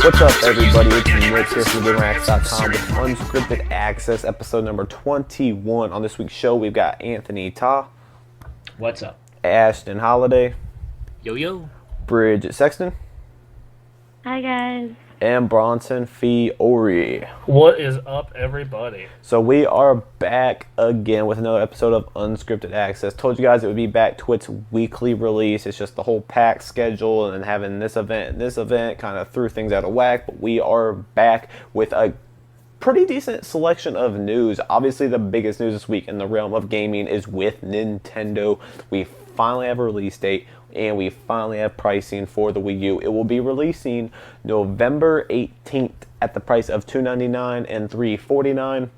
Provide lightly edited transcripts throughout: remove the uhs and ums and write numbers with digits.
What's up, everybody? It's Nick here from GamerX.com with Unscripted Access, episode number 21. On this week's show, we've got Anthony Ta. What's up? Ashton Holiday. Yo, yo. Bridget Sexton. Hi, guys. And Bronson Fiore. What is up, everybody? So we are back again with another episode of Unscripted Access. Told you guys it would be back to its weekly release. It's just the whole pack schedule and having this event and this event kind of threw things out of whack. But we are back with a pretty decent selection of news. Obviously, the biggest news this week in the realm of gaming is with Nintendo. We finally have a release date, and we finally have pricing for the Wii U. It will be releasing November 18th at the price of $299 and $349.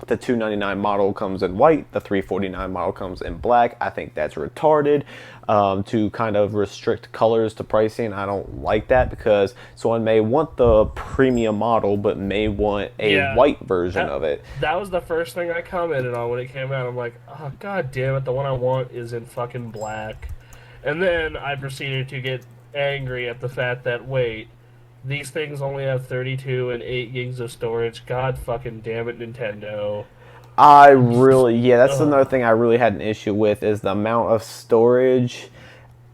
The $299 model comes in white. The $349 model comes in black. I think that's retarded to kind of restrict colors to pricing. I don't like that because someone may want the premium model but may want a white version of it. That was the first thing I commented on when it came out. I'm like, oh, god damn it, the one I want is in fucking black. And then I proceeded to get angry at the fact that, wait, these things only have 32 and 8 gigs of storage. God fucking damn it, Nintendo. That's another thing I really had an issue with is the amount of storage.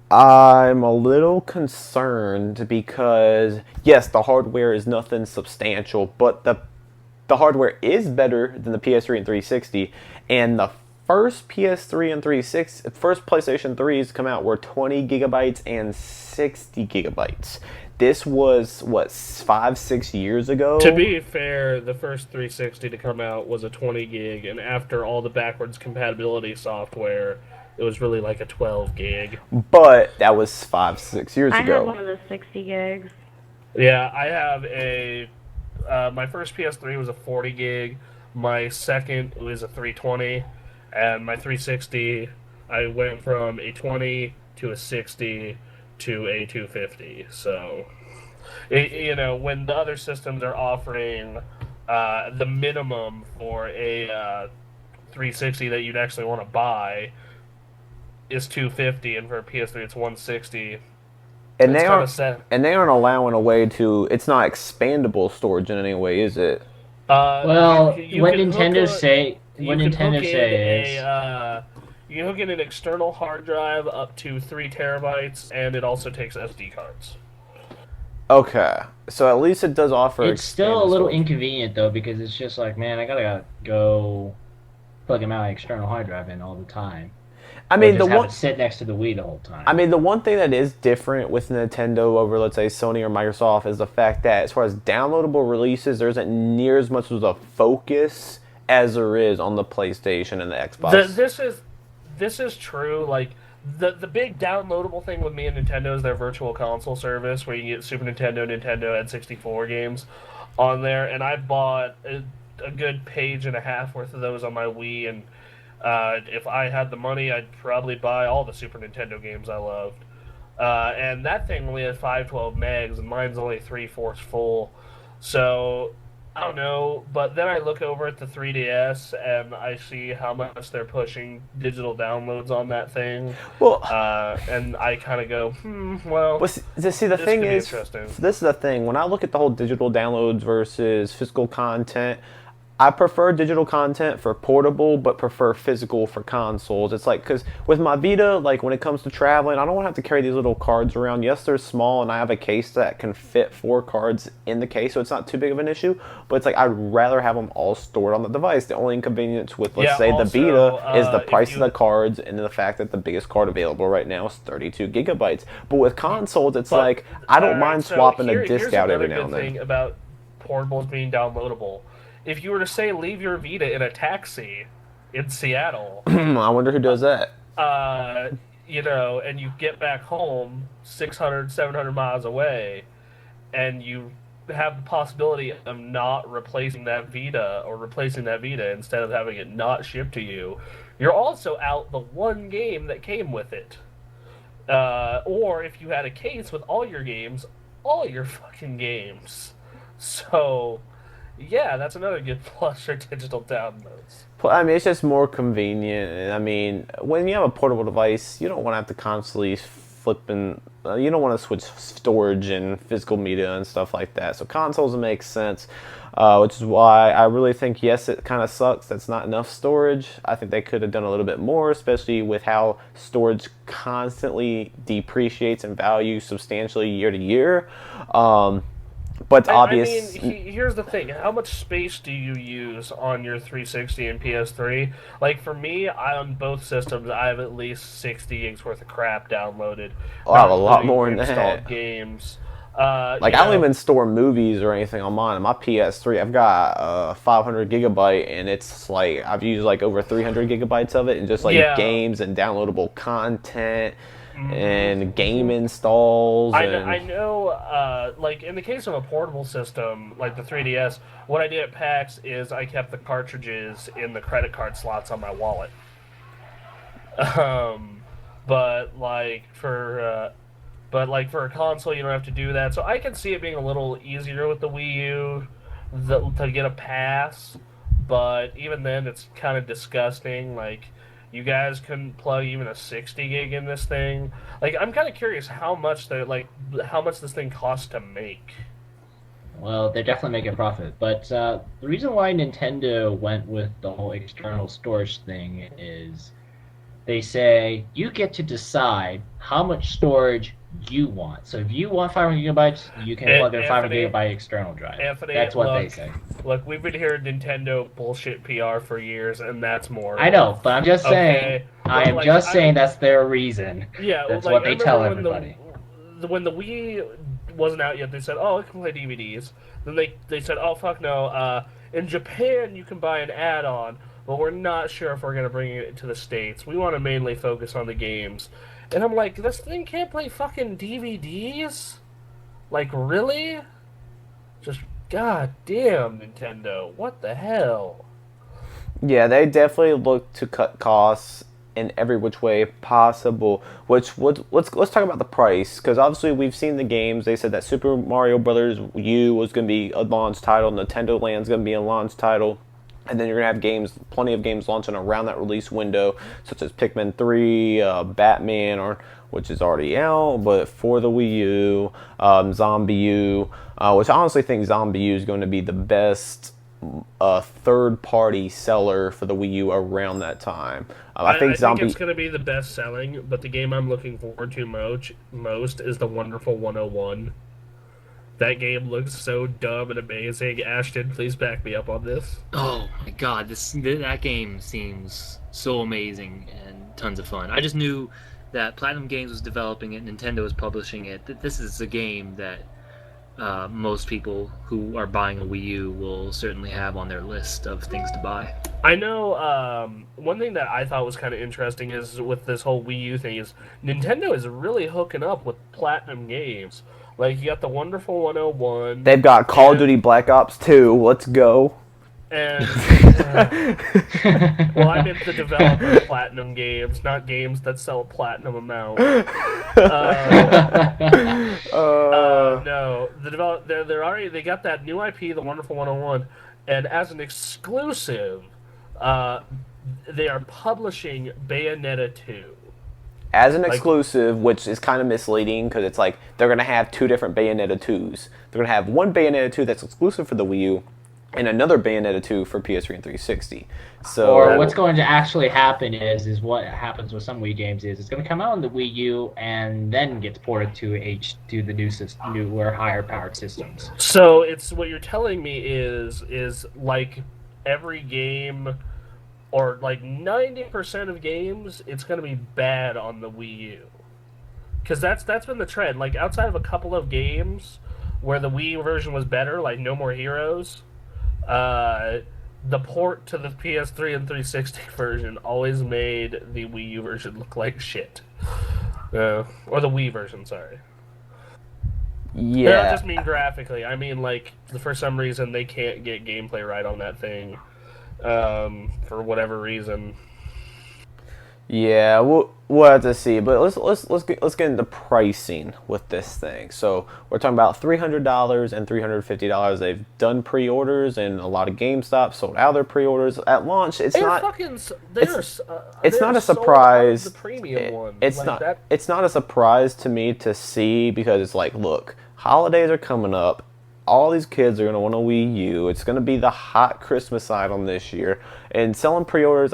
I'm a little concerned because, yes, the hardware is nothing substantial, but the hardware is better than the PS3 and 360, and the first PS3 and 360, first PlayStation 3s come out were 20 gigabytes and 60 gigabytes. This was, 5-6 years ago? To be fair, the first 360 to come out was a 20 gig, and after all the backwards compatibility software, it was really like a 12 gig. But that was 5-6 years ago. I had one of the 60 gigs. Yeah, I have my first PS3 was a 40 gig, my second was a 320, and my 360, I went from a 20 to a 60 to a 250. So, when the other systems are offering the minimum for a 360 that you'd actually want to buy is 250, and for a PS3 it's 160. And they aren't allowing a way to. It's not expandable storage in any way, is it? Well, you what can Nintendo say you what can Nintendo hook say in is you can hook in an external hard drive up to 3 terabytes, and it also takes SD cards. Okay, so at least it does offer. it's still a little storage. inconvenient though, because it's just like, man, I gotta go plug my external hard drive in all the time. I mean, or just have it sit next to the Wii the whole time. I mean, the one thing that is different with Nintendo over, let's say, Sony or Microsoft is the fact that as far as downloadable releases, there isn't near as much of a focus as there is on the PlayStation and the Xbox. This is true. Like, the big downloadable thing with me and Nintendo is their virtual console service, where you get Super Nintendo, Nintendo N64 games on there, and I bought a good page and a half worth of those on my Wii, and if I had the money, I'd probably buy all the Super Nintendo games I loved. And that thing only had 512 megs, and mine's only 3/4 full. So, I don't know. But then I look over at the 3DS, and I see how much they're pushing digital downloads on that thing. Well, and I kind of go, well, the thing is, this is the thing. When I look at the whole digital downloads versus physical content, I prefer digital content for portable, but prefer physical for consoles. It's like, because with my Vita, like when it comes to traveling, I don't want to have to carry these little cards around. Yes, they're small, and I have a case that can fit 4 cards in the case, so it's not too big of an issue. But it's like, I'd rather have them all stored on the device. The only inconvenience with, let's say, the Vita is the price of the cards, and the fact that the biggest card available right now is 32 gigabytes. But with consoles, it's like, I don't mind swapping a disc out every now and then. Here's another good thing about portables being downloadable. If you were to say leave your Vita in a taxi in Seattle, I wonder who does that. and you get back home 600, 700 miles away, and you have the possibility of not replacing that Vita or replacing that Vita instead of having it not shipped to you, you're also out the one game that came with it. Or if you had a case with all your games, all your fucking games. So, yeah, that's another good plus for digital downloads. I mean, it's just more convenient. I mean, when you have a portable device, you don't want to have to constantly flipping. You don't want to switch storage and physical media and stuff like that. So consoles make sense, which is why I really think, yes, it kind of sucks that's not enough storage. I think they could have done a little bit more, especially with how storage constantly depreciates in value substantially year to year. But obvious. I mean, here's the thing: how much space do you use on your 360 and PS3? Like for me, on both systems, I have at least 60 gigs worth of crap downloaded. I have a lot more than installed that. Games. I don't even store movies or anything on mine. On my PS3, I've got 500 gigabyte, and it's like I've used like over 300 gigabytes of it, and just like games and downloadable content. And game installs. I know, like in the case of a portable system like the 3DS, what I did at PAX is I kept the cartridges in the credit card slots on my wallet. But for a console, you don't have to do that. So I can see it being a little easier with the Wii U to get a pass. But even then, it's kind of disgusting. Like, you guys couldn't plug even a 60 gig in this thing. Like, I'm kind of curious how much this thing costs to make. Well, they're definitely making profit. But the reason why Nintendo went with the whole external storage thing is they say you get to decide how much storage you want. So if you want 500 gigabytes, you can plug in a 500 gigabyte external drive. Anthony, that's what they say. Look, we've been hearing Nintendo bullshit PR for years, and that's more. I know, but I'm just saying. Okay. I am just saying that's their reason. Yeah, that's what they tell everybody. When the Wii wasn't out yet, they said, "Oh, it can play DVDs." Then they said, "Oh, fuck no! In Japan, you can buy an add-on, but we're not sure if we're going to bring it to the States. We want to mainly focus on the games." And I'm like, this thing can't play fucking DVDs? Like, really? Just, goddamn, Nintendo. What the hell? Yeah, they definitely look to cut costs in every which way possible. Let's talk about the price, because obviously we've seen the games. They said that Super Mario Brothers U was going to be a launch title, Nintendo Land's going to be a launch title. And then you're going to have plenty of games launching around that release window, such as Pikmin 3, Batman, which is already out, but for the Wii U, Zombie U, which I honestly think Zombie U is going to be the best third-party seller for the Wii U around that time. I think it's going to be the best selling, but the game I'm looking forward to most is the Wonderful 101. That game looks so dumb and amazing. Ashton, please back me up on this. Oh my god, that game seems so amazing and tons of fun. I just knew that Platinum Games was developing it, Nintendo was publishing it. This is a game that most people who are buying a Wii U will certainly have on their list of things to buy. I know one thing that I thought was kind of interesting is with this whole Wii U thing is Nintendo is really hooking up with Platinum Games. Like, you got the Wonderful 101. They've got Call of Duty Black Ops 2. Let's go. And, well, I meant the developer of Platinum Games, not games that sell a platinum amount. No, they got that new IP, the Wonderful 101, and as an exclusive, they are publishing Bayonetta 2. As an exclusive, which is kind of misleading, because it's like they're going to have two different Bayonetta 2s. They're going to have one Bayonetta 2 that's exclusive for the Wii U, and another Bayonetta 2 for PS3 and 360. So, or what's going to actually happen is what happens with some Wii games is it's going to come out on the Wii U and then gets ported to the newer, higher powered systems. So it's what you're telling me is like every game, or like 90% of games, it's going to be bad on the Wii U. Because that's been the trend. Like, outside of a couple of games where the Wii version was better, like No More Heroes, the port to the PS3 and 360 version always made the Wii U version look like shit. Or the Wii version, sorry. Yeah. I don't just mean graphically. I mean, like, for some reason, they can't get gameplay right on that thing. For whatever reason. Yeah, we'll have to see. But let's get into pricing with this thing. So we're talking about $300 and $350. They've done pre-orders, and a lot of GameStop sold out their pre-orders at launch. It's not a surprise. The premium one. It's not a surprise to me to see, because it's like, look, holidays are coming up. All these kids are going to want a Wii U. It's going to be the hot Christmas item this year. And selling pre-orders,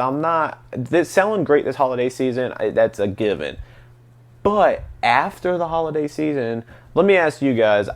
selling great this holiday season, that's a given. But after the holiday season, let me ask you guys,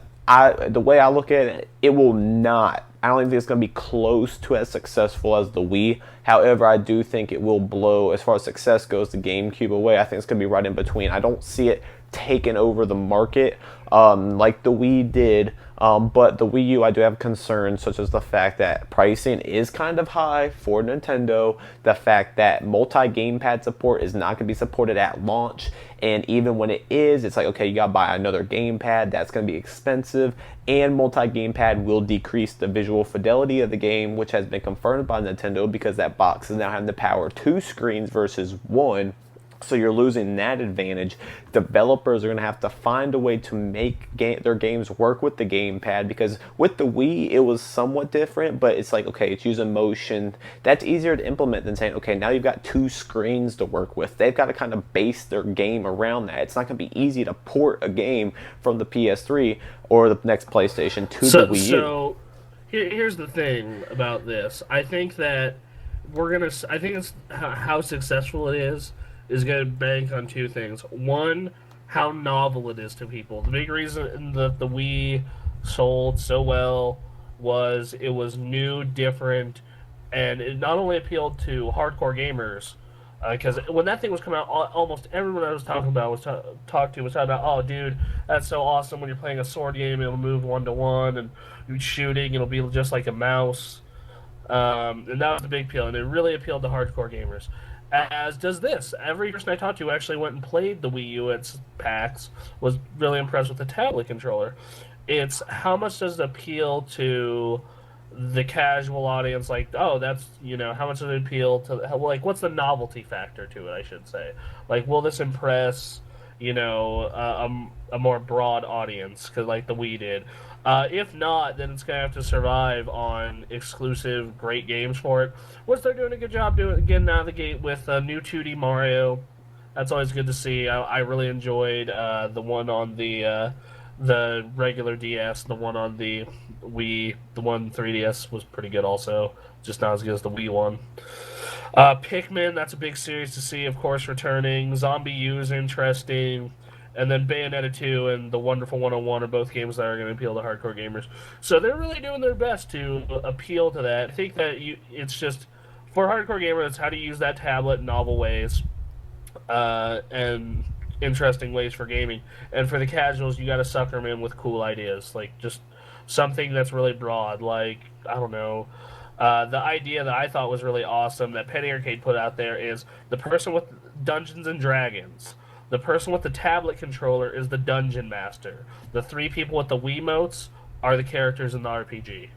the way I look at it, I don't think it's going to be close to as successful as the Wii. However, I do think it will blow, as far as success goes, the GameCube away. I think it's going to be right in between. I don't see it taking over the market like the Wii did. But the Wii U, I do have concerns, such as the fact that pricing is kind of high for Nintendo, the fact that multi-gamepad support is not going to be supported at launch, and even when it is, it's like, okay, you got to buy another gamepad, that's going to be expensive, and multi-gamepad will decrease the visual fidelity of the game, which has been confirmed by Nintendo, because that box is now having to power 2 screens versus 1. So you're losing that advantage. Developers are going to have to find a way to make their games work with the gamepad, because with the Wii, it was somewhat different, but it's like, okay, it's using motion. That's easier to implement than saying, okay, now you've got 2 screens to work with. They've got to kind of base their game around that. It's not going to be easy to port a game from the PS3 or the next PlayStation to the Wii U. So here's the thing about this. I think that I think it's how successful it is going to bank on 2 things. One, how novel it is to people. The big reason that the Wii sold so well was it was new, different, and it not only appealed to hardcore gamers, because when that thing was coming out, almost everyone I was talking about talking about, oh, dude, that's so awesome when you're playing a sword game, it'll move 1-to-1, and you're shooting, it'll be just like a mouse. And that was the big appeal, and it really appealed to hardcore gamers. As does this. Every person I talked to actually went and played the Wii U at PAX, was really impressed with the tablet controller. It's how much does it appeal to the casual audience? Like, oh, that's, how much does it appeal to, like, what's the novelty factor to it, I should say? Like, will this impress, a more broad audience, because like the Wii did? If not, then it's going to have to survive on exclusive great games for it, which they're doing a good job getting out of the gate with new 2D Mario. That's always good to see. I really enjoyed the one on the regular DS, the one on the Wii, the one 3DS was pretty good also, just not as good as the Wii one. Pikmin, that's a big series to see, of course, returning. Zombie U is interesting. And then Bayonetta 2 and The Wonderful 101 are both games that are going to appeal to hardcore gamers. So they're really doing their best to appeal to that. I think that it's just, for hardcore gamers, how to use that tablet in novel ways and interesting ways for gaming. And for the casuals, you got to sucker them in with cool ideas. Like, just something that's really broad. Like, I don't know. The idea that I thought was really awesome that Penny Arcade put out there is the person with Dungeons and Dragons. The person with the tablet controller is the dungeon master. The 3 people with the Wiimotes are the characters in the RPG.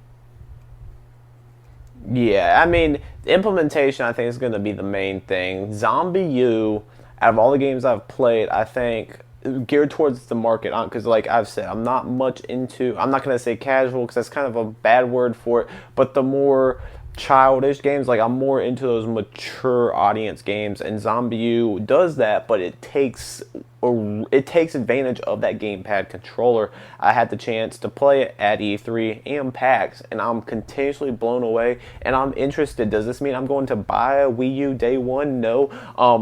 Yeah, I mean, the implementation, I think, is going to be the main thing. Zombie U, out of all the games I've played, I think, geared towards the market, because like I've said, I'm not going to say casual, because that's kind of a bad word for it, but the more childish games, like I'm more into those mature audience games, and Zombie U does that, but it takes advantage of that gamepad controller. I had the chance to play it at E3 and PAX, and I'm continuously blown away, and I'm interested. Does this mean I'm going to buy a Wii U day one? No.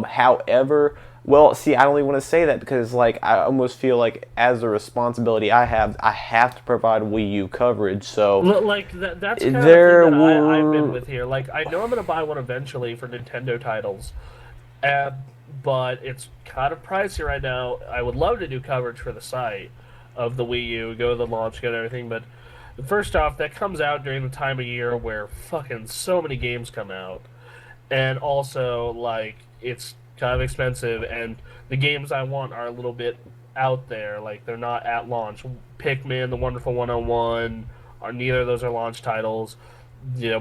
However, well, see, I don't even want to say that, because like I almost feel like as a responsibility I have to provide Wii U coverage. So like that's kind of the thing that I've been with here. Like, I know I'm going to buy one eventually for Nintendo titles, but it's kind of pricey right now. I would love to do coverage for the site of the Wii U, go to the launch, get everything, but first off, that comes out during the time of year where fucking so many games come out, and also like it's kind of expensive, and the games I want are a little bit out there, like they're not at launch. Pikmin, The Wonderful 101, neither of those are launch titles.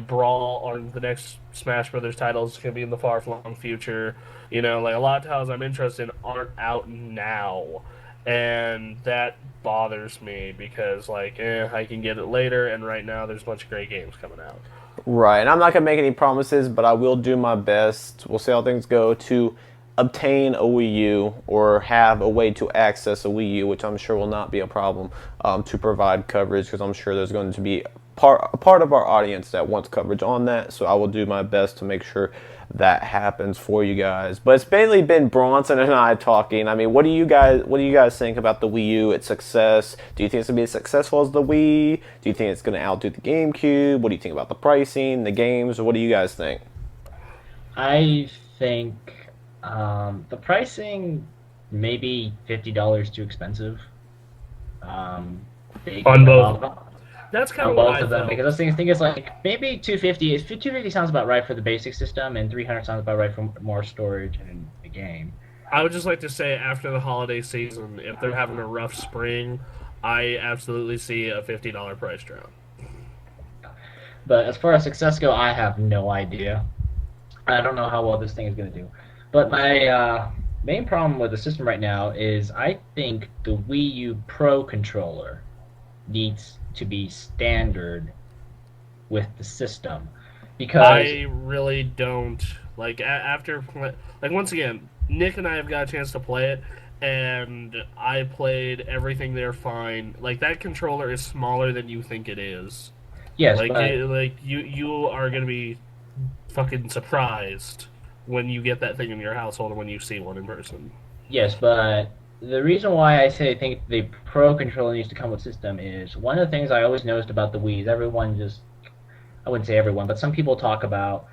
Brawl or the next Smash Brothers title is going to be in the far-flung future. Like a lot of titles I'm interested in aren't out now, and that bothers me because I can get it later, and right now there's a bunch of great games coming out. Right, and I'm not going to make any promises, but I will do my best. We'll see how things go to obtain a Wii U or have a way to access a Wii U, which I'm sure will not be a problem to provide coverage, because I'm sure there's going to be a part of our audience that wants coverage on that, so I will do my best to make sure that happens for you guys. But it's mainly been Bronson and I talking. I mean, what do you guys think about the Wii U, its success? Do you think it's going to be as successful as the Wii? Do you think it's going to outdo the GameCube? What do you think about the pricing, the games, or what do you guys think? I think the pricing maybe $50 too expensive. On both. That's kind of what I them, because those things. Thing is, maybe $250. If $250 sounds about right for the basic system, and $300 sounds about right for more storage and the game. I would just like to say, after the holiday season, if they're having a rough spring, I absolutely see a $50 price drop. But as far as success go, I have no idea. I don't know how well this thing is going to do. But my main problem with the system right now is I think the Wii U Pro controller needs to be standard with the system, because I really don't after once again, Nick and I have got a chance to play it, and I played everything there fine. That controller is smaller than you think it is. Yes, you are gonna be fucking surprised when you get that thing in your household and when you see one in person. Yes, but the reason why I think the Pro controller needs to come with system is one of the things I always noticed about the Wii is I wouldn't say everyone, but some people talk about,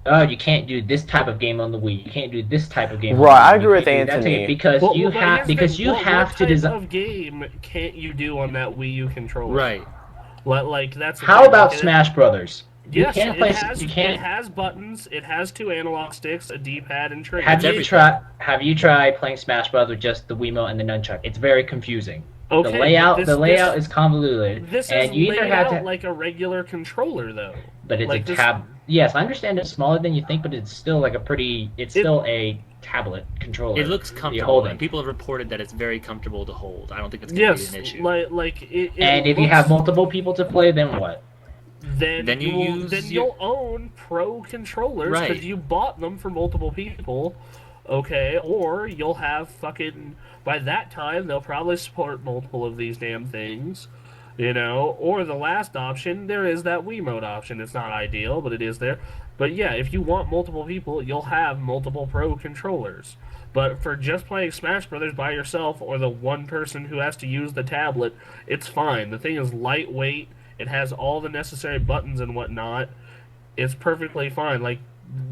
oh, you can't do this type of game on the Wii. You can't do this type of game. Right, I agree with Anthony. Because you have to design. What type of game can't you do on that Wii U controller? Right. That's. How about Smash Brothers? Yes, it has buttons. It has 2 analog sticks, a D-pad, and trigger. Have you tried playing Smash Bros. With just the Wiimote and the nunchuck? It's very confusing. Okay, the layout is convoluted. This and is you either laid have out like a regular controller, though. But it's a tab. Yes, I understand it's smaller than you think, but it's still still a tablet controller. It looks comfortable, and people have reported that it's very comfortable to hold. I don't think it's going to be an issue. If you have multiple people to play, then what? Then you'll own Pro controllers because you bought them for multiple people, okay? Or you'll have by that time they'll probably support multiple of these damn things, Or the last option, there is that Wiimote option. It's not ideal, but it is there. But yeah, if you want multiple people, you'll have multiple Pro controllers. But for just playing Smash Brothers by yourself or the one person who has to use the tablet, it's fine. The thing is lightweight. It has all the necessary buttons and whatnot. It's perfectly fine.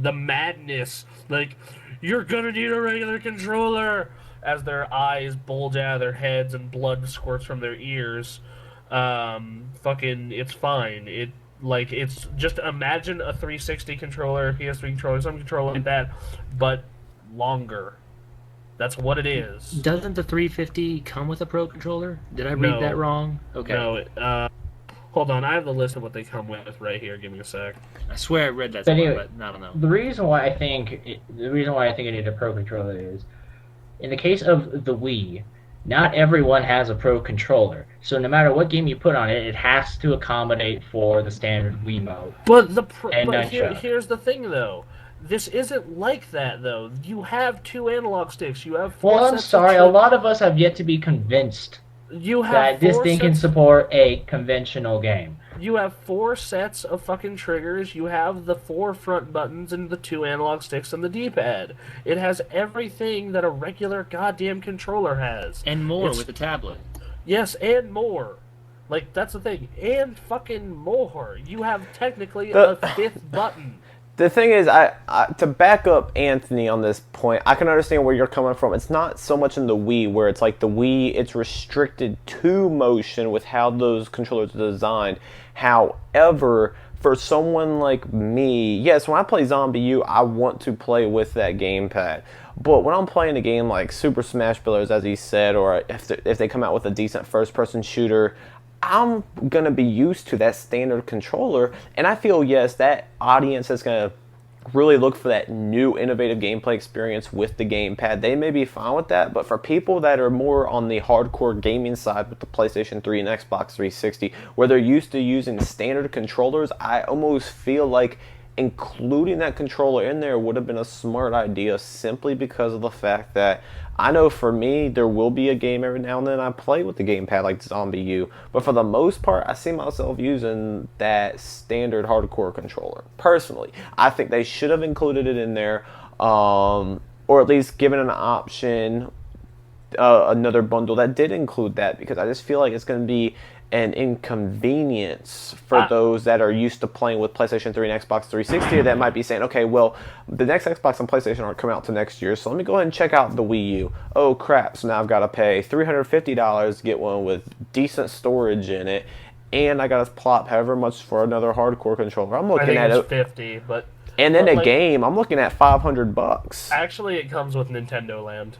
The madness, you're gonna need a regular controller, as their eyes bulge out of their heads and blood squirts from their ears. It's fine. It's just imagine a 360 controller, a PS3 controller, some controller like that, but longer. That's what it is. Doesn't the 350 come with a Pro controller? Did I read that wrong? Okay. No, hold on, I have the list of what they come with right here. Give me a sec. I swear I read that somewhere, but I don't know. The reason why I think I need a Pro controller is, in the case of the Wii, not everyone has a Pro controller. So no matter what game you put on it, it has to accommodate for the standard Wiimote. But here's the thing, though. This isn't like that, though. You have 2 analog sticks. You have 4 I'm sorry. A lot of us have yet to be convinced that this thing can support a conventional game. You have 4 sets of fucking triggers. You have the 4 front buttons and the 2 analog sticks and the D-pad. It has everything that a regular goddamn controller has. And more with the tablet. Yes, and more. That's the thing. And fucking more. You have technically a 5th button. The thing is, I to back up Anthony on this point, I can understand where you're coming from. It's not so much in the Wii, where it's like the Wii, it's restricted to motion with how those controllers are designed. However, for someone like me, yes, when I play Zombie U, I want to play with that gamepad. But when I'm playing a game like Super Smash Bros., as he said, or if they come out with a decent first-person shooter, I'm going to be used to that standard controller. And I feel, yes, that audience is going to really look for that new innovative gameplay experience with the gamepad. They may be fine with that, but for people that are more on the hardcore gaming side with the PlayStation 3 and Xbox 360, where they're used to using standard controllers, I almost feel like including that controller in there would have been a smart idea, simply because of the fact that I know for me, there will be a game every now and then I play with the gamepad, like Zombie U. But for the most part, I see myself using that standard hardcore controller. Personally, I think they should have included it in there, or at least given an option, another bundle that did include that, because I just feel like it's going to be an inconvenience for those that are used to playing with PlayStation 3 and Xbox 360 that might be saying, okay, well, the next Xbox and PlayStation aren't coming out till next year, so let me go ahead and check out the Wii U. Oh crap, so now I've got to pay $350 to get one with decent storage in it, and I got to plop however much for another hardcore controller. I'm looking at it $50, but and then a game, I'm looking at $500. Actually, it comes with Nintendo Land.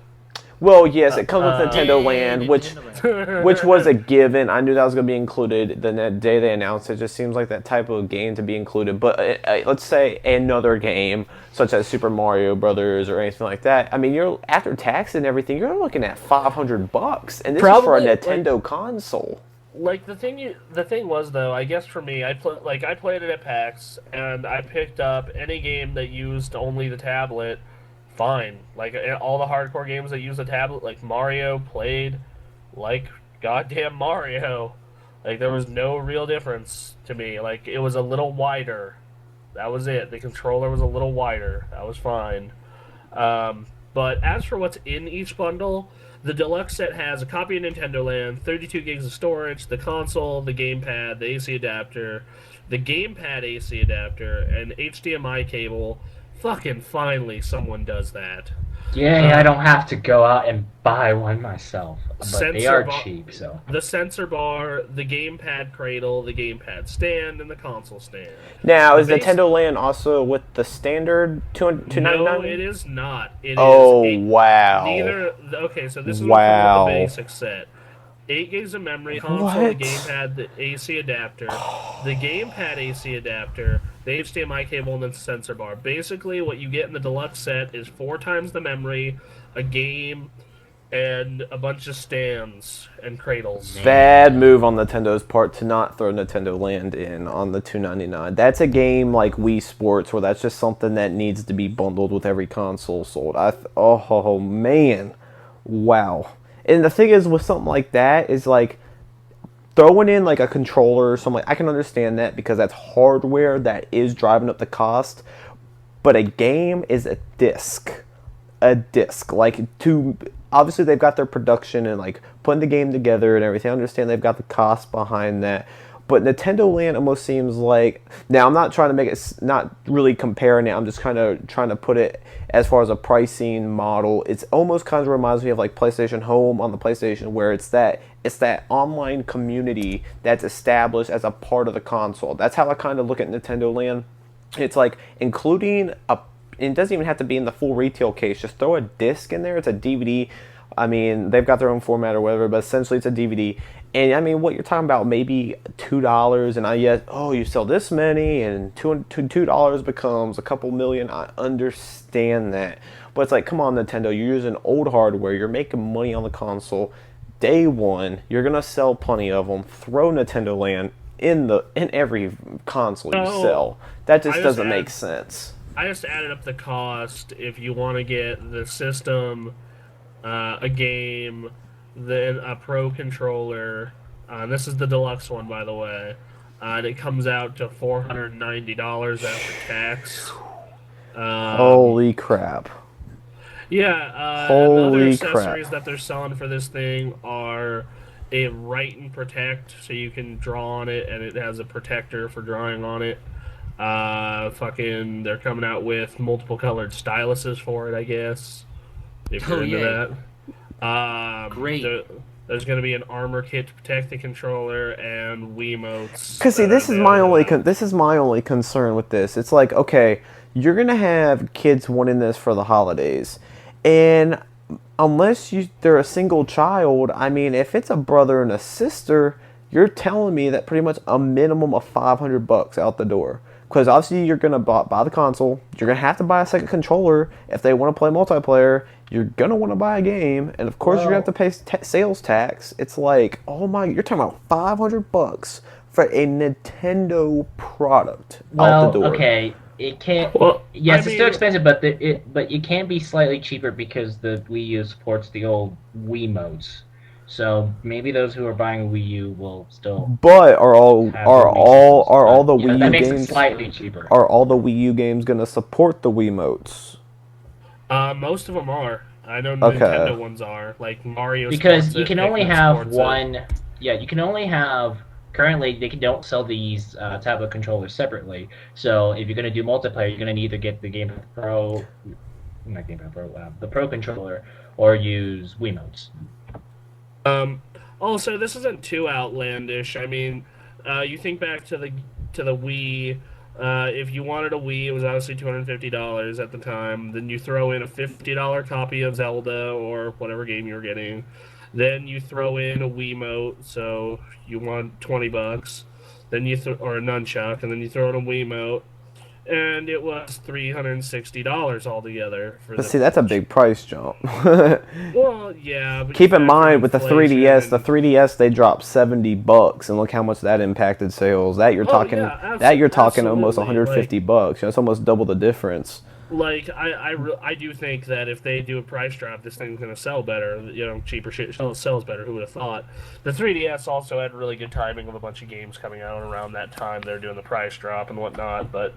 Well, yes, it comes with Nintendo Land, Nintendo which was a given. I knew that was going to be included the day they announced it. It just seems like that type of game to be included. But let's say another game, such as Super Mario Brothers or anything like that. I mean, you're after tax and everything, you're looking at $500, and this Probably, is for a Nintendo console. Like the thing was though, I guess for me, I played it at PAX, and I picked up any game that used only the tablet. Fine. Like, all the hardcore games that use a tablet, like Mario, played like goddamn Mario. Like, there was no real difference to me. Like, it was a little wider. That was it. The controller was a little wider. That was fine. But as for what's in each bundle, the deluxe set has a copy of Nintendo Land, 32 gigs of storage, the console, the gamepad, the AC adapter, the gamepad AC adapter, and HDMI cable. Fucking finally, someone does that. Yay, I don't have to go out and buy one myself. But they are cheap, so. The sensor bar, the gamepad cradle, the gamepad stand, and the console stand. Now, is Nintendo Land also with the standard $299? No, it is not. Wow. Okay, so this is what comes with the basic set. 8 gigs of memory, console, the gamepad, the AC adapter, the gamepad AC adapter, the HDMI cable, and the sensor bar. Basically, what you get in the deluxe set is 4 times the memory, a game, and a bunch of stands and cradles. Bad move on Nintendo's part to not throw Nintendo Land in on the $299. That's a game like Wii Sports, where that's just something that needs to be bundled with every console sold. Oh man, wow. And the thing is, with something like that, is like throwing in like a controller or something. I can understand that because that's hardware that is driving up the cost. But a game is a disc. Like, obviously they've got their production and like putting the game together and everything. I understand they've got the cost behind that. But Nintendo Land almost seems like, now I'm not trying to make it, not really comparing it, I'm just kind of trying to put it as far as a pricing model. It's almost kind of reminds me of like PlayStation Home on the PlayStation, where it's that online community that's established as a part of the console. That's how I kind of look at Nintendo Land. It's like including it doesn't even have to be in the full retail case, just throw a disc in there. It's a DVD. I mean, they've got their own format or whatever, but essentially it's a DVD. And I mean, what you're talking about, maybe $2, and you sell this many, and $2 becomes a couple million. I understand that, but it's like, come on, Nintendo, you're using old hardware, you're making money on the console. Day one, you're gonna sell plenty of them. Throw Nintendo Land in every console you sell. That just doesn't make sense. I just added up the cost if you want to get the system, a game, then a Pro controller. This is the deluxe one, by the way. And it comes out to $490 after tax. Holy crap. Yeah, Holy the other crap. accessories that they're selling for this thing are a write and protect, so you can draw on it, and it has a protector for drawing on it. They're coming out with multiple colored styluses for it, I guess. If you're into that. Great. There's going to be an armor kit to protect the controller and Wiimotes. Because see, this is my only concern with this. It's like, okay, you're gonna have kids wanting this for the holidays, and unless they're a single child, I mean, if it's a brother and a sister, you're telling me that pretty much a minimum of $500 out the door. Because obviously you're gonna buy the console. You're gonna have to buy a second controller if they want to play multiplayer. You're gonna want to buy a game, and of course you're gonna have to pay sales tax. It's like, oh my, you're talking about $500 for a Nintendo product out the door. Okay, it can't. It's still expensive, but it can be slightly cheaper because the Wii U supports the old Wii modes. So maybe those who are buying a Wii U will still. But are all the Wii U that makes games it slightly cheaper? Are all the Wii U games gonna support the Wii modes? Most of them are. I know Nintendo ones are, like Mario. Because you can only have one. Yeah, you can only have. Currently, they don't sell these tablet controllers separately. So if you're going to do multiplayer, you're going to either get the the Pro controller, or use Wiimotes. Also, this isn't too outlandish. I mean, you think back to the Wii. If you wanted a Wii, it was obviously $250 at the time. Then you throw in a $50 copy of Zelda or whatever game you're getting. Then you throw in a Wiimote, so you want $20. Then or a nunchuck, and then you throw in a Wiimote, and it was $360 altogether. See, that's a big price jump. Well, yeah. But keep in mind with the 3DS, they dropped $70, and look how much that impacted sales. That you're talking almost $150. It's almost double the difference. Like I do think that if they do a price drop, this thing's gonna sell better. Cheaper shit sells better. Who would have thought? The 3DS also had really good timing with a bunch of games coming out around that time. They're doing the price drop and whatnot. But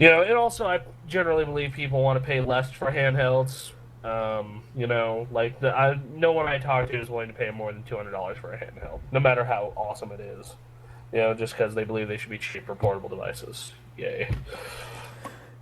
it also, I generally believe people want to pay less for handhelds. No one I talk to is willing to pay more than $200 for a handheld, no matter how awesome it is. Just because they believe they should be cheaper portable devices. Yay.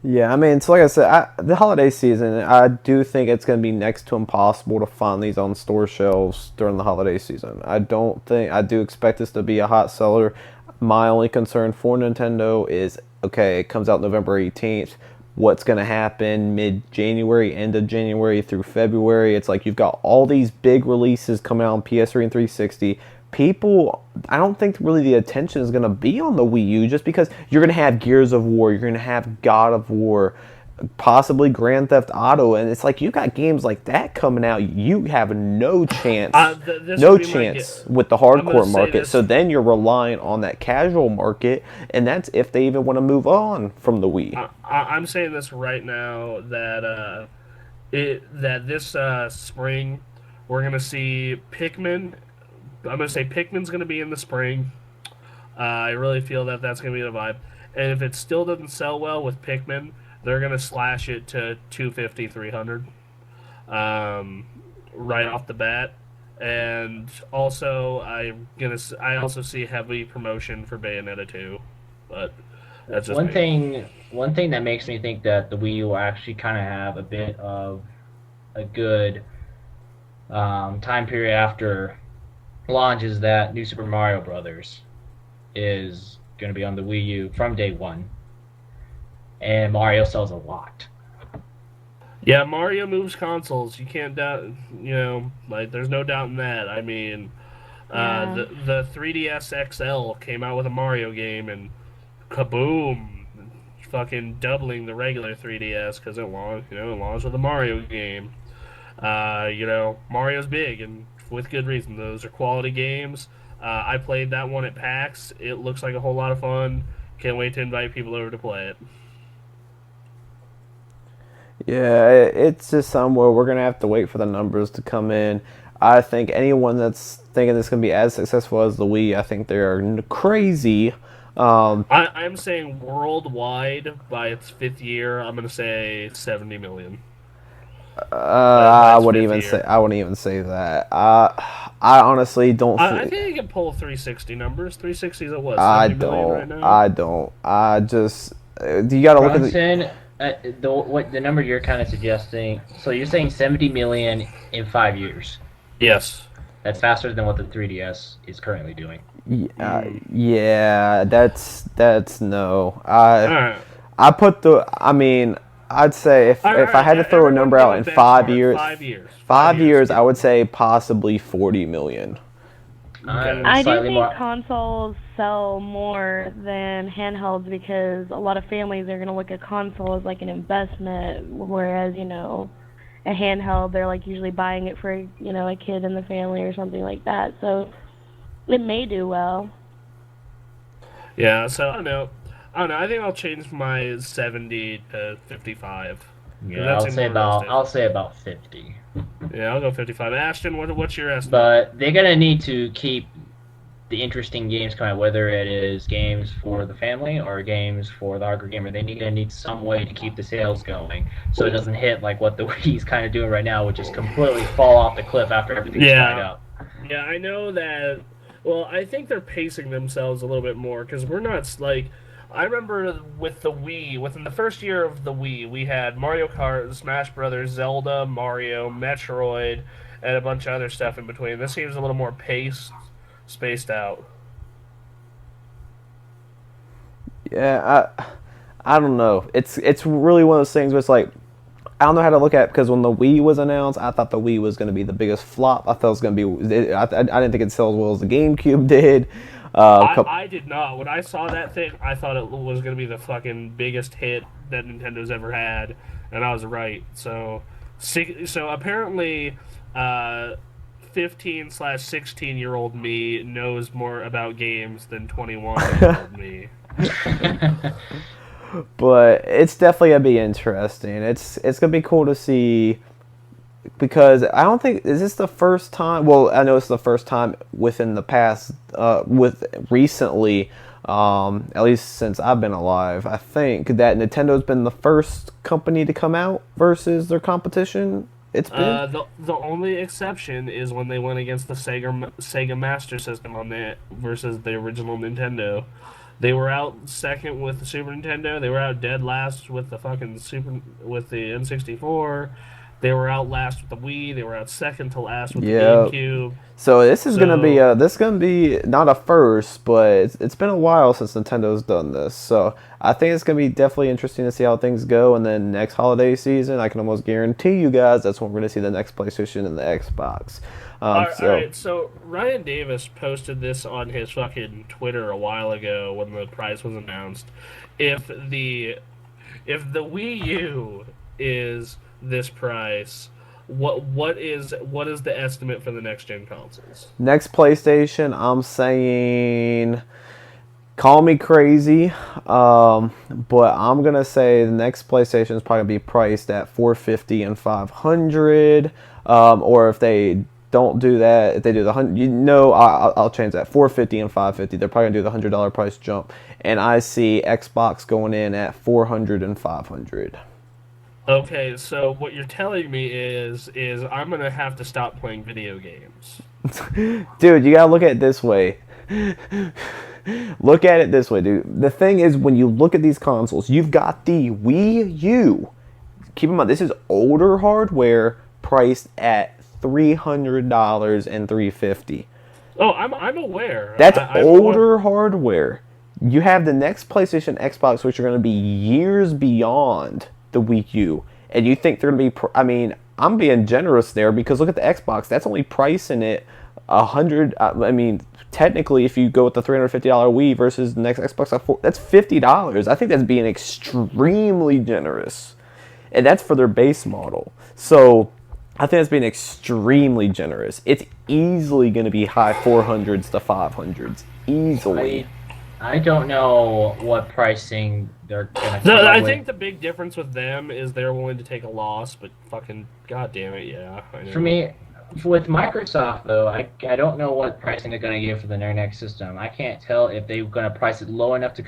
Yeah, I mean, so like I said, the holiday season, I do think it's going to be next to impossible to find these on store shelves during the holiday season. I do expect this to be a hot seller. My only concern for Nintendo is, okay, it comes out November 18th. What's going to happen mid-January, end of January through February? It's like you've got all these big releases coming out on PS3 and 360. People, I don't think really the attention is going to be on the Wii U, just because you're going to have Gears of War, you're going to have God of War, possibly Grand Theft Auto, and it's like you got games like that coming out, you have no chance, with the hardcore market. So then you're relying on that casual market, and that's if they even want to move on from the Wii. I'm saying this right now that this spring we're going to see Pikmin. I'm going to say Pikmin's going to be in the spring. I really feel that that's going to be the vibe. And if it still doesn't sell well with Pikmin, they're going to slash it to $250, $300 right off the bat. And also, I also see heavy promotion for Bayonetta 2. But that's just one thing that makes me think that the Wii U will actually kind of have a bit of a good time period after launch is that New Super Mario Brothers is going to be on the Wii U from day one, and Mario sells a lot. Yeah, Mario moves consoles. You can't doubt. There's no doubt in that. I mean, the 3DS XL came out with a Mario game, and kaboom, fucking doubling the regular 3DS because it launched with a Mario game. Mario's big and with good reason. Those are quality games. I played that one at PAX. It looks like a whole lot of fun. Can't wait to invite people over to play it. Yeah, it's just somewhere we're going to have to wait for the numbers to come in. I think anyone that's thinking this is going to be as successful as the Wii, I think they're crazy. I'm saying worldwide, by its 5th year, I'm going to say 70 million. I wouldn't even say that. I honestly don't. I think you can pull 360 numbers. 360 is at what? I 70 million right now? I don't. I just you got to look at the number you're kind of suggesting. So you're saying 70 million in 5 years. Yes. That's faster than what the 3DS is currently doing. Yeah, that's no. I'd say if I had to throw a number out in 5 years, 5 years, I would say possibly 40 million. I'm I do slightly think more. consoles sell more than handhelds because a lot of families are going to look at console as like an investment, whereas, a handheld, they're like usually buying it for, a kid in the family or something like that. So it may do well. Yeah, so I don't know. I think I'll change my 70 to 55. Yeah, That I'll seems say more about realistic. I'll say about 50. Yeah, I'll go 55. Ashton, what's your estimate? But they're gonna need to keep the interesting games coming, whether it is games for the family or games for the hardcore gamer. Gonna need some way to keep the sales going, so it doesn't hit like what the Wii's kind of doing right now, which is completely fall off the cliff after everything's dried up. Yeah, I know that. Well, I think they're pacing themselves a little bit more because we're not like. I remember with the Wii, within the first year of the Wii, we had Mario Kart, Smash Brothers, Zelda, Mario, Metroid, and a bunch of other stuff in between. This seems a little more spaced out. Yeah, I don't know. It's really one of those things where it's like, I don't know how to look at it because when the Wii was announced, I thought the Wii was going to be the biggest flop. I thought it was going to be. I didn't think it'd sell as well as the GameCube did. I did not. When I saw that thing, I thought it was going to be the fucking biggest hit that Nintendo's ever had, and I was right. So apparently, 15/16-year-old me knows more about games than 21-year-old me. But it's definitely gonna be interesting. It's gonna be cool to see because I don't think is this the first time. Well, I know it's the first time within the past, with recently, at least since I've been alive. I think that Nintendo's been the first company to come out versus their competition. It's been the only exception is when they went against the Sega Master System on that versus the original Nintendo. They were out second with the Super Nintendo. They were out dead last with the fucking with the N64. They were out last with the Wii. They were out second to last with the GameCube. So this is gonna be not a first, but it's been a while since Nintendo's done this. So I think it's gonna be definitely interesting to see how things go. And then next holiday season, I can almost guarantee you guys that's when we're gonna see the next PlayStation and the Xbox. All right, so Ryan Davis posted this on his fucking Twitter a while ago when the price was announced. If the Wii U is this price, what is the estimate for the next gen consoles? Next PlayStation, I'm saying, call me crazy, but I'm gonna say the next PlayStation is probably gonna be priced at $450 and $500, or if they don't do that, if they do the I'll change that. $450 and $550. They're probably gonna do the $100 price jump, and I see Xbox going in at $400 and $500. Okay, so what you're telling me is I'm gonna have to stop playing video games. Dude, you gotta look at it this way. Look at it this way, dude. The thing is, when you look at these consoles, you've got the Wii U. Keep in mind, this is older hardware priced at $300 and $350. Oh, I'm aware. That's older hardware. You have the next PlayStation, Xbox, which are going to be years beyond the Wii U, and you think they're going to be? I'm being generous there because look at the Xbox. That's only pricing it $100. Technically, if you go with the $350 Wii versus the next Xbox, that's $50. I think that's being extremely generous, and that's for their base model. So I think that's being extremely generous. It's easily going to be high 400s to 500s. Easily. I don't know what pricing they're going to I think the big difference with them is they're willing to take a loss, but fucking goddamn it, yeah. For me, with Microsoft, though, I don't know what pricing they're going to give for their next system. I can't tell if they're going to price it low enough to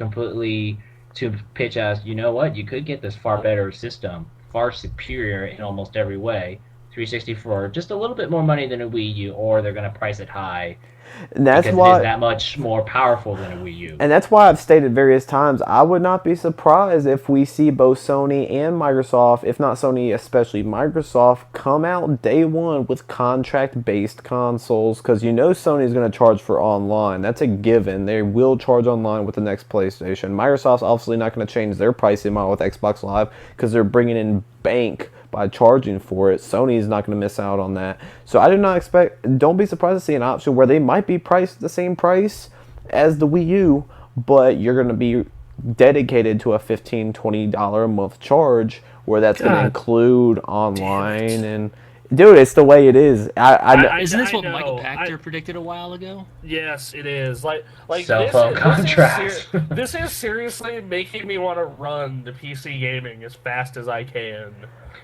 pitch as, you know what, you could get this far better system, far superior in almost every way. 360 for just a little bit more money than a Wii U, or they're going to price it high. And that's because why it is that much more powerful than a Wii U. And that's why I've stated various times, I would not be surprised if we see both Sony and Microsoft, if not Sony, especially Microsoft, come out day one with contract-based consoles, because Sony's going to charge for online. That's a given. They will charge online with the next PlayStation. Microsoft's obviously not going to change their pricing model with Xbox Live, because they're bringing in bank by charging for it. Sony's not going to miss out on that. So I do not expect, don't be surprised to see an option where they might be priced the same price as the Wii U, but you're going to be dedicated to a $15-$20 a month charge where that's going to include online and... Dude, it's the way it is. Isn't this what know. Michael Pachter predicted a while ago? Yes, it is. Like cell phone contracts. This is seriously making me want to run the PC gaming as fast as I can.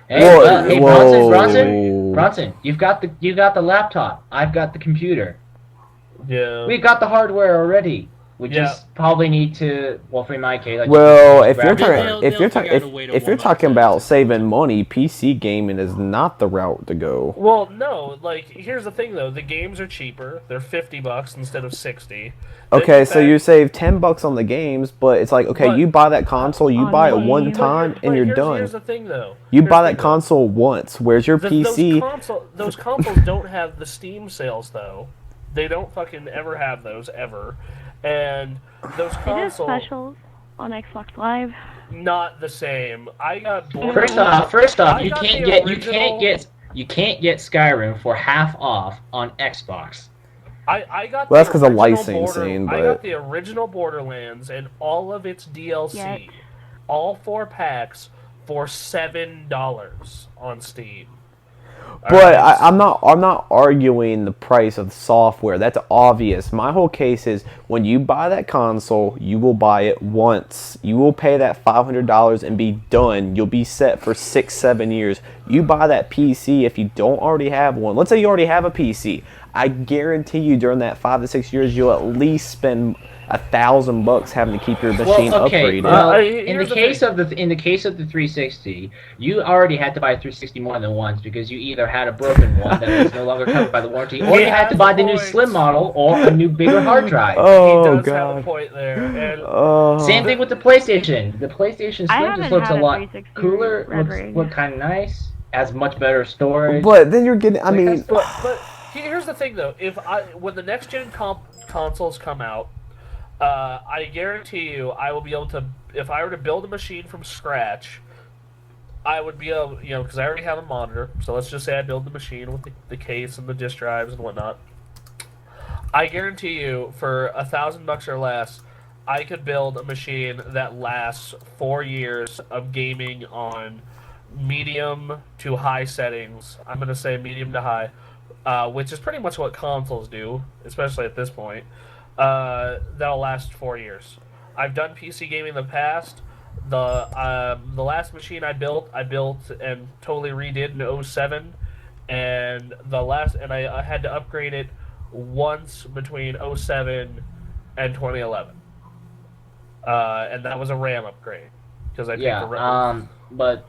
Hey, Bronson, you've got the laptop. I've got the computer. Yeah. We've got the hardware already. We just probably need to. Well, for my case, if you're talking about saving money, PC gaming is not the route to go. Well, no. Like, here's the thing though: the games are cheaper. They're $50 instead of $60. Okay, so you save $10 on the games, but it's like, okay, you buy that console, you buy it one time, and you're done. Here's the thing though: you buy that console once. Where's your PC? Those consoles don't have the Steam sales though. They don't fucking ever have those ever. And those consoles... It is specials on Xbox Live. Not the same. I got bored. First off, you can't get Skyrim for half off on Xbox. I got. Well, that's because of licensing. I got the original Borderlands and all of its DLC, all 4 packs for $7 on Steam. But I'm not arguing the price of the software. That's obvious. My whole case is when you buy that console, you will buy it once. You will pay that $500 and be done. You'll be set for 6-7 years. You buy that PC if you don't already have one. Let's say you already have a PC. I guarantee you during that 5 to 6 years, you'll at least spend $1,000 having to keep your machine upgraded. Well, in the case of the 360, you already had to buy a 360 more than once because you either had a broken one that was no longer covered by the warranty, or you had to buy the new slim model or a new bigger hard drive. Oh, he does God. have a point there. And same thing with the PlayStation. The PlayStation Slim just looks a lot 360 cooler. Look kind of nice. Has much better storage. But then you're getting. I mean, but here's the thing though. When the next gen consoles come out. I guarantee you, I will be able to. If I were to build a machine from scratch, I would be able, because I already have a monitor. So let's just say I build the machine with the case and the disk drives and whatnot. I guarantee you, for $1,000 or less, I could build a machine that lasts 4 years of gaming on medium to high settings. I'm going to say medium to high, which is pretty much what consoles do, especially at this point. That'll last 4 years. I've done PC gaming in the past. The last machine I built and totally redid in 2007, and I had to upgrade it once between 2007 and 2011. And that was a RAM upgrade because I picked the RAM. But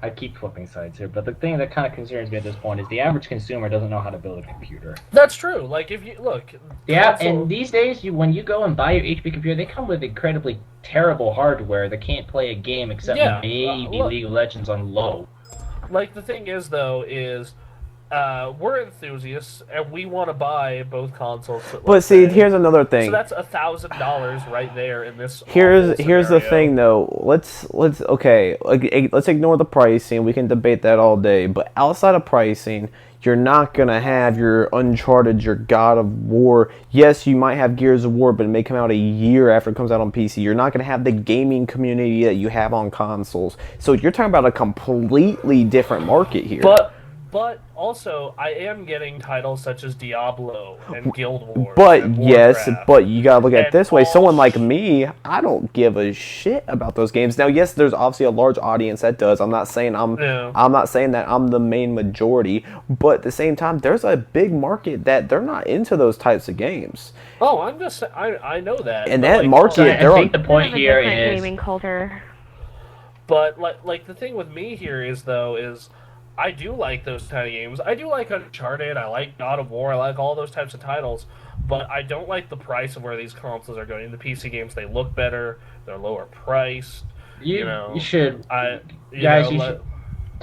I keep flipping sides here, but the thing that kind of concerns me at this point is the average consumer doesn't know how to build a computer. That's true. Like, if you look... And these days, when you go and buy your HP computer, they come with incredibly terrible hardware that can't play a game except maybe League of Legends on low. Like, the thing is, though, is... we're enthusiasts, and we want to buy both consoles. But see, here's another thing. So that's $1,000 right there in this. Here's the thing, though. Let's ignore the pricing. We can debate that all day. But outside of pricing, you're not gonna have your Uncharted, your God of War. Yes, you might have Gears of War, but it may come out a year after it comes out on PC. You're not gonna have the gaming community that you have on consoles. So you're talking about a completely different market here. But also, I am getting titles such as Diablo and Guild Wars. But you gotta look at it this way. Someone like me, I don't give a shit about those games. Now, yes, there's obviously a large audience that does. I'm not saying that I'm the main majority, but at the same time, there's a big market that they're not into those types of games. Oh, I know that. And that market, I think the point here is gaming culture. But like the thing with me here is I do like those kind of games. I do like Uncharted. I like God of War. I like all those types of titles. But I don't like the price of where these consoles are going. The PC games, they look better. They're lower priced. You should. To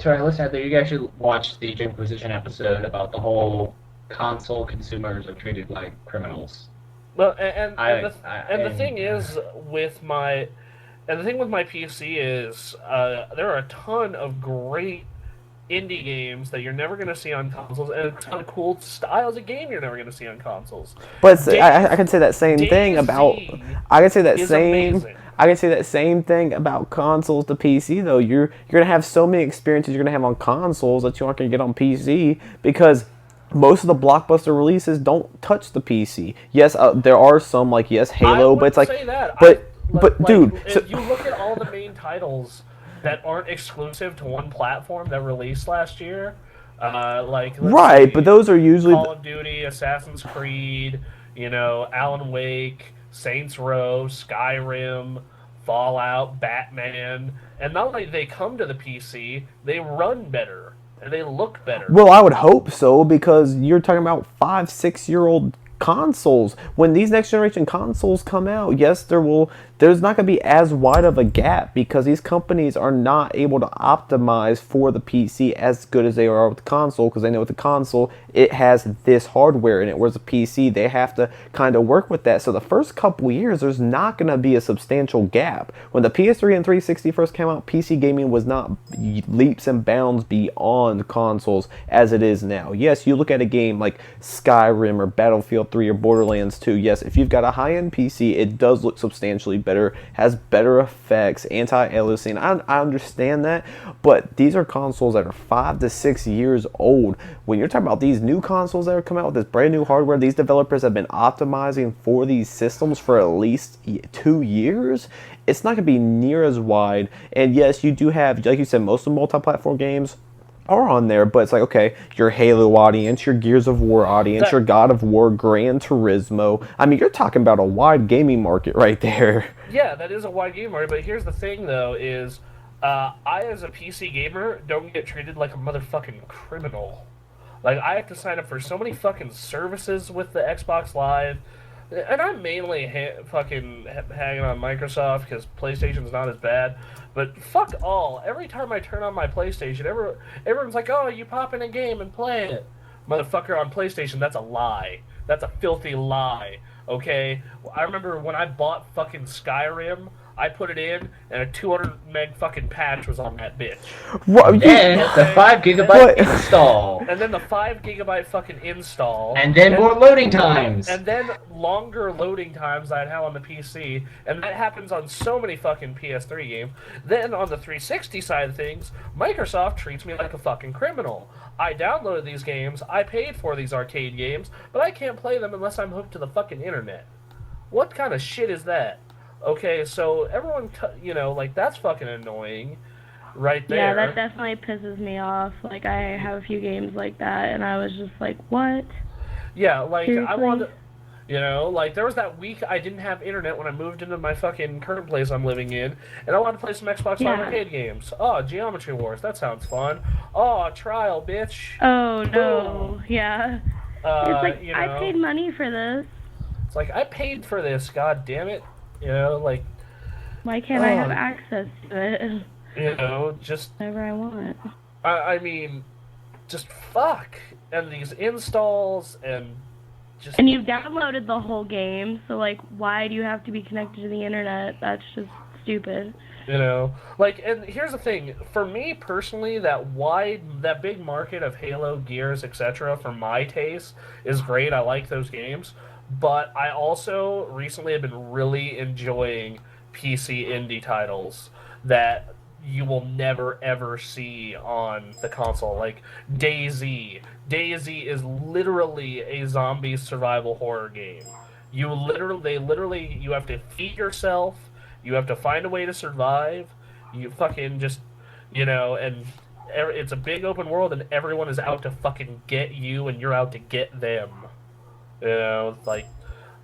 our listeners out there, you guys should watch the Inquisition episode about the whole console consumers are treated like criminals. Well, and the thing is, with my And the thing with my PC is there are a ton of great indie games that you're never going to see on consoles, and a ton of cool styles of game you're never going to see on consoles. But I can say that same thing about. I can say that same. Amazing. I can say that same thing about consoles to PC though. You're gonna have so many experiences you're gonna have on consoles that you aren't gonna get on PC because most of the blockbuster releases don't touch the PC. Yes, there are some like Halo, but it's like, say that. but dude, if you look at all the main titles that aren't exclusive to one platform that released last year, like right, but those are usually Call of Duty, Assassin's Creed, Alan Wake, Saints Row, Skyrim, Fallout, Batman, and not only they come to the PC, they run better and they look better. Well, I would hope so because you're talking about 5-6-year-old consoles. When these next generation consoles come out, yes, there's not going to be as wide of a gap because these companies are not able to optimize for the PC as good as they are with the console because they know with the console it has this hardware in it, whereas the PC they have to kind of work with that. So the first couple years there's not going to be a substantial gap. When the PS3 and 360 first came out, PC gaming was not leaps and bounds beyond consoles as it is now. Yes, you look at a game like Skyrim or Battlefield 3 or Borderlands 2, yes, if you've got a high-end PC, it does look substantially better, has better effects, anti-aliasing. I understand that, but these are consoles that are 5 to 6 years old. When you're talking about these new consoles that are coming out with this brand new hardware, these developers have been optimizing for these systems for at least 2 years. It's not going to be near as wide. And yes, you do have, like you said, most of the multi-platform games are on there, but it's like, okay, your Halo audience, your Gears of War audience, your God of War, Gran Turismo. I mean, you're talking about a wide gaming market right there. Yeah, that is a wide gaming market, but here's the thing, though, is I, as a PC gamer, don't get treated like a motherfucking criminal. Like, I have to sign up for so many fucking services with the Xbox Live, and I'm mainly fucking hanging on Microsoft because PlayStation's not as bad. But fuck all. Every time I turn on my PlayStation, everyone's like, oh, you pop in a game and play it. Motherfucker, on PlayStation, that's a lie. That's a filthy lie, okay? I remember when I bought fucking Skyrim, I put it in, and a 200 meg fucking patch was on that bitch. And the 5 gigabyte install. And then the 5 gigabyte fucking install. And then more loading times. And then longer loading times I'd have on the PC. And that happens on so many fucking PS3 games. Then on the 360 side of things, Microsoft treats me like a fucking criminal. I downloaded these games, I paid for these arcade games, but I can't play them unless I'm hooked to the fucking internet. What kind of shit is that? Okay, so everyone, like, that's fucking annoying right there. Yeah, that definitely pisses me off. Like, I have a few games like that, and I was just like, what? Yeah, like, Seriously? I wanted, like, there was that week I didn't have internet when I moved into my fucking current place I'm living in, and I wanted to play some Xbox Live arcade games. Oh, Geometry Wars, that sounds fun. Oh, Trial, bitch. Oh, no. Yeah. It's like, I paid money for this. It's like, I paid for this, god damn it. Like... Why can't I have access to it? Just... Whatever I want. I mean, just fuck. And these installs and just... And you've downloaded the whole game, so, like, why do you have to be connected to the internet? That's just stupid. Like, and here's the thing. For me, personally, that big market of Halo, Gears, etc., for my taste, is great. I like those games. But I also recently have been really enjoying PC indie titles that you will never ever see on the console, like DayZ. DayZ is literally a zombie survival horror game. You have to feed yourself. You have to find a way to survive. You fucking just, and it's a big open world, and everyone is out to fucking get you, and you're out to get them.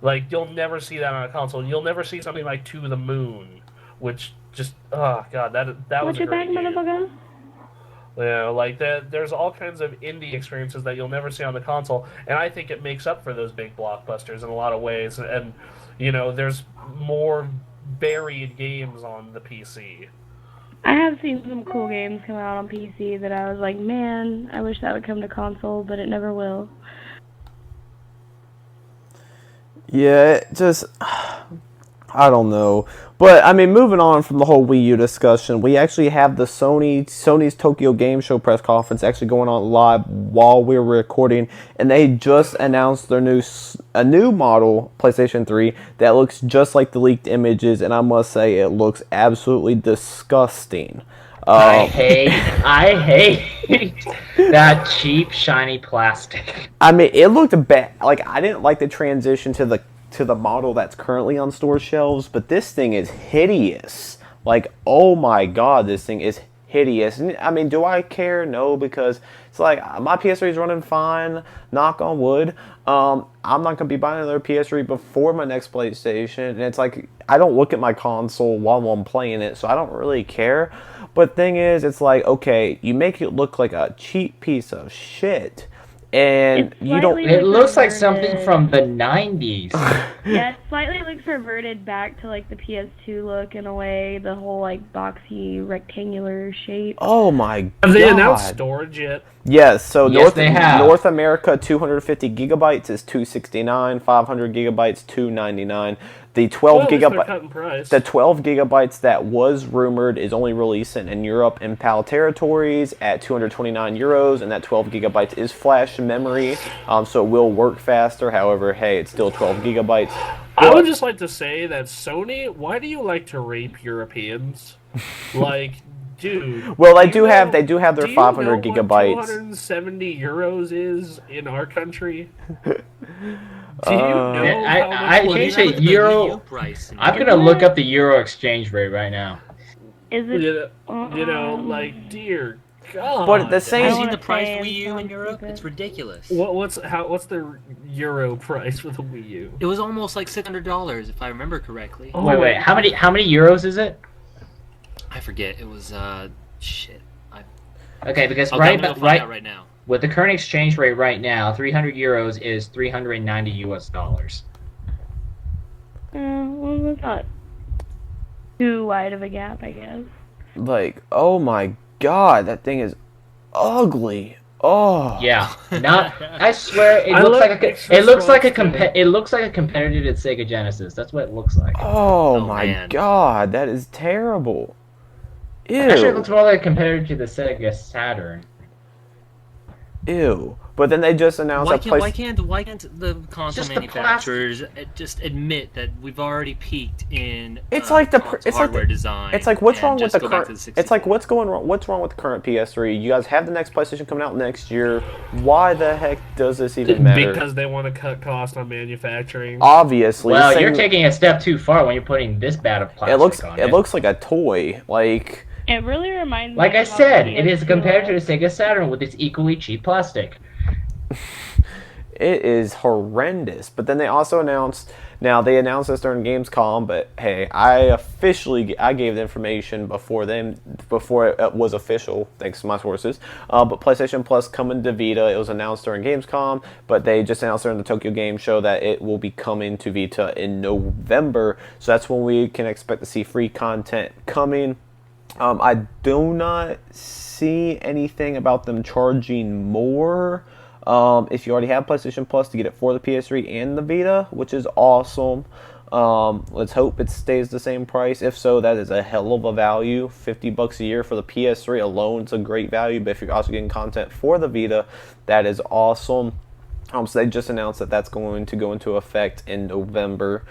Like you'll never see that on a console. You'll never see something like To the Moon, which just, oh god, that was a great game. Like there's all kinds of indie experiences that you'll never see on the console, and I think it makes up for those big blockbusters in a lot of ways. And there's more varied games on the PC. I have seen some cool games come out on PC that I was like, man, I wish that would come to console, but it never will. Yeah, it just... I don't know. But, I mean, moving on from the whole Wii U discussion, we actually have the Sony's Tokyo Game Show press conference actually going on live while we're recording, and they just announced their a new model, PlayStation 3, that looks just like the leaked images, and I must say it looks absolutely disgusting. I hate that cheap, shiny plastic. I mean, it looked bad. Like, I didn't like the transition to the model that's currently on store shelves, but this thing is hideous. Like, oh my god, this thing is hideous. And, I mean, do I care? No, because it's like, my PS3 is running fine, knock on wood. I'm not going to be buying another PS3 before my next PlayStation, and it's like, I don't look at my console while I'm playing it, so I don't really care. But thing is, it's like, okay, you make it look like a cheap piece of shit, and you don't... It looks like something from the 90s. Yeah, it slightly looks reverted back to like the PS2 look in a way, the whole like boxy rectangular shape. Oh my god. Have they announced storage yet? Yes, so Yes, they have. North America 250 gigabytes is $269, 500 gigabytes $299. The 12 gigabytes the 12 gigabytes that was rumored is only releasing in Europe and PAL territories at €229, and that 12 gigabytes is flash memory, so it will work faster. However, hey, it's still 12 gigabytes. I would just like to say that Sony, why do you like to rape Europeans? Like, dude. Well, they do have their 500 gigabytes. What 270 euros is in our country? Do you know how much I money hate that it. Euro price. I'm gonna look up the euro exchange rate right now. Is it? You know, like, dear God. But the same. Have you seen the price Wii U in Europe? It's ridiculous. What's the euro price for the Wii U? It was almost like $600 if I remember correctly. Oh, wait, how many euros is it? I forget. It was shit. Okay, because I'll right now. With the current exchange rate right now, 300 euros is $390 US. Well, that's not too wide of a gap, I guess. Like, oh my god, that thing is ugly. Oh. Yeah, I swear it looks like a competitor to Sega Genesis. That's what it looks like. Oh my god, that is terrible. Ew. Actually, it looks more like a competitor to the Sega Saturn. Ew. But then they just announced why can't the console manufacturers just admit that we've already peaked in hardware design? It's like what's wrong with the current? It's like what's wrong with the current PS3? You guys have the next PlayStation coming out next year. Why the heck does this even matter? Because they want to cut costs on manufacturing. Obviously. Well, you're taking a step too far when you're putting this bad of plastic on it. It looks like a toy. Like. It really reminds me. Like I said, it is compared to the Sega Saturn with its equally cheap plastic. It is horrendous. But then they also announced. Now they announced this during Gamescom, but hey, I gave the information before it was official, thanks to my sources. But PlayStation Plus coming to Vita. It was announced during Gamescom, but they just announced during the Tokyo Game Show that it will be coming to Vita in November. So that's when we can expect to see free content coming. I do not see anything about them charging more if you already have PlayStation Plus to get it for the PS3 and the Vita, which is awesome. Let's hope it stays the same price. If so, that is a hell of a value. $50 a year for the PS3 alone is a great value, but if you're also getting content for the Vita, that is awesome. So they just announced that that's going to go into effect in November.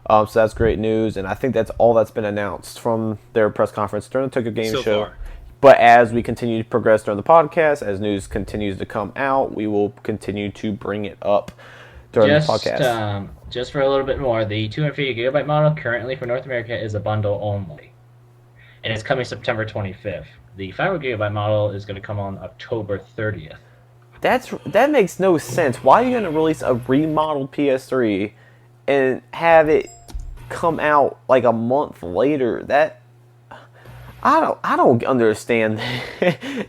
So that's great news, and I think that's all that's been announced from their press conference during the Tokyo Game Show. Far. But as we continue to progress during the podcast, as news continues to come out, we will continue to bring it up during the podcast. Just for a little bit more, the 250 gigabyte model currently for North America is a bundle only, and it's coming September 25th. The 500 gigabyte model is going to come on October 30th. That makes no sense. Why are you going to release a remodeled PS3 and have it come out like a month later? That I don't understand.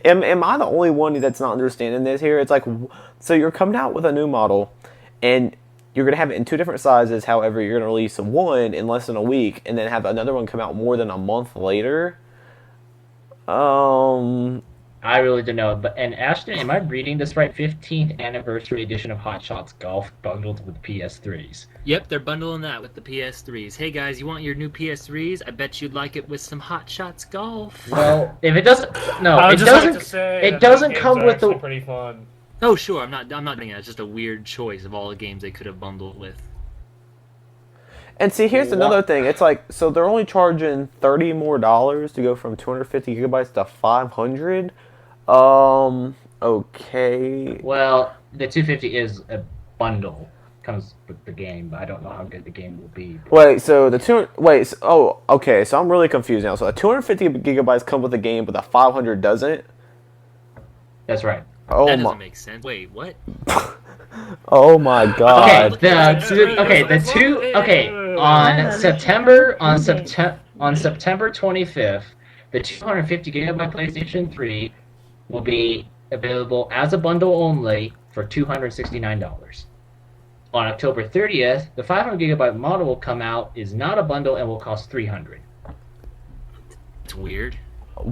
Am I the only one that's not understanding this here? It's like, so you're coming out with a new model and you're going to have it in two different sizes. However, you're going to release one in less than a week and then have another one come out more than a month later. I really don't know. And Ashton, am I reading this right? 15th anniversary edition of Hot Shots Golf bundled with PS3s. Yep, they're bundling that with the PS3s. Hey guys, you want your new PS3s? I bet you'd like it with some Hot Shots Golf. Well, if it doesn't, no, I it would just doesn't. like to say It that doesn't these come games are with the. actually pretty fun. Oh sure, I'm not doing that. It's just a weird choice of all the games they could have bundled with. And see, here's another thing. It's like, so they're only charging $30 more to go from 250 gigabytes to 500. Okay. Well, the 250 is a bundle. Comes with the game, but I don't know how good the game will be. Wait, so okay, so I'm really confused now. So the 250 gigabytes come with the game, but the 500 doesn't? That's right. Oh That my. doesn't make sense. Wait, what? Oh my god. On September 25th, the 250 gigabyte PlayStation 3 will be available as a bundle only for $269. On October 30th, the 500 gigabyte model will come out, is not a bundle, and will cost $300. It's weird.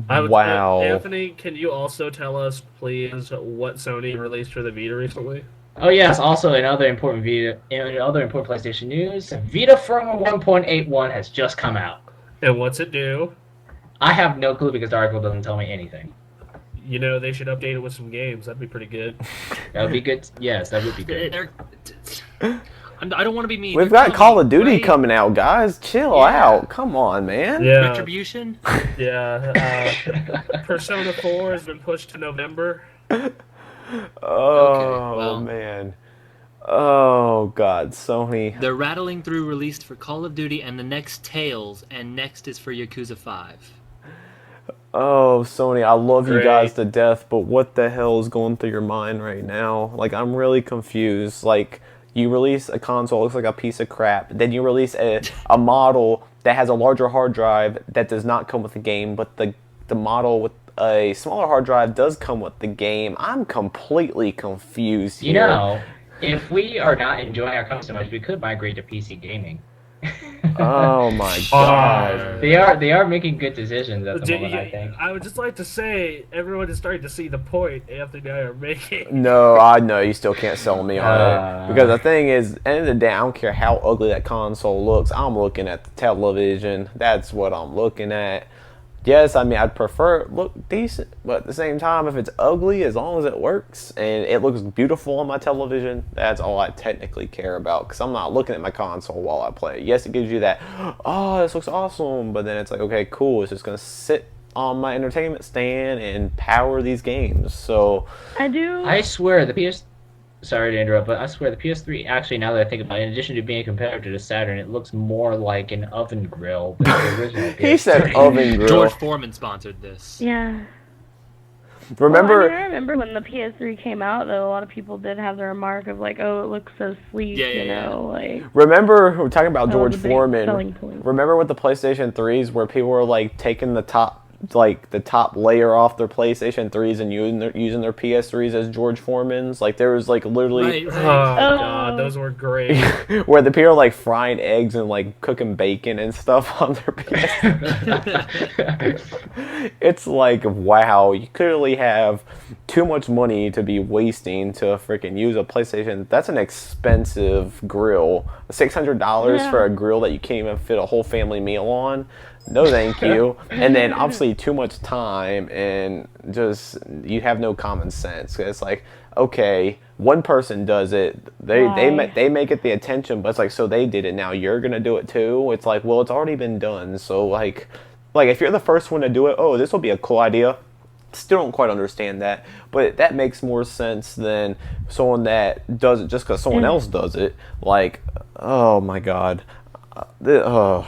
Wow. Anthony, can you also tell us, please, what Sony released for the Vita recently? Oh yes, also in other important PlayStation news, Vita firmware 1.81 has just come out. And what's it do? I have no clue because the article doesn't tell me anything. You know, they should update it with some games. That'd be pretty good. That would be good. Yes, that would be good. I don't want to be mean. We've They're got Call of Duty right? coming out, guys. Chill Yeah. out. Come on, man. Yeah, Retribution? yeah. Persona 4 has been pushed to November. Oh, well. man. Oh, God. Sony. They're rattling through released for Call of Duty and the next Tales, and next is for Yakuza 5. Oh, Sony, I love you Great. guys to death, but what the hell is going through your mind right now? Like, I'm really confused. Like, you release a console, it looks like a piece of crap. Then you release a model that has a larger hard drive that does not come with the game, but the model with a smaller hard drive does come with the game. I'm completely confused here. You know, if we are not enjoying our customers, we could migrate to PC gaming. Oh my god. They are making good decisions at the moment, I think. I would just like to say, everyone is starting to see the point Anthony and I are making. No, I know you still can't sell me on Uh. it. Because the thing is, at the end of the day, I don't care how ugly that console looks. I'm looking at the television. That's what I'm looking at. Yes, I mean, I'd prefer it look decent, but at the same time, if it's ugly, as long as it works and it looks beautiful on my television, that's all I technically care about, because I'm not looking at my console while I play. Yes, it gives you that, oh, this looks awesome, but then it's like, okay, cool, it's just going to sit on my entertainment stand and power these games, so... I swear, Sorry to interrupt, but I swear the PS3, actually, now that I think about it, in addition to being compared to the Saturn, it looks more like an oven grill than the original PS3. He said oven grill. George Foreman sponsored this. Yeah. Remember... Well, I remember when the PS3 came out, though, a lot of people did have the remark of, like, oh, it looks so sleek, you know, like... Remember, we're talking about George the big selling Foreman. point. Remember with the PlayStation 3s where people were, like, taking the top layer off their PlayStation 3s and using their PS3s as George Foreman's? Like, there was, like, literally... Oh, God, those were great. where the people are, like, frying eggs and, like, cooking bacon and stuff on their PS. It's like, wow, you clearly have too much money to be wasting to freaking use a PlayStation. That's an expensive grill. $600 for a grill that you can't even fit a whole family meal on. No, thank you. And then obviously too much time, and just you have no common sense. It's like, okay, one person does it, they make it the attention, but it's like, so they did it, now you're gonna do it too. It's like, well, it's already been done. So like if you're the first one to do it, oh, this will be a cool idea. Still don't quite understand that, but that makes more sense than someone that does it just because someone else does it. Like, oh my god, They are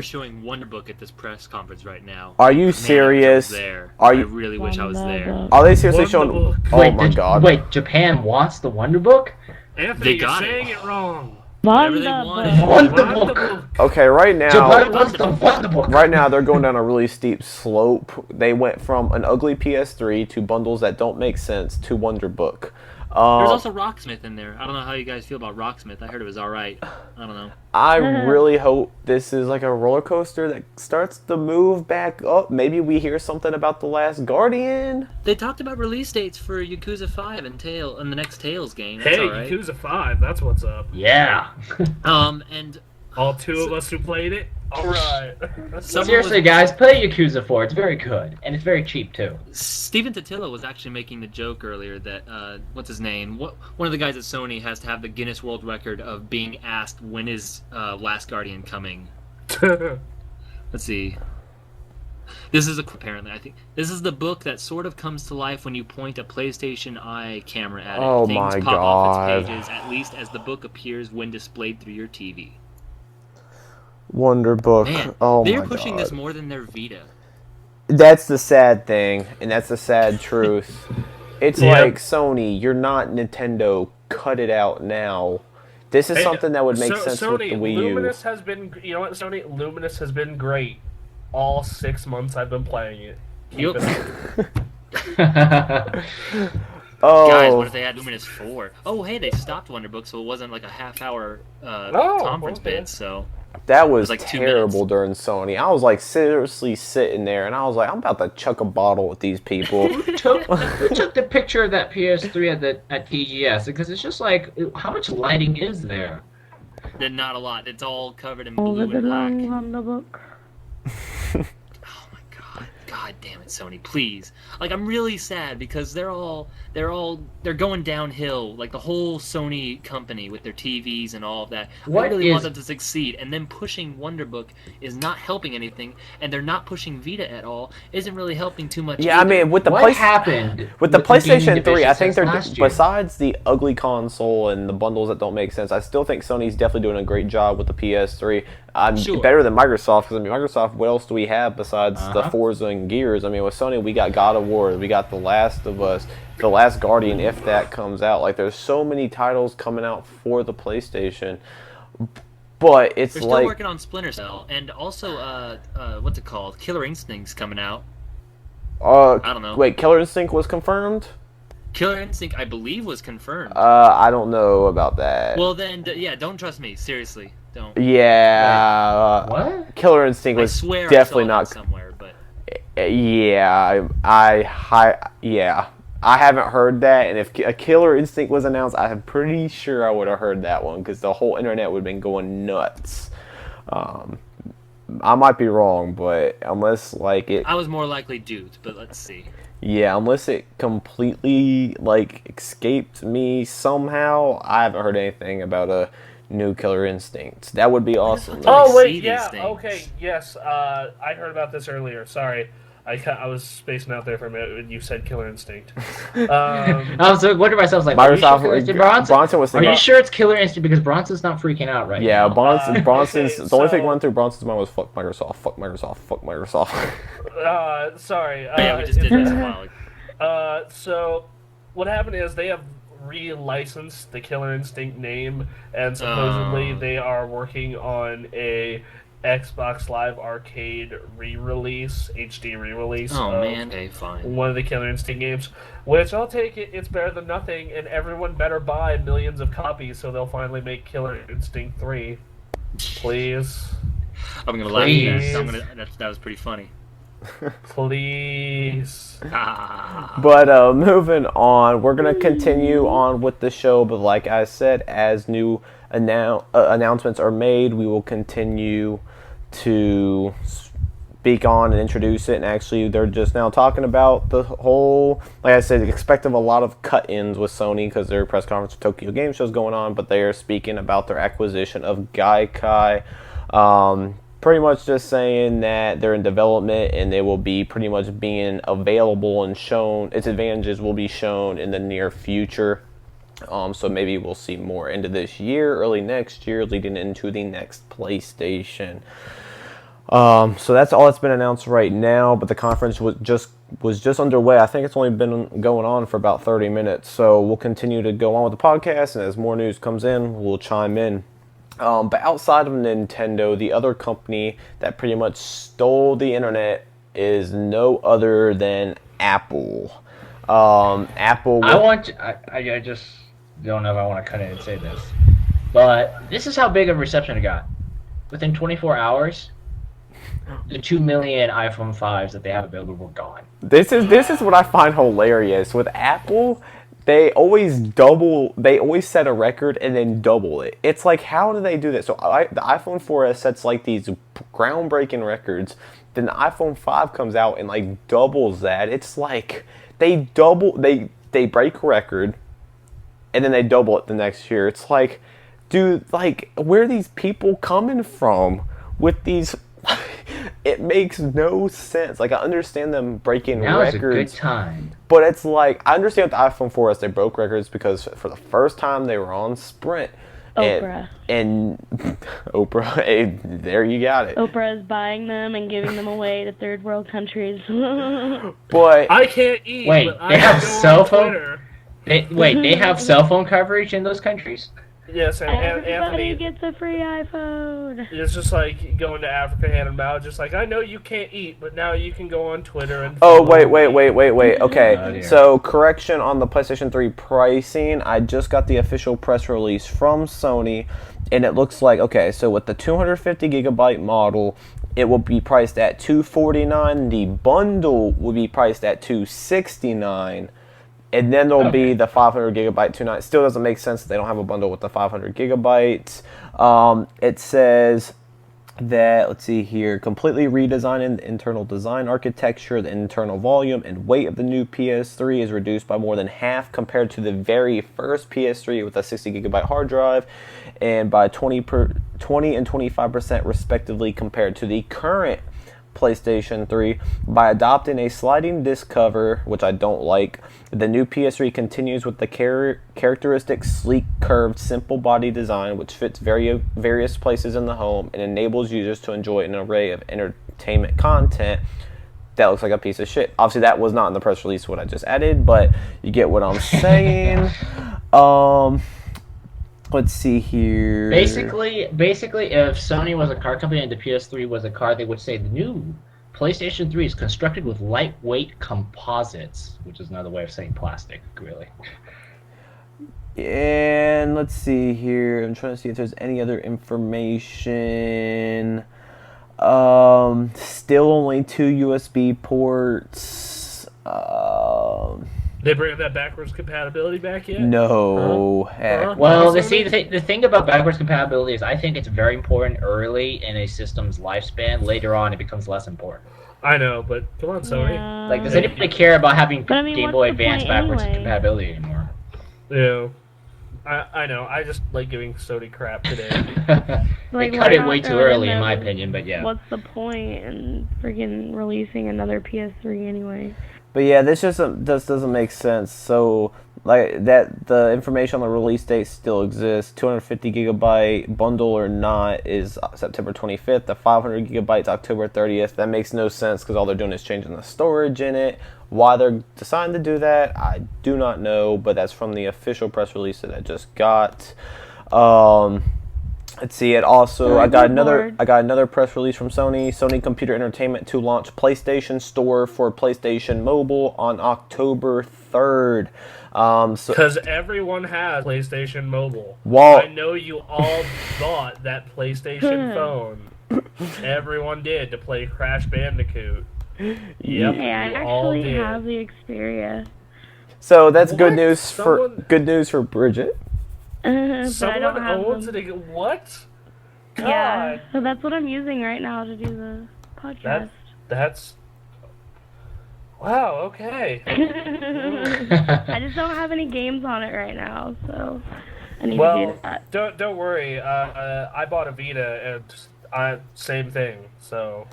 showing Wonderbook at this press conference right now. Are you serious? I really wish I was there. Are they seriously showing? Oh my god! Wait, Japan wants the Wonderbook? Anthony, They got you're saying it. it wrong. Whatever they wanted. Wonderbook! Okay, right now, Japan wants the Wonderbook! right now they're going down a really steep slope. They went from an ugly PS3 to bundles that don't make sense to Wonderbook. There's also Rocksmith in there. I don't know how you guys feel about Rocksmith. I heard it was all right. I don't know. I really hope this is like a roller coaster that starts to move back up. Maybe we hear something about The Last Guardian. They talked about release dates for Yakuza 5 and the next Tales game. That's Hey, all right. Yakuza 5, that's what's up. Yeah. And All two of us who played it? Alright. Seriously, guys, play Yakuza 4. It's very good, and it's very cheap too. Stephen Totilo was actually making the joke earlier that what's his name? One of the guys at Sony has to have the Guinness World Record of being asked when is Last Guardian coming. Let's see. This is apparently I think this is the book that sort of comes to life when you point a PlayStation Eye camera at it. Oh Things my pop off its God. pages, at least as the book appears when displayed through your TV. Wonder Book. Man, Oh they're my pushing God. this more than their Vita. That's the sad thing, and that's the sad truth. It's Yep. like, Sony, you're not Nintendo. Cut it out now. This is something that would make sense with the Wii U. Luminous has been, you know what, Sony? Luminous has been great all 6 months I've been playing it. Keep it up. Oh, Guys, what if they had Luminous 4? Oh, hey, they stopped Wonder Book, so it wasn't like a half-hour conference okay. bid, so... that was like 2 terrible during Sony. I was like seriously sitting there, and I was like, I'm about to chuck a bottle at these people. Who took the picture of that PS3 at TGS? Because it's just like, how much lighting is there? Then not a lot. It's all covered in Over blue the and black. long on the book. Oh my god. God damn it, Sony, please. Like, I'm really sad because they're going downhill, like the whole Sony company with their TVs and all of that. I really want them to succeed, and them pushing Wonderbook is not helping anything, and they're not pushing Vita at all, isn't really helping too much Yeah, I either. mean, with the What happened with the PlayStation gaming 3, I division think since they're last year? besides the ugly console and the bundles that don't make sense. I still think Sony's definitely doing a great job with the PS3. Sure. Better than Microsoft, because I mean, Microsoft, what else do we have besides the Uh-huh. Forza and Gears? I mean, with Sony, we got God of War, we got The Last of Us, The Last Guardian, if that comes out. Like, there's so many titles coming out for the PlayStation, but it's They're still like working on Splinter Cell, and also, what's it called? Killer Instinct's coming out. I don't know. Wait, Killer Instinct was confirmed? Killer Instinct, I believe, was confirmed. I don't know about that. Well, then, yeah, don't trust me. Seriously, don't. Yeah, What? Killer Instinct I was swear definitely I saw not. that somewhere, but Yeah, I haven't heard that, and if a Killer Instinct was announced, I'm pretty sure I would have heard that one because the whole internet would have been going nuts. I might be wrong, but unless like it, I was more likely duped. But let's see. yeah, unless it completely like escaped me somehow, I haven't heard anything about a new Killer Instinct. That would be awesome. I Oh see wait, these yeah, things. okay, yes. I heard about this earlier. Sorry, I was spacing out there for a minute when you said Killer Instinct. I was wondering myself, like, are you sure Microsoft, Killer Instinct, Bronson? Bronson was Are thinking you about, sure it's Killer Instinct? Because Bronson's not freaking out right yeah, now. Bronson's okay, the only thing so- running through Bronson's mind was fuck Microsoft, fuck Microsoft, fuck Microsoft. Sorry. Yeah, we just did this a while ago. So, what happened is they have relicensed the Killer Instinct name, and supposedly they are working on a Xbox Live Arcade re-release, HD re-release. Oh of man, okay, fine. one of the Killer Instinct games, which I'll take it. It's better than nothing, and everyone better buy millions of copies so they'll finally make Killer Instinct 3. Please, I'm gonna laugh Please. at that. That was pretty funny. please. But moving on, we're gonna continue on with the show. But like I said, as new announcements are made, we will continue to speak on and introduce it. And actually, they're just now talking about the whole. Like I said, expect a lot of cut-ins with Sony because their press conference with Tokyo Game Show is going on. But they are speaking about their acquisition of Gaikai. Pretty much just saying that they're in development and they will be pretty much being available and shown. Its advantages will be shown in the near future. So maybe we'll see more into this year, early next year, leading into the next PlayStation. So that's all that's been announced right now. But the conference was just underway. I think it's only been going on for about 30 minutes. So we'll continue to go on with the podcast, and as more news comes in, we'll chime in. But outside of Nintendo, the other company that pretty much stole the internet is no other than Apple. Apple. I just don't know if I want to cut in and say this, but this is how big of a reception it got. Within 24 hours, the 2 million iPhone 5s that they have available were gone. This is what I find hilarious with Apple. They always set a record and then double it. It's like, how do they do that? So the iPhone 4S sets like these groundbreaking records. Then the iPhone 5 comes out and like doubles that. It's like they break a record and then they double it the next year. It's like, dude, like, where are these people coming from with these? It makes no sense. Like, I understand them breaking records. Now's a good time. But it's like, I understand with the iPhone 4S, they broke records because for the first time they were on Sprint. Oprah. And Oprah, hey, there you got it. Oprah is buying them and giving them away to third world countries. But I can't eat. Wait, but they I have can go cell on phone? Twitter. They have cell phone coverage in those countries? Yes, and Everybody Anthony, gets a free iPhone. it's just like going to Africa hand them out. Just like, I know you can't eat, but now you can go on Twitter and. oh, follow wait. Oh, Okay, dear. so correction on the PlayStation 3 pricing. I just got the official press release from Sony, and it looks like, okay, so with the 250 gigabyte model, it will be priced at $249. The bundle will be priced at $269. And then there'll be the 500 gigabyte 290. Still doesn't make sense that they don't have a bundle with the 500 gigabytes. It says that, let's see here, completely redesigning the internal design architecture, the internal volume and weight of the new PS3 is reduced by more than half compared to the very first PS3 with a 60 gigabyte hard drive, and by 20 and 25% respectively compared to the current PlayStation 3. By adopting a sliding disc cover, which I don't like, the new PS3 continues with the characteristic sleek, curved, simple body design, which fits various places in the home and enables users to enjoy an array of entertainment content. That looks like a piece of shit. Obviously, that was not in the press release what I just added, but you get what I'm saying. Let's see here. Basically, if Sony was a car company and the PS3 was a car, they would say the new PlayStation 3 is constructed with lightweight composites, which is another way of saying plastic, really. And let's see here. I'm trying to see if there's any other information. Still only 2 USB ports. They bring that backwards compatibility back yet? No. Well, the thing about backwards compatibility is I think it's very important early in a system's lifespan. Later on, it becomes less important. I know, but come on, Sony. Yeah. Like, does anybody care about having But I mean, Game what's Boy the Advance point backwards anyway? compatibility anymore? Yeah. I know. I just like giving Sony crap today. They Like, cut why it not way too throw it early, in in my there? opinion, but yeah. What's the point in freaking releasing another PS3 anyway? But yeah, this doesn't make sense. So like that, the information on the release date still exists. 250 gigabyte bundle or not is September 25th. The 500 gigabytes October 30th. That makes no sense because all they're doing is changing the storage in it. Why they're deciding to do that, I do not know. But that's from the official press release that I just got. Let's see. It also I got another press release from Sony. Sony Computer Entertainment to launch PlayStation Store for PlayStation Mobile on October 3rd. Because everyone has PlayStation Mobile. Well, I know you all bought that PlayStation phone. Everyone did to play Crash Bandicoot. Yep, Hey, I you all actually did. have the Xperia. so that's good What? news for Bridget. But I don't Someone have owns them. it. What? God. Yeah, so that's what I'm using right now to do the podcast. That's. Wow. Okay. I just don't have any games on it right now, so I need to Well, do that. don't worry. I bought a Vita and same thing. So,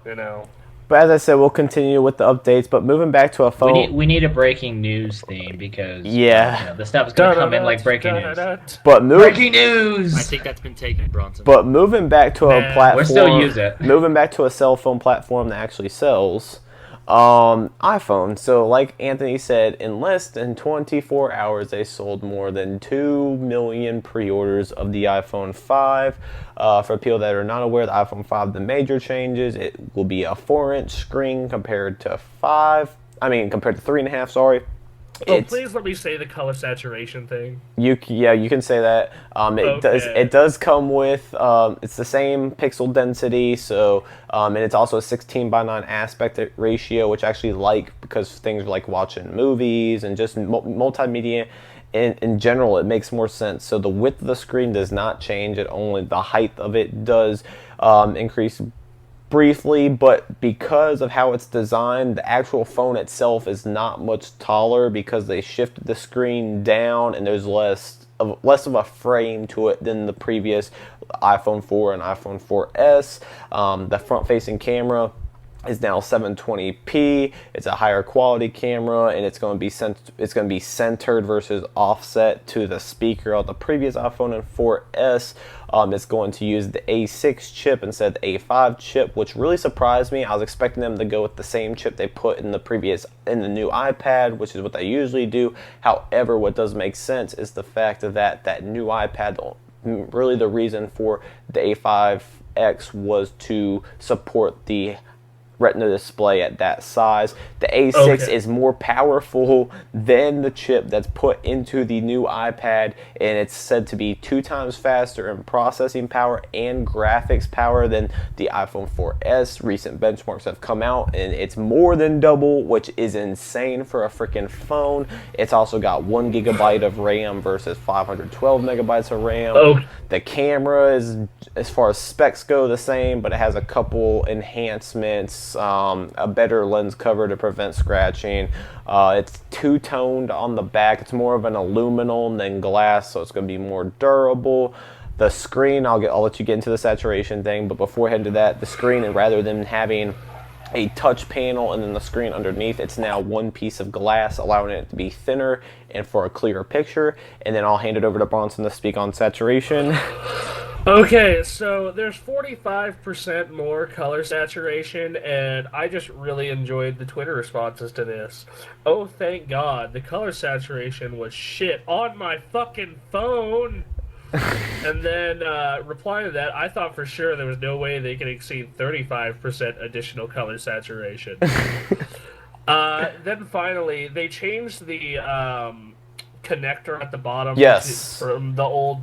you know. But as I said, we'll continue with the updates. But moving back to a phone. We need a breaking news theme because Yeah. the stuff is going to come in like breaking news. But Breaking news! I think that's been taken, Bronson. But moving back to a Man, platform, we'll still use it. Moving back to a cell phone platform that actually sells, iPhone. So, like Anthony said, in less than 24 hours, they sold more than 2 million pre-orders of the iPhone 5. For people that are not aware, the iPhone 5, the major changes, it will be a 4-inch screen compared to 5. compared to 3.5. Sorry. Oh, please let me say the color saturation thing. You can say that. It does come with it's the same pixel density, so and it's also a 16:9 aspect ratio, which I actually like because things like watching movies and just multimedia. In general, it makes more sense. So the width of the screen does not change. The height of it does increase briefly, but because of how it's designed, the actual phone itself is not much taller because they shifted the screen down and there's less of a frame to it than the previous iPhone 4 and iPhone 4S. The front-facing camera is now 720p. It's a higher quality camera, and it's going to be centered versus offset to the speaker of the previous iPhone and 4S. It's going to use the A6 chip instead of the A5 chip, which really surprised me. I was expecting them to go with the same chip they put in the new iPad, which is what they usually do. However, what does make sense is the fact that new iPad, really the reason for the A5X was to support the Retina display at that size. The A6 is more powerful than the chip that's put into the new iPad, and it's said to be 2 times faster in processing power and graphics power than the iPhone 4S. Recent benchmarks have come out, and it's more than double, which is insane for a freaking phone. It's also got 1 gigabyte of RAM versus 512 megabytes of RAM. The camera is, as far as specs go, the same, but it has a couple enhancements. A better lens cover to prevent scratching. It's two-toned on the back. It's more of an aluminum than glass, so it's going to be more durable. The screen, I'll let you get into the saturation thing, but before I head into that, the screen, and rather than having a touch panel and then the screen underneath, it's now one piece of glass, allowing it to be thinner and for a clearer picture. And then I'll hand it over to Bronson to speak on saturation. Okay, so there's 45% more color saturation, and I just really enjoyed the Twitter responses to this. Oh, thank God, the color saturation was shit on my fucking phone! And then, replying to that, I thought for sure there was no way they could exceed 35% additional color saturation. Then finally, they changed the connector at the bottom from the old,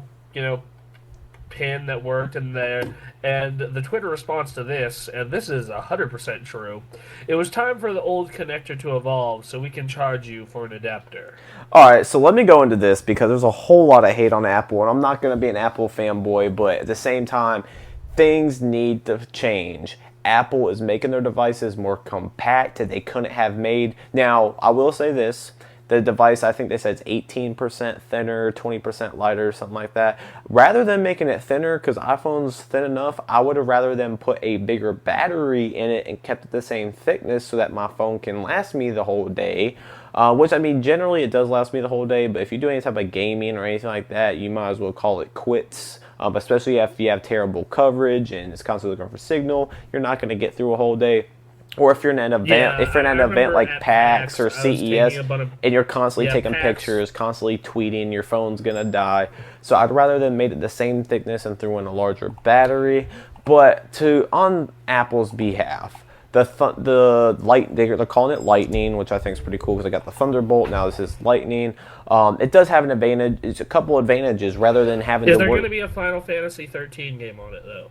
pin that worked in there, and the Twitter response to this, and this is 100% true, it was time for the old connector to evolve so we can charge you for an adapter. Alright, so let me go into this because there's a whole lot of hate on Apple, and I'm not going to be an Apple fanboy, but at the same time, things need to change. Apple is making their devices more compact that they couldn't have made. Now, I will say this. The device, I think they said it's 18% thinner, 20% lighter, something like that. Rather than making it thinner, because iPhone's thin enough, I would have rather them put a bigger battery in it and kept it the same thickness so that my phone can last me the whole day. Which, generally it does last me the whole day, but if you do any type of gaming or anything like that, you might as well call it quits. Especially if you have terrible coverage and it's constantly looking for signal, you're not going to get through a whole day. Or if you're in an event, like PAX or CES, and you're constantly taking pictures, constantly tweeting, your phone's gonna die. So I'd rather them made it the same thickness and threw in a larger battery. But on Apple's behalf, they're calling it Lightning, which I think is pretty cool because I got the Thunderbolt. Now this is Lightning. It does have an advantage. It's a couple advantages rather than having. Is there going to be a Final Fantasy 13 game on it though?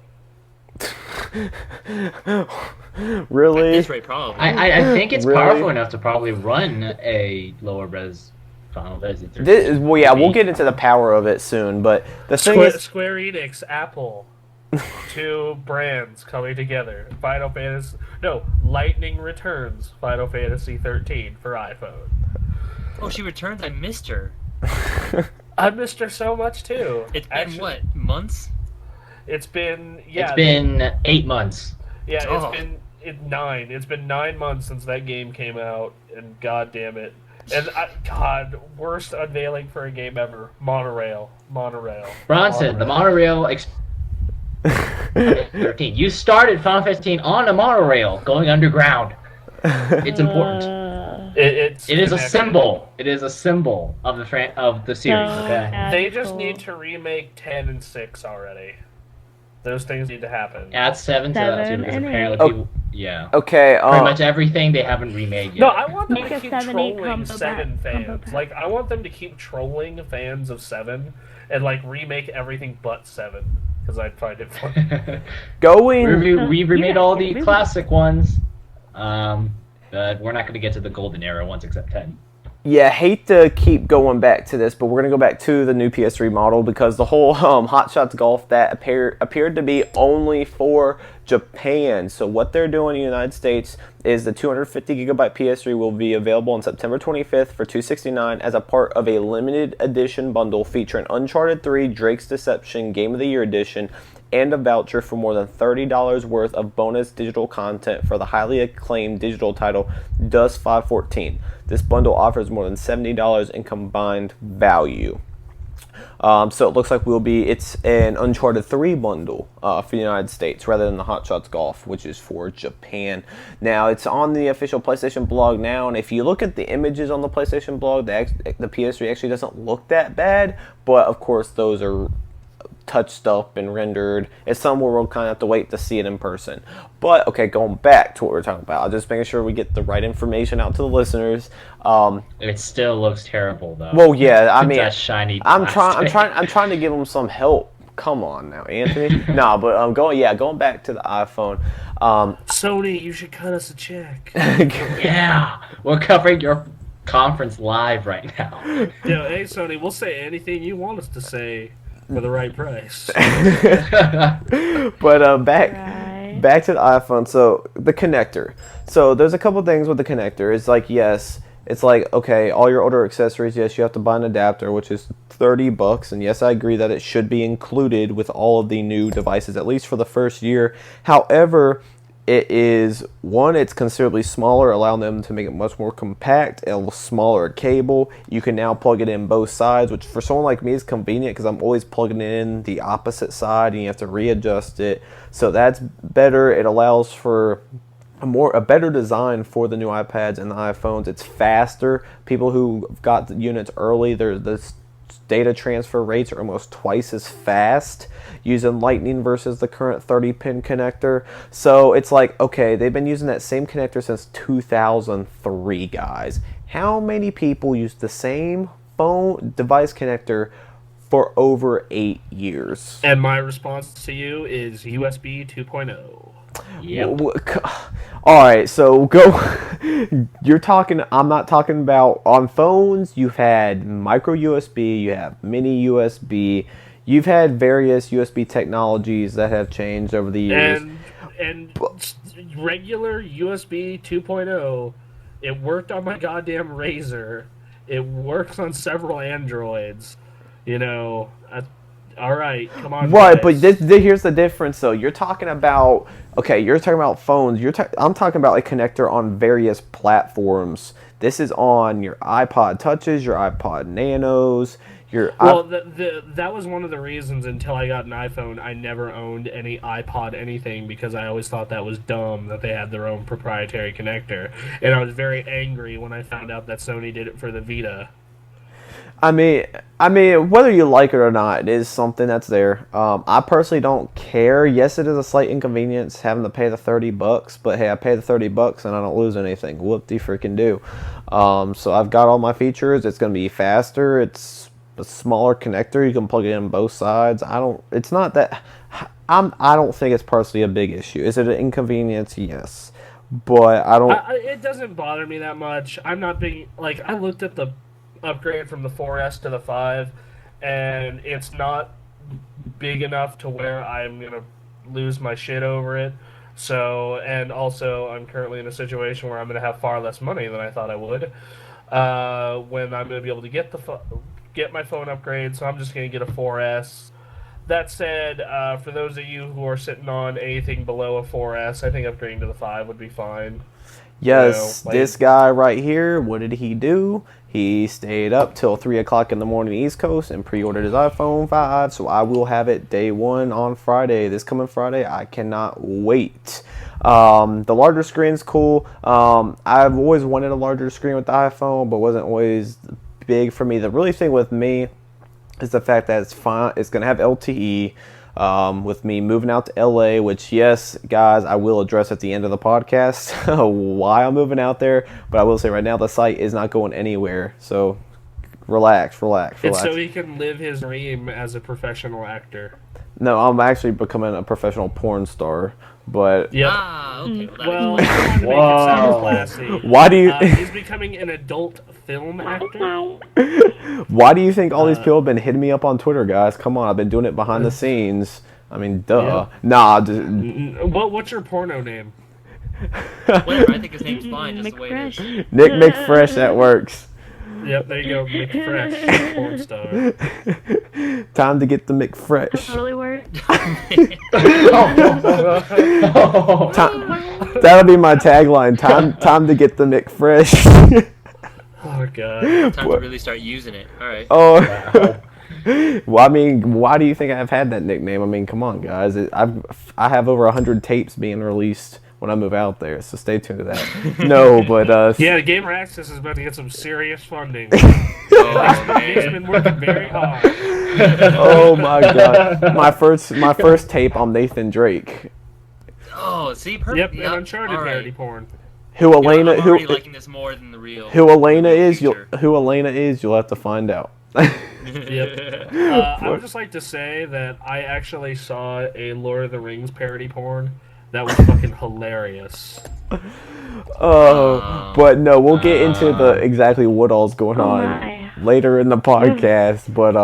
Really? At this rate, probably. I think it's powerful enough to probably run a lower res Final Fantasy 13. We'll get into the power of it soon, but the thing is... Square Enix, Apple, 2 brands coming together. Lightning returns Final Fantasy 13 for iPhone. Oh, she returns? I missed her. I missed her so much too. It's been what, months? It's been It's been 8 months. Yeah, it's 9. It's been 9 months since that game came out, and god damn it. And worst unveiling for a game ever. Monorail. Bronson, the monorail 13. You started Final 15 on a monorail going underground. It's important. It is a symbol. It is a symbol of the series. Okay. They just need to remake 10 and 6 already. Those things need to happen. Add 7 to that too, because apparently Yeah. Okay. Pretty much everything they haven't remade yet. No, I want them Make to a keep 7-8 trolling combo 7 pack, combo fans. pack. Like, I want them to keep trolling fans of 7 and, like, remake everything but 7. Because I'd find it fun. Going. We remade Yeah, all the really. classic ones. But we're not going to get to the golden era ones except 10. Yeah, hate to keep going back to this, but we're going to go back to the new PS3 model because the whole Hot Shots Golf that appeared to be only for Japan. So what they're doing in the United States is the 250 gigabyte PS3 will be available on September 25th for $269 as a part of a limited edition bundle featuring Uncharted 3, Drake's Deception, Game of the Year Edition, and a voucher for more than $30 worth of bonus digital content for the highly acclaimed digital title Dust 514. This bundle offers more than $70 in combined value. So it looks like it's an Uncharted 3 bundle for the United States rather than the Hot Shots Golf, which is for Japan. Now, it's on the official PlayStation blog now, and if you look at the images on the PlayStation blog, the PS3 actually doesn't look that bad, but of course those are touched up and rendered. It's somewhere we'll kind of have to wait to see it in person. But okay, going back to what we're talking about, just making sure we get the right information out to the listeners. It still looks terrible though. Well, yeah, I mean, that shiny I'm plastic. trying to give them some help. Come on now, Anthony. No, but going back to the iPhone. Sony, you should cut us a check. Yeah, we're covering your conference live right now. Yo, hey Sony, we'll say anything you want us to say for the right price. But back Right. back to the iPhone. So the connector. So there's a couple things with the connector. It's like, yes, it's like, okay, all your older accessories, yes, you have to buy an adapter, which is $30, and yes, I agree that it should be included with all of the new devices, at least for the first year. However, it's considerably smaller, allowing them to make it much more compact, a smaller cable. You can now plug it in both sides, which for someone like me is convenient because I'm always plugging it in the opposite side and you have to readjust it. So that's better. It allows for a better design for the new iPads and the iPhones. It's faster. People who got the units early, the data transfer rates are almost twice as fast using Lightning versus the current 30-pin connector. So it's like, okay, they've been using that same connector since 2003, guys. How many people use the same phone device connector for over 8 years? And my response to you is USB 2.0. Yep. All right, so I'm not talking about on phones. You've had micro USB, you have mini USB, you've had various USB technologies that have changed over the years. And regular USB 2.0, it worked on my goddamn Razor. It works on several Androids. You know, all right, come on. Right, guys. but here's the difference, though. You're talking about phones. I'm talking about a connector on various platforms. This is on your iPod Touches, your iPod Nanos, that was one of the reasons until I got an iPhone, I never owned any iPod anything because I always thought that was dumb that they had their own proprietary connector. And I was very angry when I found out that Sony did it for the Vita. I mean, whether you like it or not, it is something that's there. I personally don't care. Yes, it is a slight inconvenience having to pay the $30, but hey, I pay the $30 and I don't lose anything. Whoop-de-freaking do. So I've got all my features. It's going to be faster. It's a smaller connector. You can plug it in both sides. I don't think it's personally a big issue. Is it an inconvenience? Yes, but I don't. It doesn't bother me that much. I'm not big. Like, I looked at the upgrade from the 4S to the 5, and it's not big enough to where I'm gonna lose my shit over it. So, and also I'm currently in a situation where I'm gonna have far less money than I thought I would when I'm gonna be able to get my phone upgrade. So I'm just gonna get a 4S. That said, for those of you who are sitting on anything below a 4S, I think upgrading to the 5 would be fine. Yes, this guy right here, what did he do? He stayed up till 3 o'clock in the morning East Coast and pre-ordered his iPhone 5, so I will have it day one on Friday. This coming Friday, I cannot wait. The larger screen's cool. I've always wanted a larger screen with the iPhone, but wasn't always big for me. The really thing with me is the fact that it's fine. It's going to have LTE. with me moving out to LA, which, yes, guys, I will address at the end of the podcast why I'm moving out there. But I will say right now the site is not going anywhere. So relax. It's so he can live his dream as a professional actor. No, I'm actually becoming a professional porn star. But yep. Okay. Well, I wanted to make it sound classy. Why do you? He's becoming an adult film actor. Why do you think all these people have been hitting me up on Twitter, guys? Come on, I've been doing it behind the scenes. I mean, duh. Yeah. Nah. What's your porno name? Whatever. I think his name's fine. Just the way it is. Nick McFresh. That works. Yep, there you go, McFresh, porn star. Time to get the McFresh. That totally worked. That'll be my tagline. Time to get the McFresh. Oh god. Time to really start using it. All right. Oh. Well, I mean, why do you think I've had that nickname? I mean, come on, guys. I have over 100 tapes being released when I move out there, so stay tuned to that. No, but yeah, Gamer Access is about to get some serious funding. It's been working very hard. Oh my god, my first tape on Nathan Drake. Oh, see, perfect. Yep, and Uncharted parody porn. Who Elena? I'm already liking this more than the real. Who Elena is? Future. You'll have to find out. Yep. I would just like to say that I actually saw a Lord of the Rings parody porn. That was fucking hilarious. But no, we'll get into the exactly what all's going on later in the podcast. But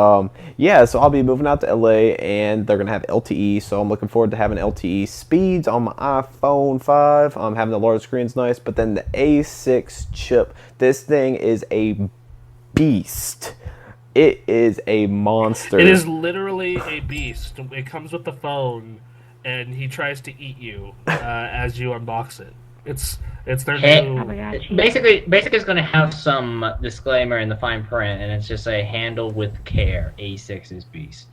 yeah, so I'll be moving out to LA, and they're gonna have LTE. So I'm looking forward to having LTE speeds on my iPhone 5. Having the large screen's nice, but then the A6 chip. This thing is a beast. It is a monster. It is literally a beast. It comes with the phone, and he tries to eat you as you unbox it. It's their new. Basically, it's going to have some disclaimer in the fine print, and it's just a handle with care. A6's beast.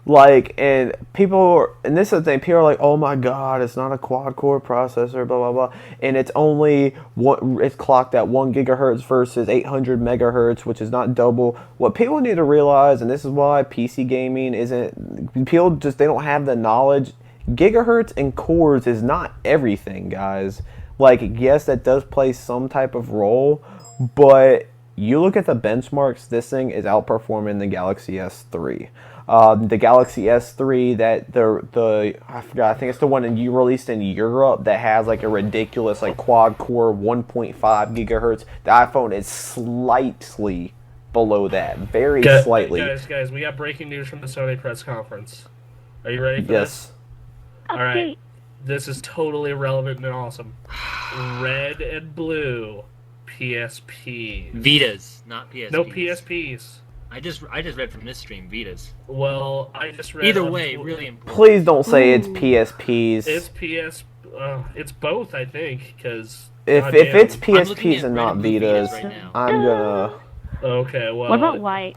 Like, and this is the thing, people are like, oh my god, it's not a quad-core processor, blah, blah, blah, and it's clocked at 1 gigahertz versus 800 megahertz, which is not double. What people need to realize, and this is why PC gaming they don't have the knowledge, gigahertz and cores is not everything, guys. Like, yes, that does play some type of role, but you look at the benchmarks, this thing is outperforming the Galaxy S3. The Galaxy S3 I forgot, I think it's the one you released in Europe that has like a ridiculous like quad core 1.5 gigahertz. The iPhone is slightly below that, very slightly. Guys, we got breaking news from the Sony press conference. Are you ready for this? All right, this is totally relevant and awesome. Red and blue PSPs. Vitas, not PSPs. No PSPs. I just read from this stream, Vitas. Well, I just read. Either way, really important. Please don't say it's PSPs. It's both, I think, because if it's PSPs and not Vitas, I'm gonna. Okay, well. What about white?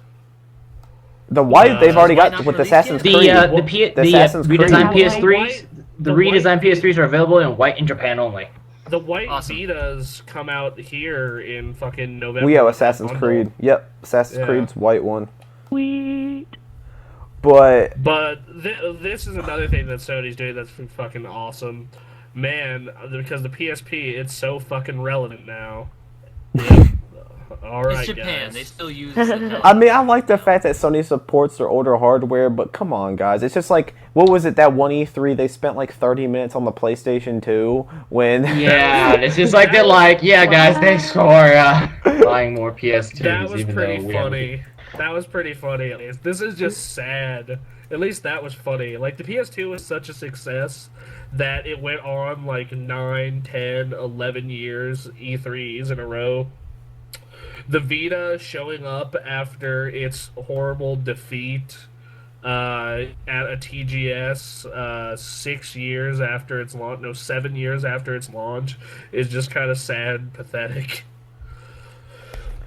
The white they've already got with Assassin's Creed. The redesigned PS3s. The redesigned PS3s are available in white in Japan only. The white Vitas come out here in fucking November. We have Assassin's Creed. Yep, Assassin's Creed's white one. Sweet. But this is another thing that Sony's doing that's fucking awesome. Man, because the PSP, it's so fucking relevant now. Yep. All right, it's Japan. Guys. They still use it. I mean, I like the fact that Sony supports their older hardware, but come on, guys. It's just like, what was it, that one E3, they spent like 30 minutes on the PlayStation 2 when... Yeah, it's just like they're like, yeah, guys, thanks for buying more PS2s. That was pretty funny. That was pretty funny, at least. This is just sad. At least that was funny. Like, the PS2 was such a success that it went on like 9, 10, 11 years E3s in a row. The Vita showing up after its horrible defeat at a TGS 6 years after its launch, no, 7 years after its launch, is just kind of sad and pathetic.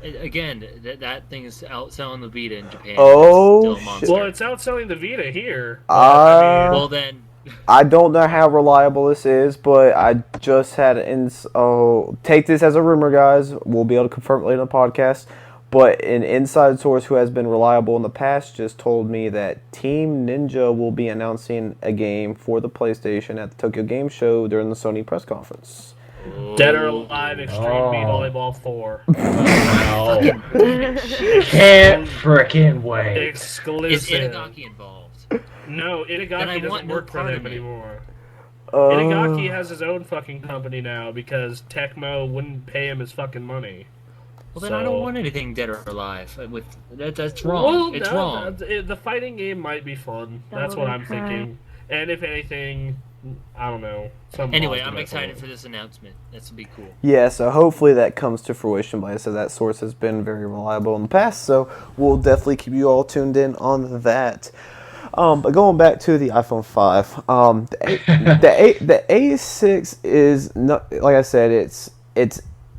Again, that thing is outselling the Vita in Japan. Oh, it's still a monster. Well, it's outselling the Vita here. Well, then... I don't know how reliable this is, but I just had take this as a rumor, guys. We'll be able to confirm it later in the podcast. But an inside source who has been reliable in the past just told me that Team Ninja will be announcing a game for the PlayStation at the Tokyo Game Show during the Sony press conference. Dead or Alive Extreme Beat Oh. Volleyball 4. No. Can't frickin' wait. Exclusive. Is Itagaki involved? No, Then I Itagaki want doesn't no work for part them of it. anymore. Uh, Itagaki has his own fucking company now because Tecmo wouldn't pay him his fucking money. Well, then I don't want anything Dead or Alive. That's wrong. Well, It's no, wrong. The fighting game might be fun. That's Devil what May I'm Cry. thinking. And if anything, I don't know. Some Anyway, I'm positive excited effort. for this announcement. This will be cool. Yeah, so hopefully that comes to fruition. Like I said, that source has been very reliable in the past, so we'll definitely keep you all tuned in on that. But going back to the iPhone 5, the A6 is not, like I said, it's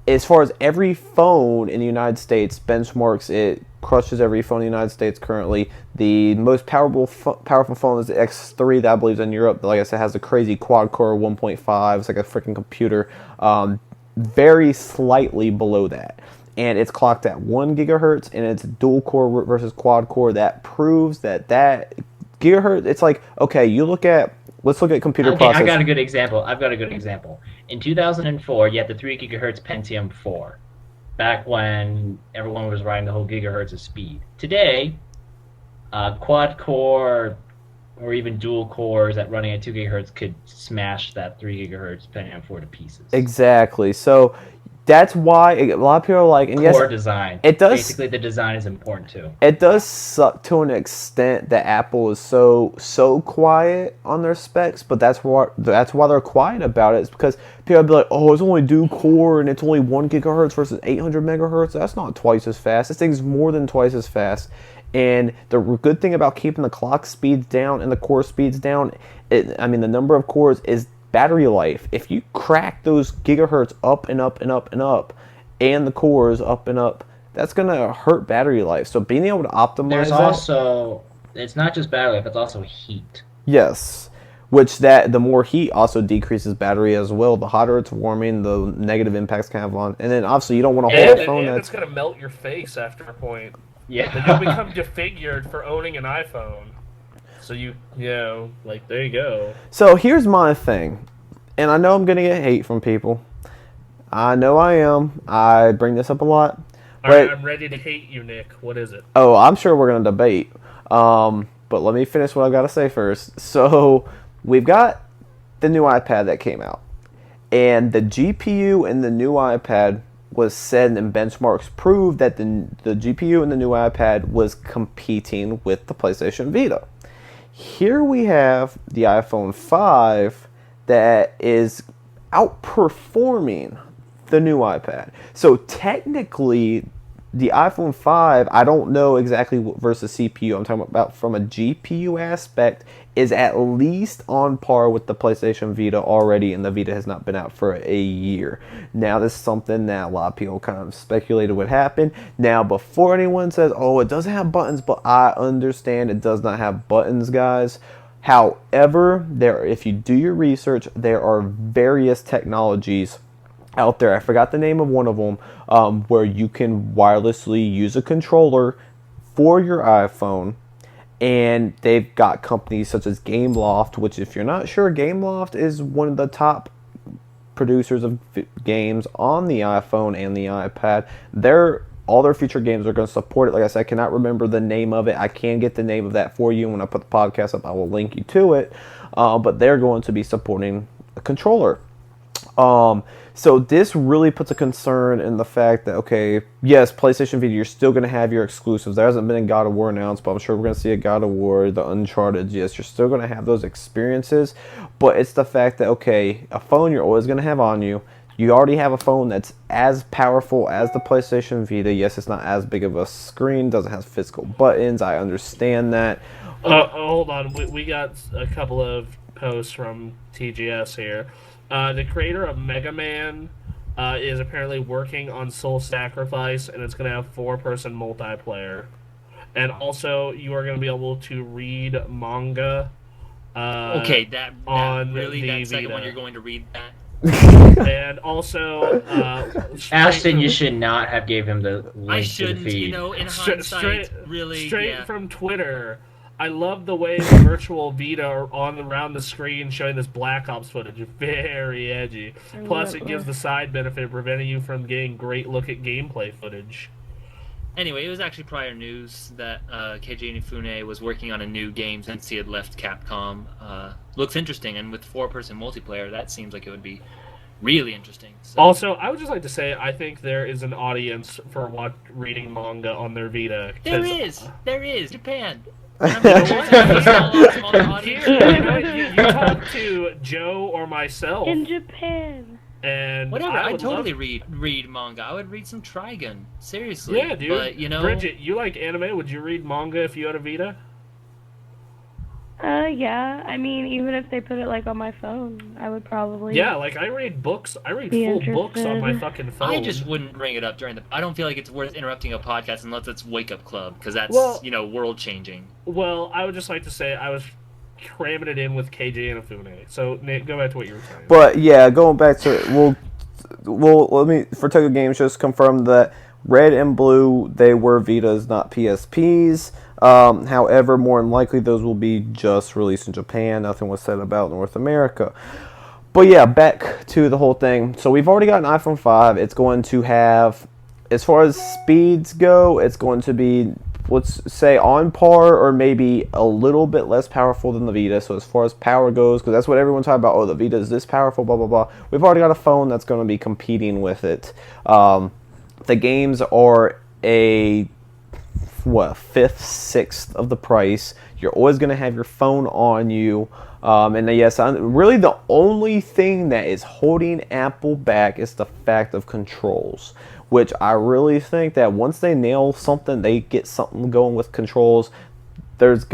as far as every phone in the United States benchmarks, it crushes every phone in the United States currently. The most powerful phone is the X3 that I believe is in Europe. Like I said, has a crazy quad-core 1.5. It's like a freaking computer. Very slightly below that. And it's clocked at 1 gigahertz, and it's dual-core versus quad-core. That proves that gigahertz, it's like, okay, let's look at computer Okay, processors. I've got a good example. In 2004, you had the 3 gigahertz Pentium 4. Back when everyone was riding the whole gigahertz of speed. Today, quad core or even dual cores that running at 2 gigahertz could smash that 3 gigahertz Pentium 4 to pieces. Exactly. So that's why a lot of people are like, and Core yes, design. it does. Basically, the design is important too. It does suck to an extent that Apple is so quiet on their specs, but that's why they're quiet about it. It's because people be like, oh, it's only dual core and it's only 1 gigahertz versus 800 megahertz. That's not twice as fast. This thing's more than twice as fast. And the good thing about keeping the clock speeds down and the core speeds down, the number of cores is battery life. If you crack those gigahertz up and up and up and up, and the cores up and up, that's gonna hurt battery life. So being able to optimize There's that, also, it's not just battery life, it's also heat. yes, which the more heat also decreases battery as well. The hotter it's warming, the negative impacts can have on. And then obviously you don't want to hold a phone And that's it's gonna melt your face after a point. Yeah. Then you'll become disfigured for owning an iPhone. So there you go. So here's my thing, and I know I'm gonna get hate from people. I know I am. I bring this up a lot. Alright, I'm ready to hate you, Nick. What is it? Oh, I'm sure we're gonna debate. But let me finish what I've got to say first. So we've got the new iPad that came out, and the GPU in the new iPad was said, and benchmarks proved that the GPU in the new iPad was competing with the PlayStation Vita. Here we have the iPhone 5 that is outperforming the new iPad. So technically, the iPhone 5, I don't know exactly what versus CPU, I'm talking about from a GPU aspect, is at least on par with the PlayStation Vita already, and the Vita has not been out for a year. Now, this is something that a lot of people kind of speculated would happen. Now, before anyone says, oh, it doesn't have buttons, but I understand it does not have buttons, guys. However, if you do your research, there are various technologies out there. I forgot the name of one of them, where you can wirelessly use a controller for your iPhone. And they've got companies such as Gameloft, which, if you're not sure, Gameloft is one of the top producers of games on the iPhone and the iPad. All their future games are going to support it. Like I said, I cannot remember the name of it. I can get the name of that for you. When I put the podcast up, I will link you to it. But they're going to be supporting a controller. So this really puts a concern in the fact that, okay, yes, PlayStation Vita, you're still going to have your exclusives. There hasn't been a God of War announced, but I'm sure we're going to see a God of War, the Uncharted. Yes, you're still going to have those experiences, but it's the fact that, okay, a phone you're always going to have on you. You already have a phone that's as powerful as the PlayStation Vita. Yes, it's not as big of a screen, doesn't have physical buttons. I understand that. Hold on, we got a couple of posts from TGS here. The creator of Mega Man is apparently working on Soul Sacrifice, and it's going to have 4-person multiplayer. And also, you are going to be able to read manga. Okay, that on really the that second Vita. one you're going to read that. And also, Ashton, you should not have gave him the link I to the shouldn't, feed. in hindsight, straight really. straight from Twitter. I love the way the virtual Vita are on around the screen showing this Black Ops footage. Very edgy. Plus, it gives the side benefit of preventing you from getting great look at gameplay footage. Anyway, it was actually prior news that Keiji Inafune was working on a new game since he had left Capcom. Looks interesting, and with 4-person multiplayer, that seems like it would be really interesting. So. Also, I would just like to say, I think there is an audience for reading manga on their Vita. There is Japan. You talk to Joe or myself In Japan. and Whatever, I I'd would totally love... read manga. I would read some Trigun. Seriously. Yeah, dude. But, Bridget, you like anime? Would you read manga if you had a Vita? Yeah. I mean, even if they put it like on my phone, I would probably. Yeah, like I read books. I read Be full books on my interested. fucking phone. I just wouldn't bring it up during the... I don't feel like it's worth interrupting a podcast unless it's Wake Up Club, because that's, world-changing. Well, I would just like to say I was cramming it in with KJ Inafune. So, Nick, go back to what you were saying. But yeah, going back to let me for Tokyo Games just confirm that Red and Blue, they were Vitas, not PSPs. However, more than likely those will be just released in Japan. Nothing was said about North America. But yeah, back to the whole thing. So we've already got an iPhone 5. It's going to have, as far as speeds go, it's going to be, let's say, on par or maybe a little bit less powerful than the Vita. So as far as power goes, because that's what everyone's talking about, oh, the Vita is this powerful, blah, blah, blah. We've already got a phone that's going to be competing with it. The games are a, fifth, sixth of the price. You're always going to have your phone on you. And yes, really the only thing that is holding Apple back is the fact of controls, which I really think that once they nail something, they get something going with controls, that's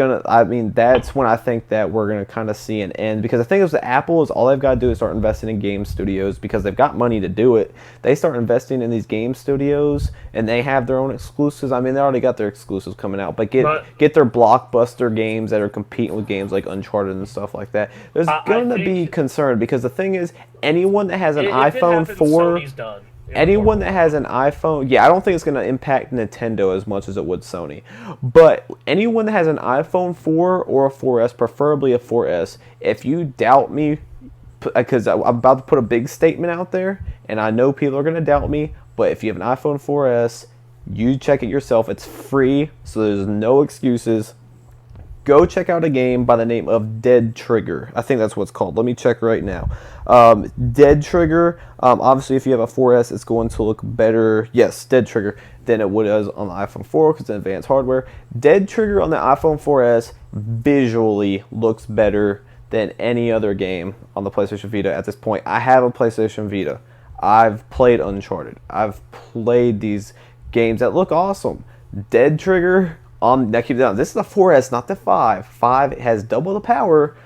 when I think that we're going to kind of see an end. Because the thing is, Apple is all they've got to do is start investing in game studios because they've got money to do it. They start investing in these game studios and they have their own exclusives. I mean, they already got their exclusives coming out, but get their blockbuster games that are competing with games like Uncharted and stuff like that. There's going to be concern because the thing is, anyone that has an iPhone 4... Sony's done. Anyone that has an iPhone, yeah, I don't think it's going to impact Nintendo as much as it would Sony. But anyone that has an iPhone 4 or a 4S, preferably a 4S, if you doubt me, because I'm about to put a big statement out there, and I know people are going to doubt me, but if you have an iPhone 4S, you check it yourself. It's free, so there's no excuses. Go check out a game by the name of Dead Trigger. I think that's what it's called. Let me check right now. Dead Trigger, obviously if you have a 4S, it's going to look better, yes, Dead Trigger, than it would on the iPhone 4 because it's advanced hardware. Dead Trigger on the iPhone 4S visually looks better than any other game on the PlayStation Vita at this point. I have a PlayStation Vita. I've played Uncharted. I've played these games that look awesome. Dead Trigger... now keep it down. This is the 4S, not the 5. 5 has double the power.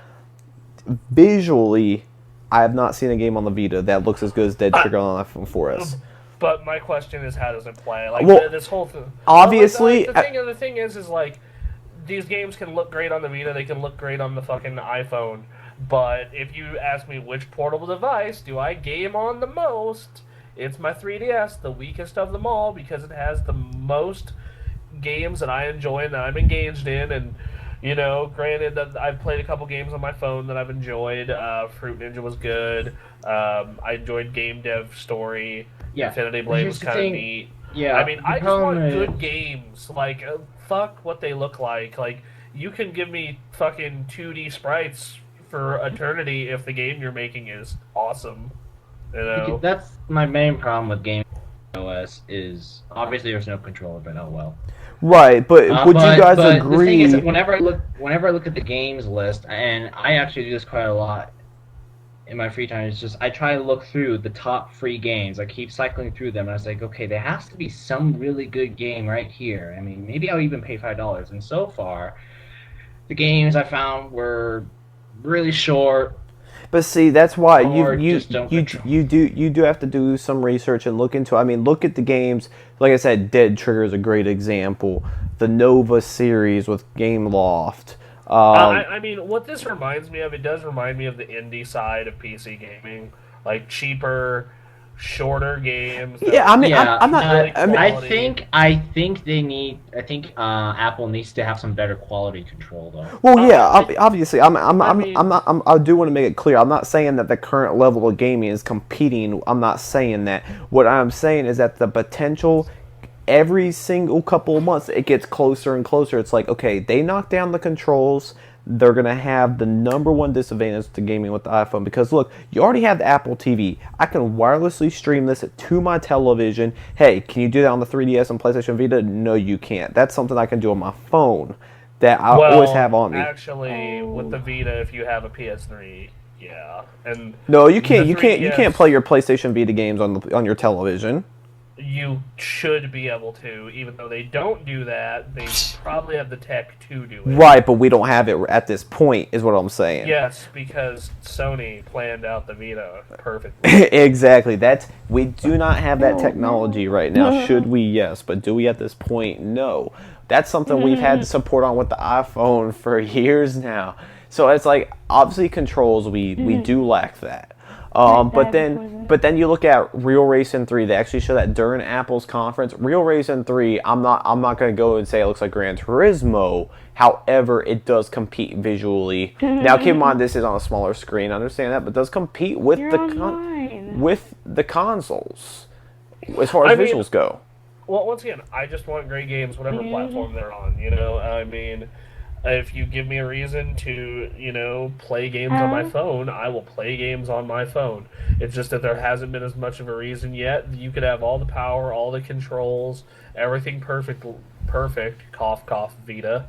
Visually, I have not seen a game on the Vita that looks as good as Dead Trigger on the 4S. But my question is, how does it play? Like, well, this whole thing. Obviously, the thing is like, these games can look great on the Vita. They can look great on the fucking iPhone. But if you ask me which portable device do I game on the most, it's my 3DS, the weakest of them all, because it has the most games that I enjoy and that I'm engaged in, and granted that I've played a couple games on my phone that I've enjoyed. Fruit Ninja was good. I enjoyed Game Dev Story. Yeah. Infinity Blade was kind of neat. Yeah, I mean, I just want good games. Like, fuck what they look like. Like, you can give me fucking 2D sprites for eternity if the game you're making is awesome. That's my main problem with Game OS is obviously there's no controller, but oh well. Right, but would you guys agree? The thing is, whenever I look at the games list, and I actually do this quite a lot in my free time, it's just I try to look through the top free games. I keep cycling through them, and I was like, okay, there has to be some really good game right here. I mean, maybe I'll even pay $5. And so far, the games I found were really short. But see, that's why you do have to do some research and look into. I mean, look at the games. Like I said, Dead Trigger is a great example. The Nova series with Gameloft. I mean, what this reminds me of, it does remind me of the indie side of PC gaming, like cheaper, shorter games. Yeah, I mean, I'm not. really I mean, quality. I think they need. I think Apple needs to have some better quality control, though. well, Uh, yeah, I- obviously, I mean- I do want to make it clear. I'm not saying that the current level of gaming is competing. I'm not saying that. What I'm saying is that the potential, every single couple of months, it gets closer and closer. It's like, okay, they knock down the controls. They're going to have the number one disadvantage to gaming with the iPhone because, look, you already have the Apple TV. I can wirelessly stream this to my television. Hey, can you do that on the 3DS and PlayStation Vita? No, you can't. That's something I can do on my phone that I always have on me. Actually, with the Vita, if you have a PS3, yeah, and No, you can't. the You can't. You 3DS can't play your PlayStation Vita games on your television. You should be able to, even though they don't do that. They probably have the tech to do it. Right, but we don't have it at this point, is what I'm saying. Yes, because Sony planned out the Vita perfectly. Exactly. We do not have that technology right now. Should we? Yes, but do we at this point? No. That's something we've had to support on with the iPhone for years now. So it's like obviously controls we do lack that. But then you look at Real Racing 3. They actually show that during Apple's conference. Real Racing 3. I'm not going to go and say it looks like Gran Turismo. However, it does compete visually. Now, keep in mind this is on a smaller screen. I understand that, but it does compete with with the consoles as far as visuals go. Well, once again, I just want great games, whatever platform they're on. I mean, if you give me a reason to, play games on my phone, I will play games on my phone. It's just that there hasn't been as much of a reason yet. You could have all the power, all the controls, everything perfect, cough, cough, Vita.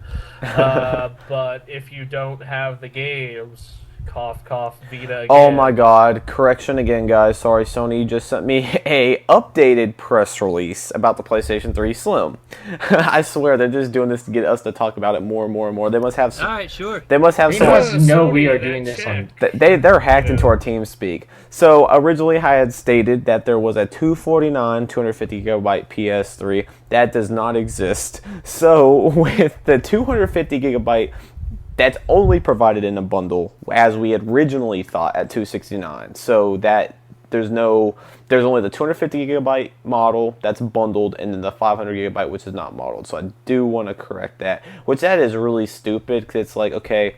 But if you don't have the games, cough, cough, Vita again. Oh my god, correction again, guys. Sorry, Sony just sent me a updated press release about the PlayStation 3 Slim. I swear, they're just doing this to get us to talk about it more and more and more. They must have All right, sure. They must have You some... must know Sony, we are that doing this on. They're hacked into our team speak. So originally I had stated that there was a 249 250 gigabyte PS3. That does not exist. So with the 250 gigabyte, that's only provided in a bundle as we had originally thought at 269. So that there's only the 250 gigabyte model that's bundled, and then the 500 gigabyte which is not modeled. So I do want to correct that, which that is really stupid because it's like, okay,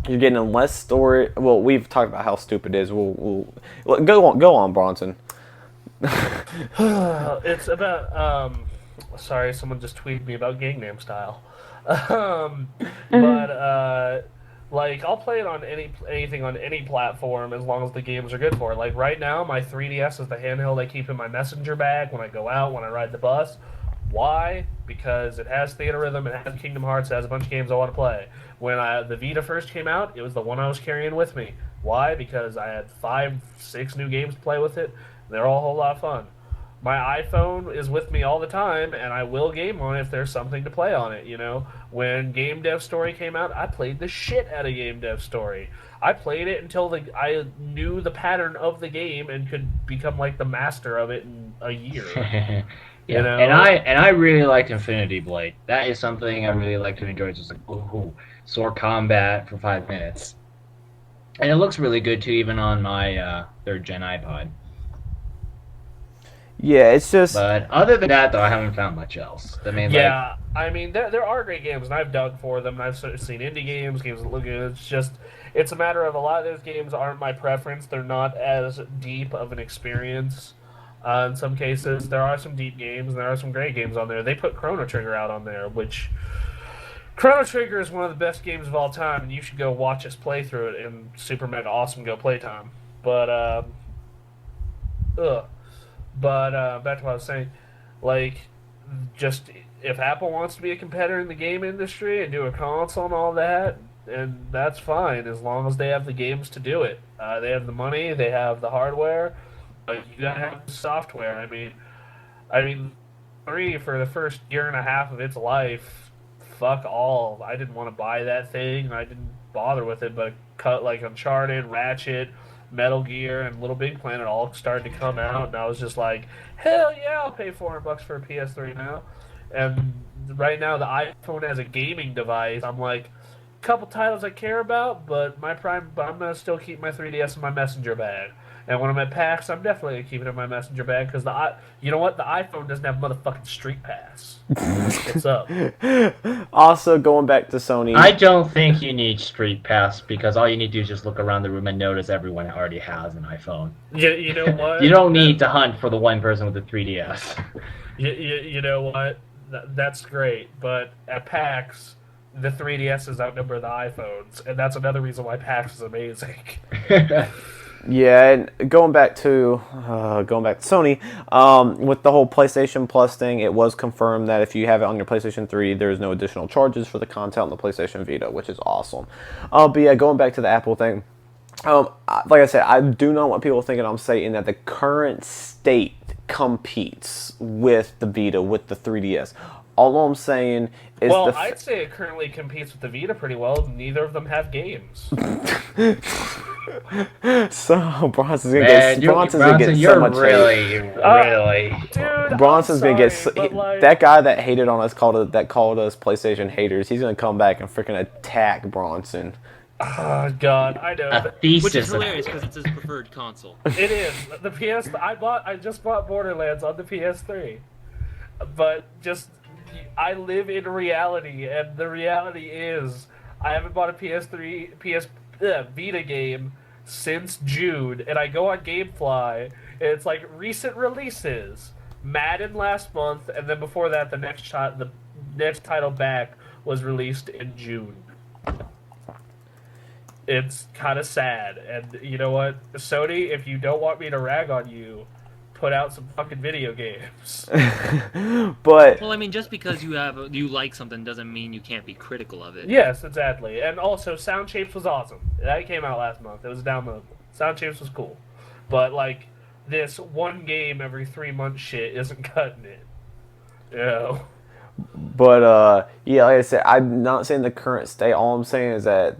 you're getting less storage. Well, we've talked about how stupid it is. We'll go on, Bronson. It's about sorry, someone just tweeted me about Gangnam Style. But like I'll play it on anything on any platform as long as the games are good for it. Like right now, my 3DS is the handheld I keep in my messenger bag when I go out, when I ride the bus. Why? Because it has Theater Rhythm, it has Kingdom Hearts, it has a bunch of games I want to play. When the Vita first came out, it was the one I was carrying with me. Why? Because I had 5-6 new games to play with it. They're all a whole lot of fun. My iPhone is with me all the time, and I will game on it if there's something to play on it, When Game Dev Story came out, I played the shit out of Game Dev Story. I played it until I knew the pattern of the game and could become like the master of it in a year. Yeah, and I really liked Infinity Blade. That is something I really like to enjoy. It's just like, ooh, sword combat for 5 minutes. And it looks really good, too, even on my 3rd gen iPod. Yeah, it's just... But other than that, though, I haven't found much else. I mean, yeah, I mean, there are great games, and I've dug for them, and I've seen indie games that look good. It's a matter of a lot of those games aren't my preference. They're not as deep of an experience. In some cases, there are some deep games, and there are some great games on there. They put Chrono Trigger out on there, which... Chrono Trigger is one of the best games of all time, and you should go watch us play through it in Super Mega Awesome Go Playtime. But, back to what I was saying, like, just if Apple wants to be a competitor in the game industry and do a console and all that, and that's fine as long as they have the games to do it. They have the money, they have the hardware, but you gotta have the software. I mean, 3 for the first year and a half of its life, fuck all. I didn't want to buy that thing. I didn't bother with it, but cut like Uncharted, Ratchet, Metal Gear, and Little Big Planet all started to come out, and I was just like, hell yeah, I'll pay $400 for a PS3 now. And right now, the iPhone as a gaming device, I'm like, couple titles I care about, but I'm gonna still keep my 3DS in my messenger bag. And when I'm at PAX, I'm definitely gonna keep it in my messenger bag because you know what? The iPhone doesn't have motherfucking Street Pass. What's up? Also, going back to Sony, I don't think you need Street Pass because all you need to do is just look around the room and notice everyone already has an iPhone. You know what? You don't need to hunt for the one person with the 3DS. You know what? That's great, but at PAX, the 3DSs outnumber the iPhones, and that's another reason why PAX is amazing. yeah, and going back to Sony, with the whole PlayStation Plus thing, it was confirmed that if you have it on your PlayStation 3, there's no additional charges for the content on the PlayStation Vita, which is awesome. But yeah, going back to the Apple thing, like I said, I do not want people thinking I'm saying that the current state competes with the Vita, with the 3DS. All I'm saying is I'd say it currently competes with the Vita pretty well. Neither of them have games. So Bronson's gonna get so much hate. Dude, Bronson's gonna get like... that guy that hated on us called us PlayStation haters. He's gonna come back and freaking attack Bronson. Oh God, I know. Which is hilarious because it's his preferred console. It is the PS. I just bought Borderlands on the PS3, but I live in reality, and the reality is I haven't bought a Vita game since June, and I go on GameFly, and it's like recent releases. Madden last month, and then before that, the next title back was released in June. It's kind of sad, and you know what, Sony, if you don't want me to rag on you, put out some fucking video games. But well, I mean, just because you like something doesn't mean you can't be critical of it. Yes, exactly. And also, Sound Shapes was awesome. That came out last month. It was downloadable. Sound Shapes was cool, but like this one game every 3 months shit isn't cutting it. Yeah. But yeah, like I said, I'm not saying the current state. All I'm saying is that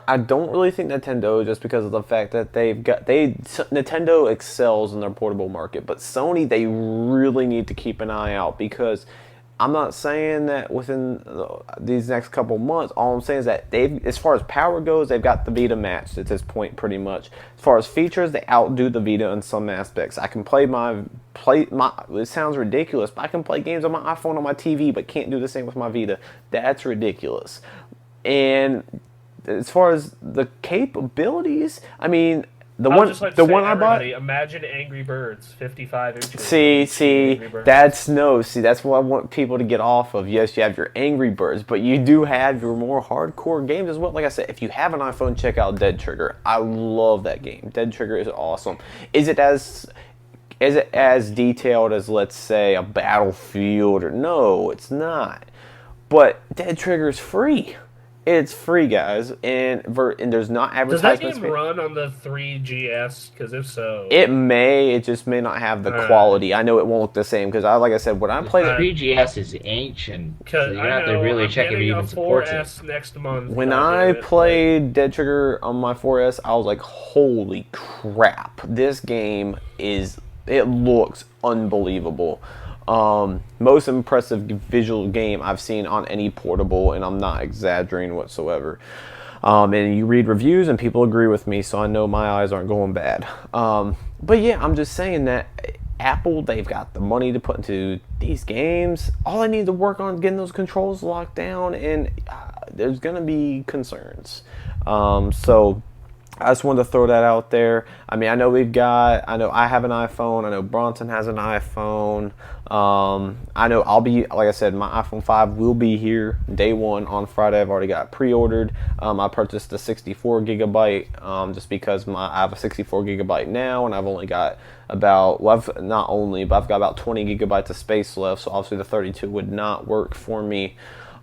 I don't really think Nintendo, just because of the fact that Nintendo excels in their portable market, but Sony, they really need to keep an eye out, because I'm not saying that within these next couple months. All I'm saying is that as far as power goes, they've got the Vita matched at this point pretty much. As far as features, they outdo the Vita in some aspects. I can play it sounds ridiculous, but I can play games on my iPhone on my TV, but can't do the same with my Vita. That's ridiculous. And as far as the capabilities, I mean, the one I bought. Imagine Angry Birds, 55 inches. That's what I want people to get off of. Yes, you have your Angry Birds, but you do have your more hardcore games as well. Like I said, if you have an iPhone, check out Dead Trigger. I love that game. Dead Trigger is awesome. Is it as detailed as, let's say, a Battlefield? No, it's not. But Dead Trigger is free. It's free, guys, and there's not advertisements. Does that game run on the 3GS? Because if so, it just may not have the quality. I know it won't look the same because, like I said, when I played it, 3GS is ancient, so you have to really check if it even supports it. Next month. When I played Dead Trigger on my 4S, I was like, "Holy crap! This game it looks unbelievable." Most impressive visual game I've seen on any portable, and I'm not exaggerating whatsoever. And you read reviews and people agree with me, so I know my eyes aren't going bad. But yeah, I'm just saying that Apple, they've got the money to put into these games. All I need to work on getting those controls locked down, and there's gonna be concerns. So I just wanted to throw that out there. I mean, I know I have an iPhone. I know Bronson has an iPhone. I know like I said, my iPhone 5 will be here day one on Friday. I've already got pre-ordered. I purchased the 64 gigabyte just because I have a 64 gigabyte now, and I've only got I've got about 20 gigabytes of space left, so obviously the 32 would not work for me.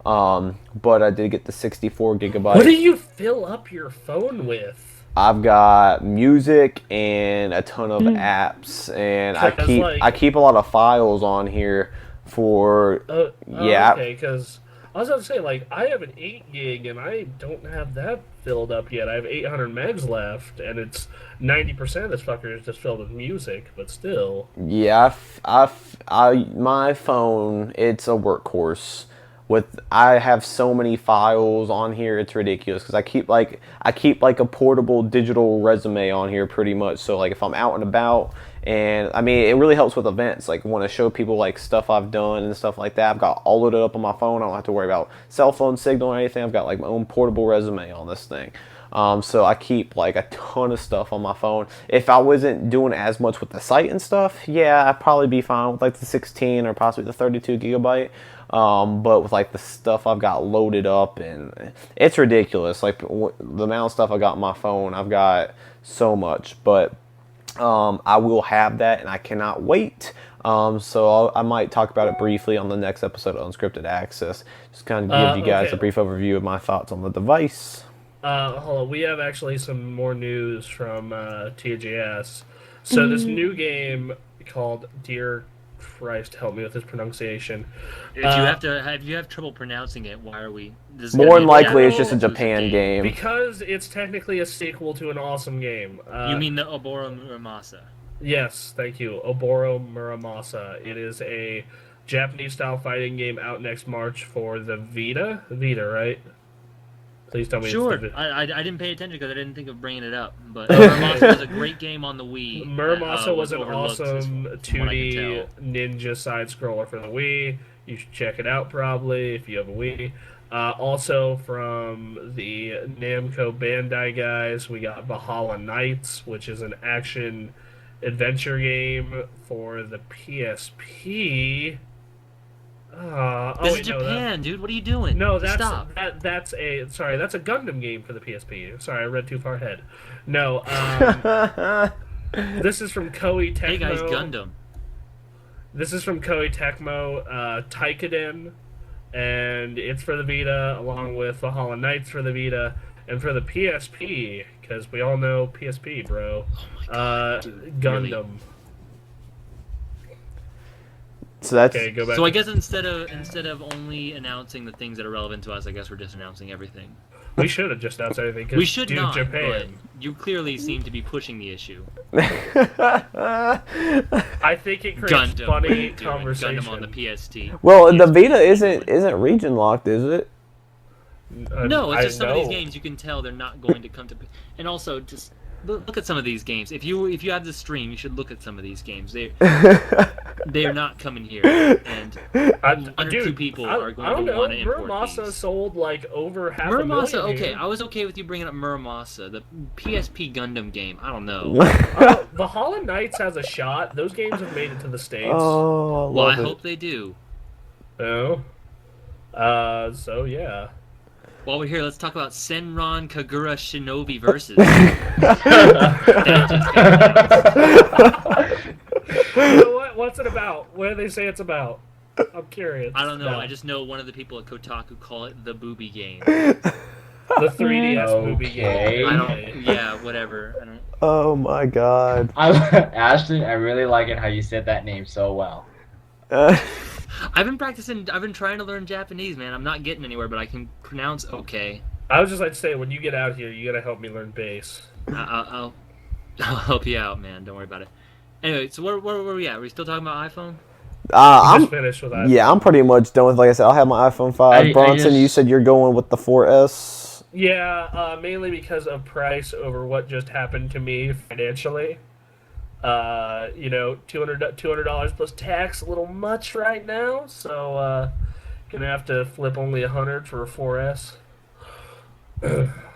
But I did get the 64 gigabyte. What do you fill up your phone with? I've got music and a ton of apps, and I keep a lot of files on here for Okay, because I was about to say, like, I have an 8 gig and I don't have that filled up yet. I have 800 megs left, and it's 90% of this fucker is just filled with music, but still. Yeah, my phone, it's a workhorse. I have so many files on here, it's ridiculous, because I keep like a portable digital resume on here pretty much. So like if I'm out and about, and I mean it really helps with events, like want to show people like stuff I've done and stuff like that. I've got all loaded up on my phone. I don't have to worry about cell phone signal or anything. I've got like my own portable resume on this thing. So I keep like a ton of stuff on my phone. If I wasn't doing as much with the site and stuff, yeah, I'd probably be fine with like the 16 or possibly the 32 gigabyte. But with like the stuff I've got loaded up, and it's ridiculous. Like the amount of stuff I got on my phone, I've got so much. But I will have that, and I cannot wait. So I might talk about it briefly on the next episode of Unscripted Access. Just kind of give you guys a brief overview of my thoughts on the device. Hold on. We have actually some more news from TGS. So this new game called Dear Christ, help me with this pronunciation. If you have trouble pronouncing it, why are we? More than likely, it's just a Japan game. Because it's technically a sequel to an awesome game. You mean the Oboro Muramasa? Yes, thank you. Oboro Muramasa. It is a Japanese-style fighting game out next March for the Vita. Vita, right? Please tell me. Sure. I didn't pay attention because I didn't think of bringing it up. But Muramasa was a great game on the Wii. Muramasa was an awesome 2D ninja side-scroller for the Wii. You should check it out probably if you have a Wii. Also from the Namco Bandai guys, we got Valhalla Knights, which is an action-adventure game for the PSP. This is Japan, dude. What are you doing? No, that's a Gundam game for the PSP. Sorry, I read too far ahead. No, this is from Koei Tecmo. Hey guys, Gundam. This is from Koei Tecmo, Taikiden, and it's for the Vita, along with Valhalla Knights for the Vita, and for the PSP, because we all know PSP, bro. Oh my God, dude, Gundam. Really? So that's okay, go back. So I guess instead of only announcing the things that are relevant to us, I guess we're just announcing everything. We should have just announced everything. We should not, Japan. but you clearly seem to be pushing the issue. I think it creates Gundam, funny conversation. Gundam on the PST. well, the Vita isn't region locked, is it? No, it's just some of these games you can tell they're not going to come to. And also, just look at some of these games. If you have the stream, you should look at some of these games. They are not coming here, and one or two people are going to want to import Muramasa these. sold like over half Muramasa, a million. okay, I was okay with you bringing up Muramasa, the PSP Gundam game. I don't know. Valhalla Knights has a shot. Those games have made it to the States. Oh, Well, I hope they do. Oh. So yeah. While we're here, let's talk about Senran Kagura Shinobi Versus. You know what? What's it about? What do they say it's about? I'm curious. I don't know. I just know one of the people at Kotaku call it the booby game. The 3DS movie game. I don't. Yeah, whatever. I don't. Oh my God. Ashton, I really like it how you said that name so well. I've been practicing. I've been trying to learn Japanese, man. I'm not getting anywhere, but I can pronounce okay. I would just like to say, when you get out here, you gotta help me learn bass. I'll help you out, man. Don't worry about it. Anyway, so where are we at? Are we still talking about iPhone? I'm just finished with iPhone. Yeah, I'm pretty much done with. Like I said, I'll have my iPhone 5. Bronson, you said you're going with the 4S. Yeah, mainly because of price over what just happened to me financially. $200 plus tax, a little much right now, so gonna have to flip only $100 for a 4S.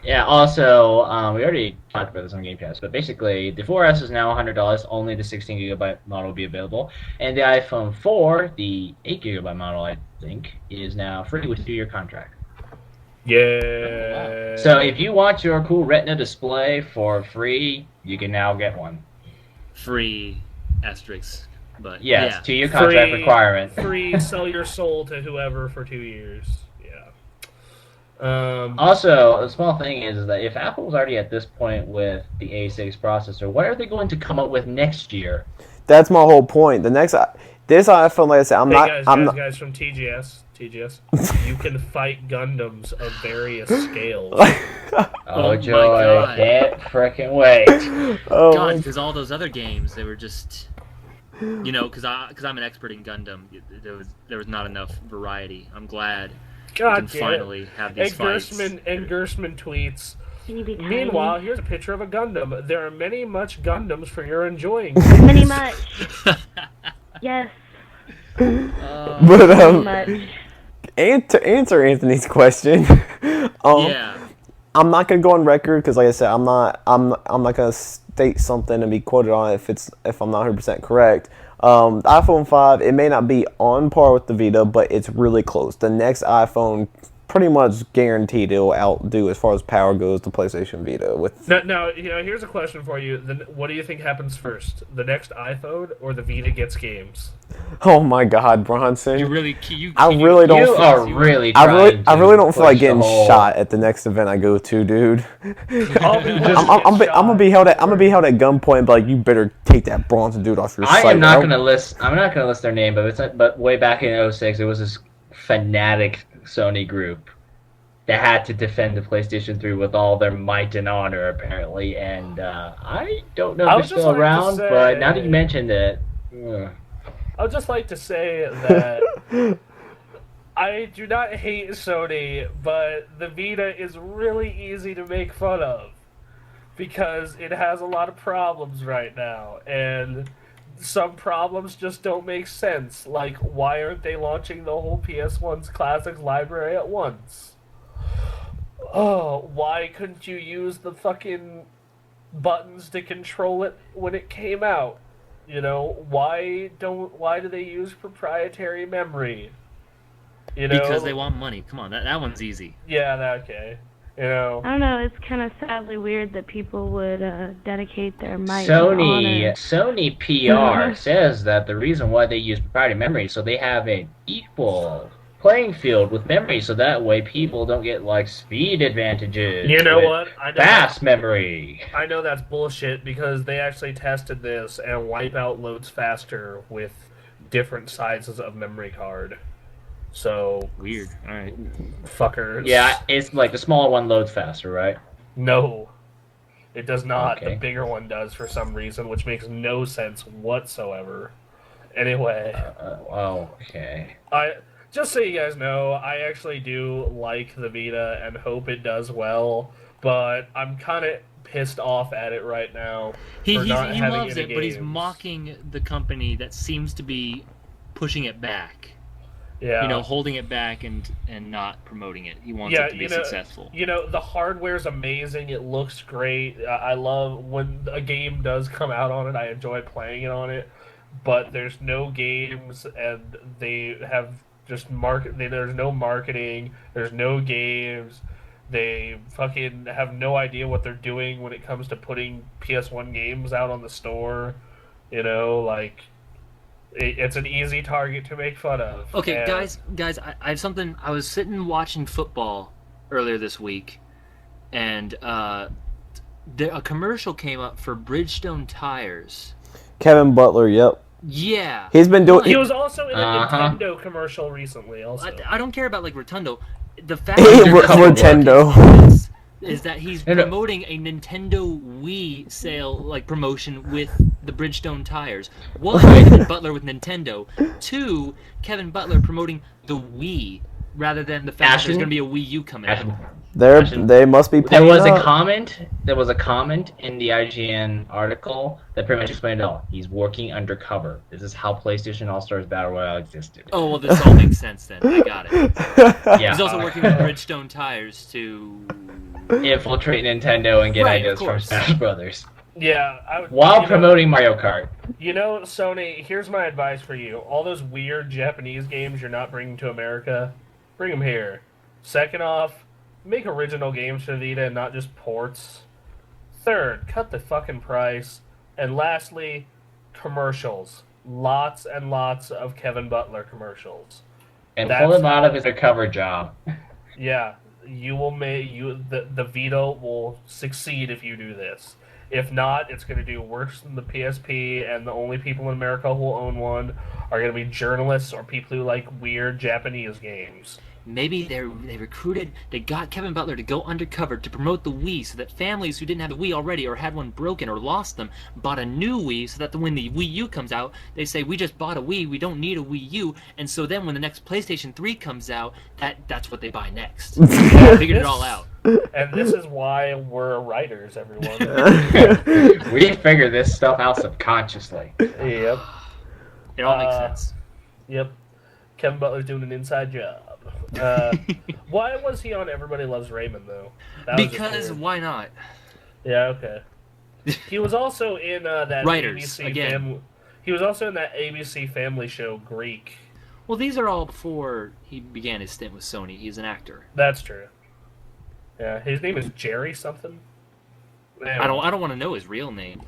Yeah, also, we already talked about this on Game Pass, but basically, the 4S is now $100, only the 16GB model will be available, and the iPhone 4, the 8GB model, I think, is now free with a 2-year contract. Yeah. So if you want your cool Retina display for free, you can now get one. Free asterisk, but yes, yeah. 2-year contract Free, requirement. Free, sell your soul to whoever for 2 years. Also, a small thing is that if Apple's already at this point with the A6 processor, what are they going to come up with next year? That's my whole point. This iPhone, like I said, guys from TGS, you can fight Gundams of various scales. Oh joy, can't frickin' wait. Oh, God, because all those other games, they were just... You know, because I'm an expert in Gundam. There was not enough variety. I'm glad we can finally have these fights. And Gersman tweets. Can you be tiny? Meanwhile, here's a picture of a Gundam. There are many much Gundams for your enjoying. Many much. Yes. But Much. to answer Anthony's question, Yeah. I'm not gonna go on record because, like I said, I'm not gonna state something and be quoted on it if I'm not 100% correct. The iPhone 5, it may not be on par with the Vita, but it's really close. The next iPhone, pretty much guaranteed, it'll outdo as far as power goes the PlayStation Vita. Now, here's a question for you. Then, what do you think happens first? The next iPhone or the Vita gets games? Oh my God, Bronson! You really I really don't. You are really. I really don't feel like push getting the whole- shot at the next event I go to, dude. I'll be I'm gonna be held at gunpoint and be like, you better take that Bronson dude off your site. I'm not gonna list their name, but way back in 06, it was this fanatic Sony group that had to defend the PlayStation 3 with all their might and honor, apparently. And I don't know if they're still around, but now that you mentioned it, I would just like to say that I do not hate Sony, but the Vita is really easy to make fun of because it has a lot of problems right now, and some problems just don't make sense. Like, why aren't they launching the whole PS1's classics library at once? Oh, why couldn't you use the fucking buttons to control it when it came out? You know, why do they use proprietary memory? You know, Because they want money. Come on, that one's easy. Yeah, okay. You know, I don't know. It's kind of sadly weird that people would dedicate their might. and honor. Sony PR says that the reason why they use proprietary memory is so they have an equal playing field with memory, so that way people don't get like speed advantages. You know with what? I know fast memory. I know that's bullshit because they actually tested this, and Wipeout loads faster with different sizes of memory card. So Weird. All right. fuckers. Yeah, it's like the smaller one loads faster, right? No, it does not. Okay. The bigger one does for some reason, which makes no sense whatsoever. Anyway, Okay. Just so you guys know, I actually do like the Vita and hope it does well, but I'm kind of pissed off at it right now. He for not having loves any it, but he's games. mocking the company that seems to be pushing it back. Yeah. You know, holding it back and not promoting it. He wants it to be successful. You know, the hardware's amazing. It looks great. I love when a game does come out on it. I enjoy playing it on it. But there's no games, and they have just there's no marketing. There's no games. They fucking have no idea what they're doing when it comes to putting PS1 games out on the store. You know, like, it's an easy target to make fun of. Okay, And- guys, I have something. I was sitting watching football earlier this week, and a commercial came up for Bridgestone tires. Kevin Butler, yep. Yeah. He's been doing. He was also in a Uh-huh. Nintendo commercial recently. Also, I don't care about like Rotundo. The fact that Rotundo. is that he's No. promoting a Nintendo Wii sale like promotion with the Bridgestone tires. One, Kevin Butler with Nintendo. Two, Kevin Butler promoting the Wii rather than the fact that there's Ashton? going to be a Wii U coming out. They must be There paying was a up. comment. There was a comment in the IGN article that pretty much explained it all. He's working undercover. This is how PlayStation All Stars Battle Royale existed. Oh well, this all makes sense then. I got it. Yeah. He's also working with Bridgestone tires to. Infiltrate Nintendo and get Right, ideas of from course. Smash Brothers yeah. while promoting Mario Kart. You know, Sony, here's my advice for you. All those weird Japanese games you're not bringing to America, bring them here. Second off, make original games for Vita and not just ports. Third, cut the fucking price. And lastly, commercials. Lots and lots of Kevin Butler commercials. And That's- pull him out of his recover job. Yeah, you will the Vita will succeed if you do this. If not, it's going to do worse than the PSP, and the only people in America who will own one are going to be journalists or people who like weird Japanese games. maybe they got Kevin Butler to go undercover to promote the Wii so that families who didn't have the Wii already or had one broken or lost them bought a new Wii so that when the Wii U comes out, they say, we just bought a Wii, we don't need a Wii U, and so then when the next PlayStation 3 comes out, that's what they buy next. They figured it all out. And this is why we're writers, everyone. We figure this stuff out subconsciously. Yep. It all makes sense. Yep. Kevin Butler's doing an inside job. Why was he on Everybody Loves Raymond, though? Because why not? Yeah, okay. He was also in that Writers, ABC again. He was also in that ABC family show Greek. Well, these are all before he began his stint with Sony. He's an actor. That's true. Yeah, his name is Jerry something. Anyway. I don't want to know his real name.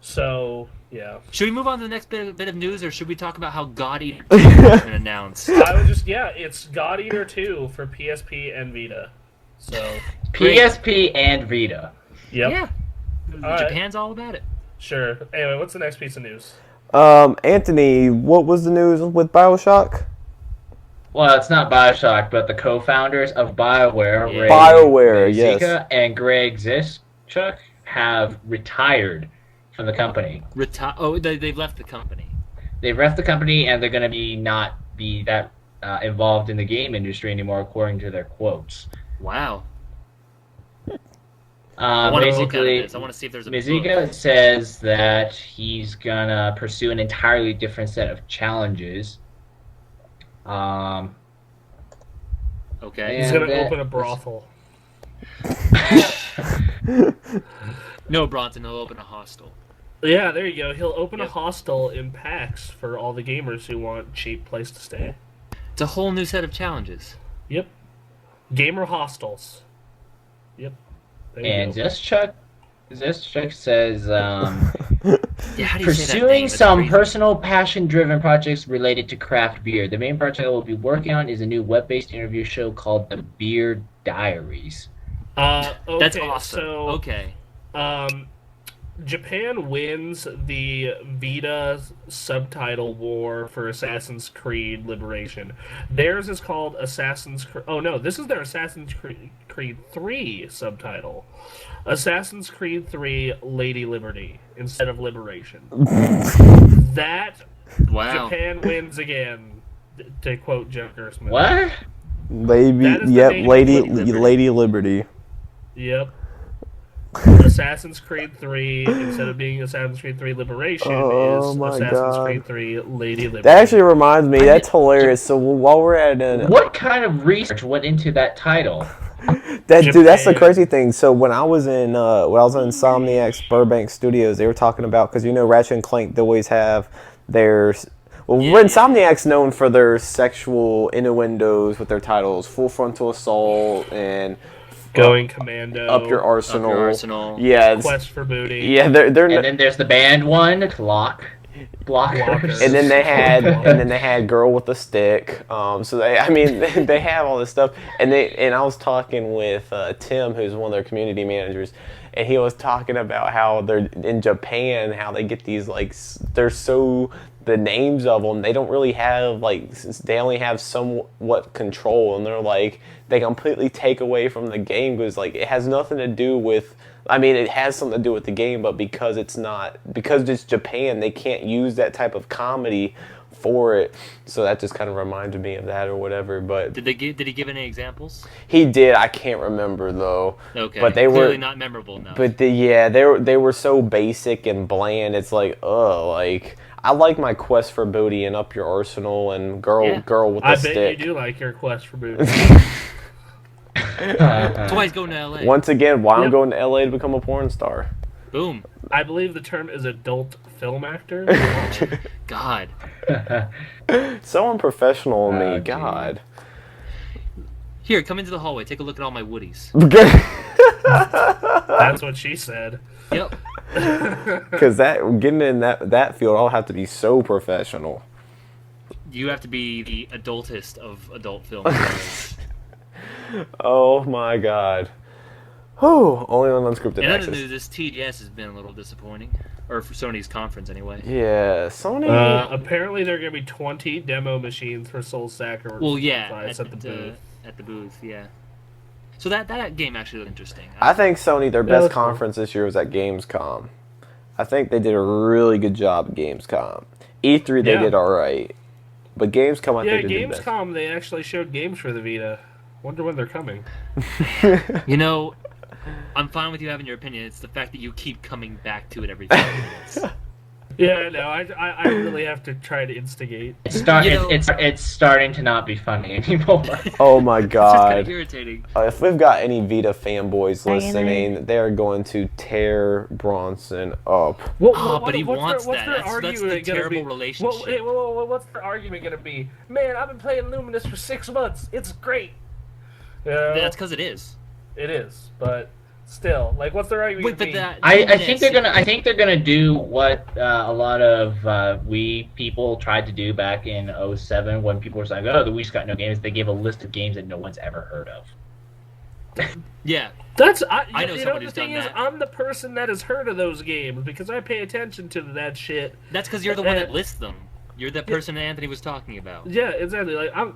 So yeah. Should we move on to the next bit of news, or should we talk about how God Eater has been announced? I was just it's God Eater 2 for PSP and Vita. So PSP and Vita. Yep. Yeah. Japan's Right. all about it. Sure. Anyway, what's the next piece of news? Anthony, what was the news with BioShock? Well, it's not BioShock, but the co-founders of BioWare, Yeah. Ray BioWare, yes. Zika and Greg Zischuk, have retired from the company. They've left the company. They've left the company, and they're going to not be that involved in the game industry anymore, according to their quotes. Wow. I want to look at this. I want to see if there's a Zika book. says that he's going to pursue an entirely different set of challenges. Okay. He's And going to open a brothel. No, Bronson, he'll open a hostel. Yeah, there you go. He'll open a Yep. hostel in PAX for all the gamers who want a cheap place to stay. It's a whole new set of challenges. Yep. Gamer hostels. Yep. There you And go. Zischuk says, Yeah, how do you say that pursuing name? It's some crazy. personal passion-driven projects related to craft beer. The main project I will be working on is a new web-based interview show called The Beer Diaries. Okay, That's awesome. So, Okay. Japan wins the Vita subtitle war for Assassin's Creed Liberation. Theirs is called Assassin's Creed... Oh, no, this is their Assassin's Creed 3 subtitle. Assassin's Creed 3 Lady Liberty instead of Liberation. That Wow. Japan wins again, to quote Joe Gersman. What? That is the Yep, name of Lady Liberty. Yep. Assassin's Creed 3, instead of being Assassin's Creed 3 Liberation, is my Assassin's God. Creed 3 Lady Liberty. That actually reminds me, that's hilarious. So while we're at What kind of research went into that title? dude, that's the Japan. crazy thing. So when I was in Insomniac's Burbank Studios, they were talking about, because Ratchet and Clank, they always have their... Well, Insomniac's known for their sexual innuendos with their titles, Full Frontal Assault and Going Commando. Up Your Arsenal. Up Your Arsenal. Yeah, Quest for Booty. yeah, they're And then there's the band one, Blockers. Blockers. and then they had Girl with a Stick. So they have all this stuff. And I was talking with Tim, who's one of their community managers, and he was talking about how they're in Japan, how they get these the names of them, they don't really have they only have somewhat control, and they completely take away from the game because it has nothing to do with. It has something to do with the game, but because it's Japan, they can't use that type of comedy for it. So that just kind of reminded me of that or whatever. But Did he give any examples? he did. I can't remember though. Okay. But they clearly were not memorable enough. But they were so basic and bland. It's I like my Quest for Booty and Up Your Arsenal and Girl with the I Stick. bet you do like your Quest for Booty. That's why he's going to LA. Once again, why I'm Yep. going to LA to become a porn star. Boom. I believe the term is adult film actor. God. So unprofessional of me, Oh, God. Here, come into the hallway. Take a look at all my woodies. That's what she said. Yep. Because getting in that field, I'll have to be so professional. You have to be the adultest of adult film stars. Oh my God. Whew, only on Unscripted In other Access. news, this TGS has been a little disappointing, or for Sony's conference anyway. Yeah, Sony. Apparently, there are going to be 20 demo machines for Soul Sacrifice Well, yeah, at the booth. At the booth, yeah. So that game actually looked interesting. I think Sony, their best that's cool. conference this year was at Gamescom. I think they did a really good job at Gamescom. E3 they did alright. But Gamescom, I think they did best. Gamescom, they actually showed games for the Vita. Wonder when they're coming. You know, I'm fine with you having your opinion. It's the fact that you keep coming back to it every 5 minutes. Yeah, no, I really have to try to instigate. It's starting to not be funny anymore. Oh my It's just kind of god. irritating. If we've got any Vita fanboys Are you listening, they are going to tear Bronson up. But he wants what's that. their That's the argument gonna terrible be? relationship. What's their argument going to be? Man, I've been playing Luminous for 6 months. It's great. That's because it is. It is, but still, like, what's their argument? Wait, but be? that I think they're gonna do what a lot of Wii people tried to do back in 07 when people were saying, "Oh, the Wii's got no games." They gave a list of games that no one's ever heard of. Yeah. I know know somebody the who's thing done is, that. I'm the person that has heard of those games because I pay attention to that shit. That's because you're the one that lists them. You're that person that Anthony was talking about. Yeah, exactly. Like I'm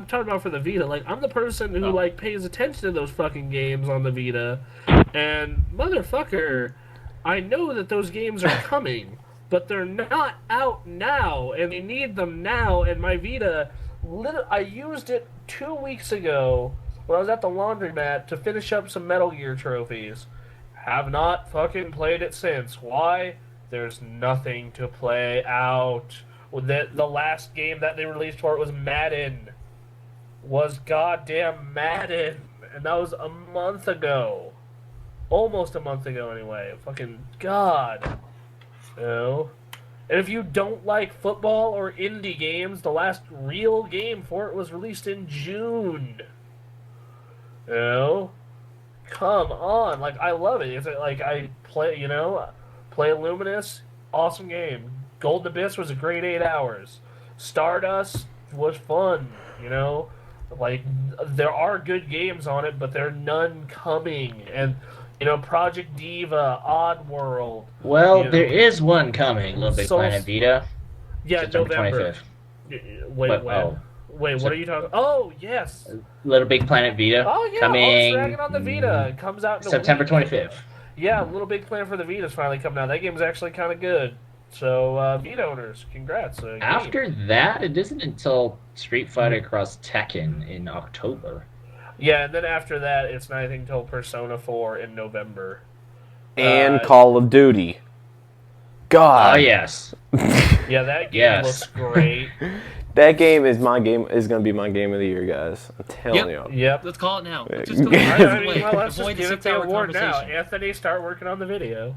talking about for the Vita. Like I'm the person who like pays attention to those fucking games on the Vita, and motherfucker, I know that those games are coming, but they're not out now, and they need them now. And my Vita, I used it 2 weeks ago when I was at the laundromat to finish up some Metal Gear trophies. Have not fucking played it since. Why? There's nothing to play out. The last game that they released for it was Madden. Was goddamn Madden. And that was a month ago. Almost a month ago, anyway. Fucking God. You know? And if you don't like football or indie games, the last real game for it was released in June. You know? Come on. Like, I love it. It's like, I play, play Luminous. Awesome game. Golden Abyss was a great 8 hours. Stardust was fun, Like, there are good games on it, but there are none coming. And, Project Diva, Oddworld. Well, there is one coming, Little Big Soul- Planet Vita. Yeah, September November. 25th. Wait, what are you talking? Oh, yes. Little Big Planet Vita. Oh, yeah, coming Dragon on the Vita. It comes out in a September week. 25th. Yeah, Little Big Planet for the Vita is finally coming out. That game's actually kind of good. So, Vita owners, congrats. After that, it isn't until Street Fighter Cross Tekken in October. Yeah, and then after that, it's not anything until Persona 4 in November. And Call of Duty. God. Oh, yes. Yeah, that game looks great. That game is my game. Is going to be my game of the year, guys. I'm telling you. Yep. Let's call it now. Yeah. Let's just go Let's just avoid the give it the 6-hour award now. conversation. Anthony, start working on the video.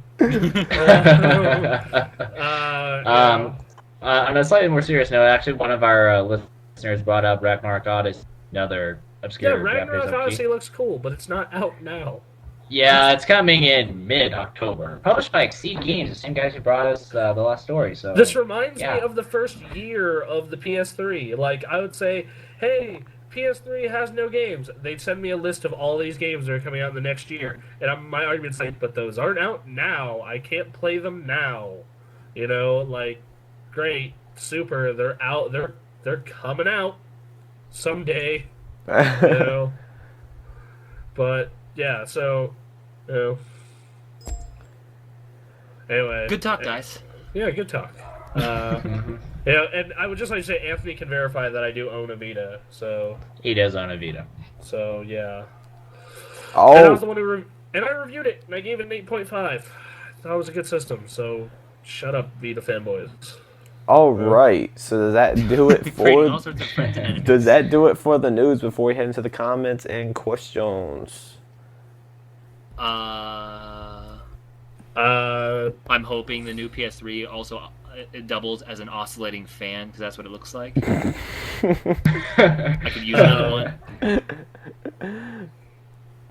On a slightly more serious note, actually, one of our listeners brought up Ragnarok Odyssey, another obscure Yeah, Ragnarok Japanese Odyssey RPG. looks cool, but it's not out now. Yeah, it's coming in mid-October. Published by Exceed Games, the same guys who brought us The Last Story. So This reminds me yeah. of the first year of the PS3. Like, I would say, hey, PS3 has no games. They'd send me a list of all these games that are coming out in the next year. And my argument's like, but those aren't out now. I can't play them now. Like, great, super, they're out, they're coming out someday. But, yeah, so, Anyway. Good talk, guys. Yeah, good talk. And I would just like to say Anthony can verify that I do own a Vita, so he does own a Vita. yeah. Oh. And I was the one who and I reviewed it, and I gave it an 8.5. I thought it was a good system, so shut up, Vita fanboys. All right. So does that do it Creating all for? sorts of friends and enemies. Does that do it for the news before we head into the comments and questions? I'm hoping the new PS3 also it doubles as an oscillating fan because that's what it looks like. I could use another one.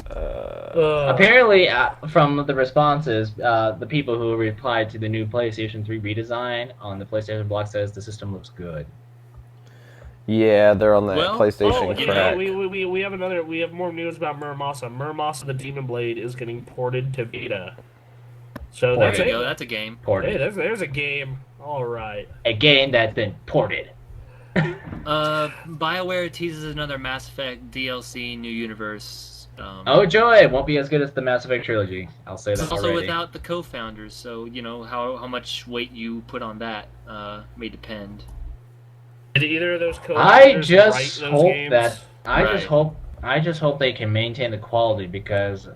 Apparently, from the responses, the people who replied to the new PlayStation 3 redesign on the PlayStation blog says the system looks good. Yeah, they're on that Well, PlayStation you crack. know, we have more news about Muramasa. Muramasa the Demon Blade is getting ported to Vita. So Ported. that's there you it. go. That's a game. Hey, Ported. there's a game. All right. A game that's been ported. BioWare teases another Mass Effect DLC, new universe. Oh joy! It won't be as good as the Mass Effect trilogy. I'll say that It's also already. without the co-founders, so you know how much weight you put on that may depend. Did either of those I co-founders just write those hope games? that Right. I just hope they can maintain the quality because,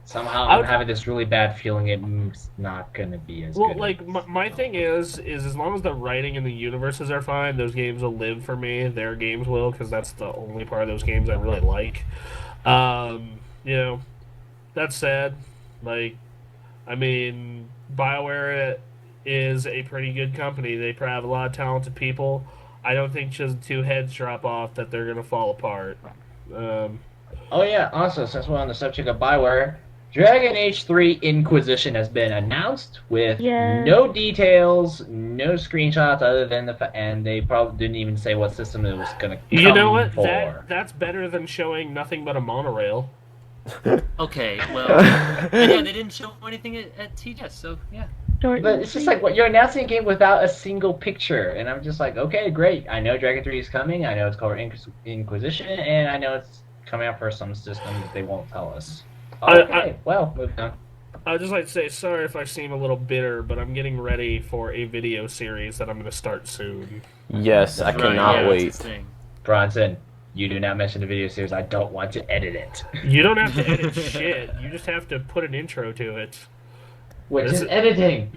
somehow I I'm would- having this really bad feeling it's not gonna be as Well, good. like my thing is as long as the writing and the universes are fine, those games will live for me. Their games will, because that's the only part of those games I really like. You know, that said, like, I mean, BioWare is a pretty good company. They probably have a lot of talented people. I don't think just two heads drop off that they're gonna fall apart. Oh yeah, also, since we're on the subject of Bioware, Dragon Age 3 Inquisition has been announced with Yes. no details, no screenshots other than and they probably didn't even say what system it was gonna come You know what? for. That's better than showing nothing but a monorail. Okay, well, and yeah, they didn't show anything at TGS, so yeah. Short But and it's just sweet. like, what, you're announcing a game without a single picture, and I'm just like, okay, great. I know Dragon 3 is coming, I know it's called Inquisition, and I know it's coming out for some systems they won't tell us. Okay, well, moving on. I'd just like to say sorry if I seem a little bitter, but I'm getting ready for a video series that I'm going to start soon. Yes, I Right, cannot yeah, that's wait. his thing. Bronson, you do not mention the video series. I don't want to edit it. You don't have to edit shit. You just have to put an intro to it. Which This is is- editing.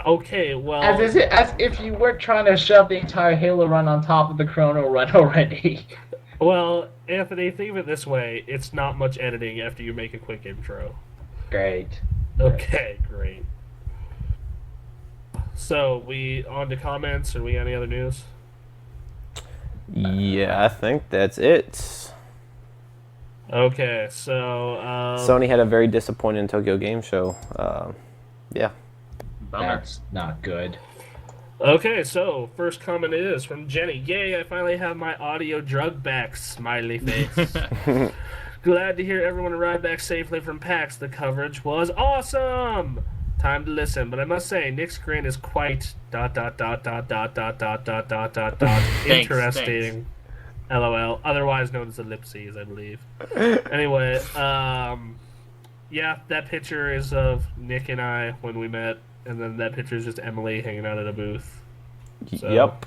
Okay, well, As if you were trying to shove the entire Halo run on top of the Chrono run already. well, Anthony, think of it this way: it's not much editing after you make a quick intro. Great. Okay, great. So we on to comments, or we got any other news? Yeah, I think that's it. Okay, so Sony had a very disappointing Tokyo Game Show. Yeah. Bummer. That's not good. okay, so first comment is from Jenny. Yay! I finally have my audio drug back. Smiley face. Glad to hear everyone arrived back safely from PAX. The coverage was awesome. Time to listen, but I must say, Nick's grin is quite ... interesting. LOL. Otherwise known as ellipses, I believe. Anyway, yeah, that picture is of Nick and I when we met, and then that picture is just Emily hanging out at a booth. So- Yep.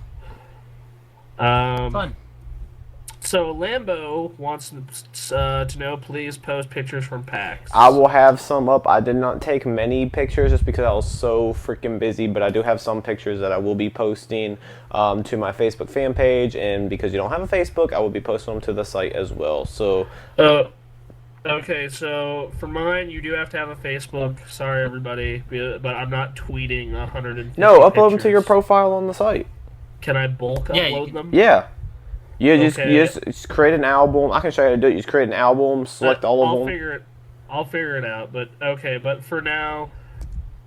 Fun. So Lambo wants to know, please post pictures from PAX. I will have some up. I did not take many pictures just because I was so freaking busy, but I do have some pictures that I will be posting to my Facebook fan page, and because you don't have a Facebook, I will be posting them to the site as well. So, Okay, so for mine, you do have to have a Facebook. Sorry, everybody, but I'm not tweeting 150 no, upload them to pictures. your profile on the site. Can I bulk Yeah, you upload can- them? Yeah. You Okay. just create an album. I can show you how to do it. You just create an album, select all of them. I'll figure it out. But okay, but for now,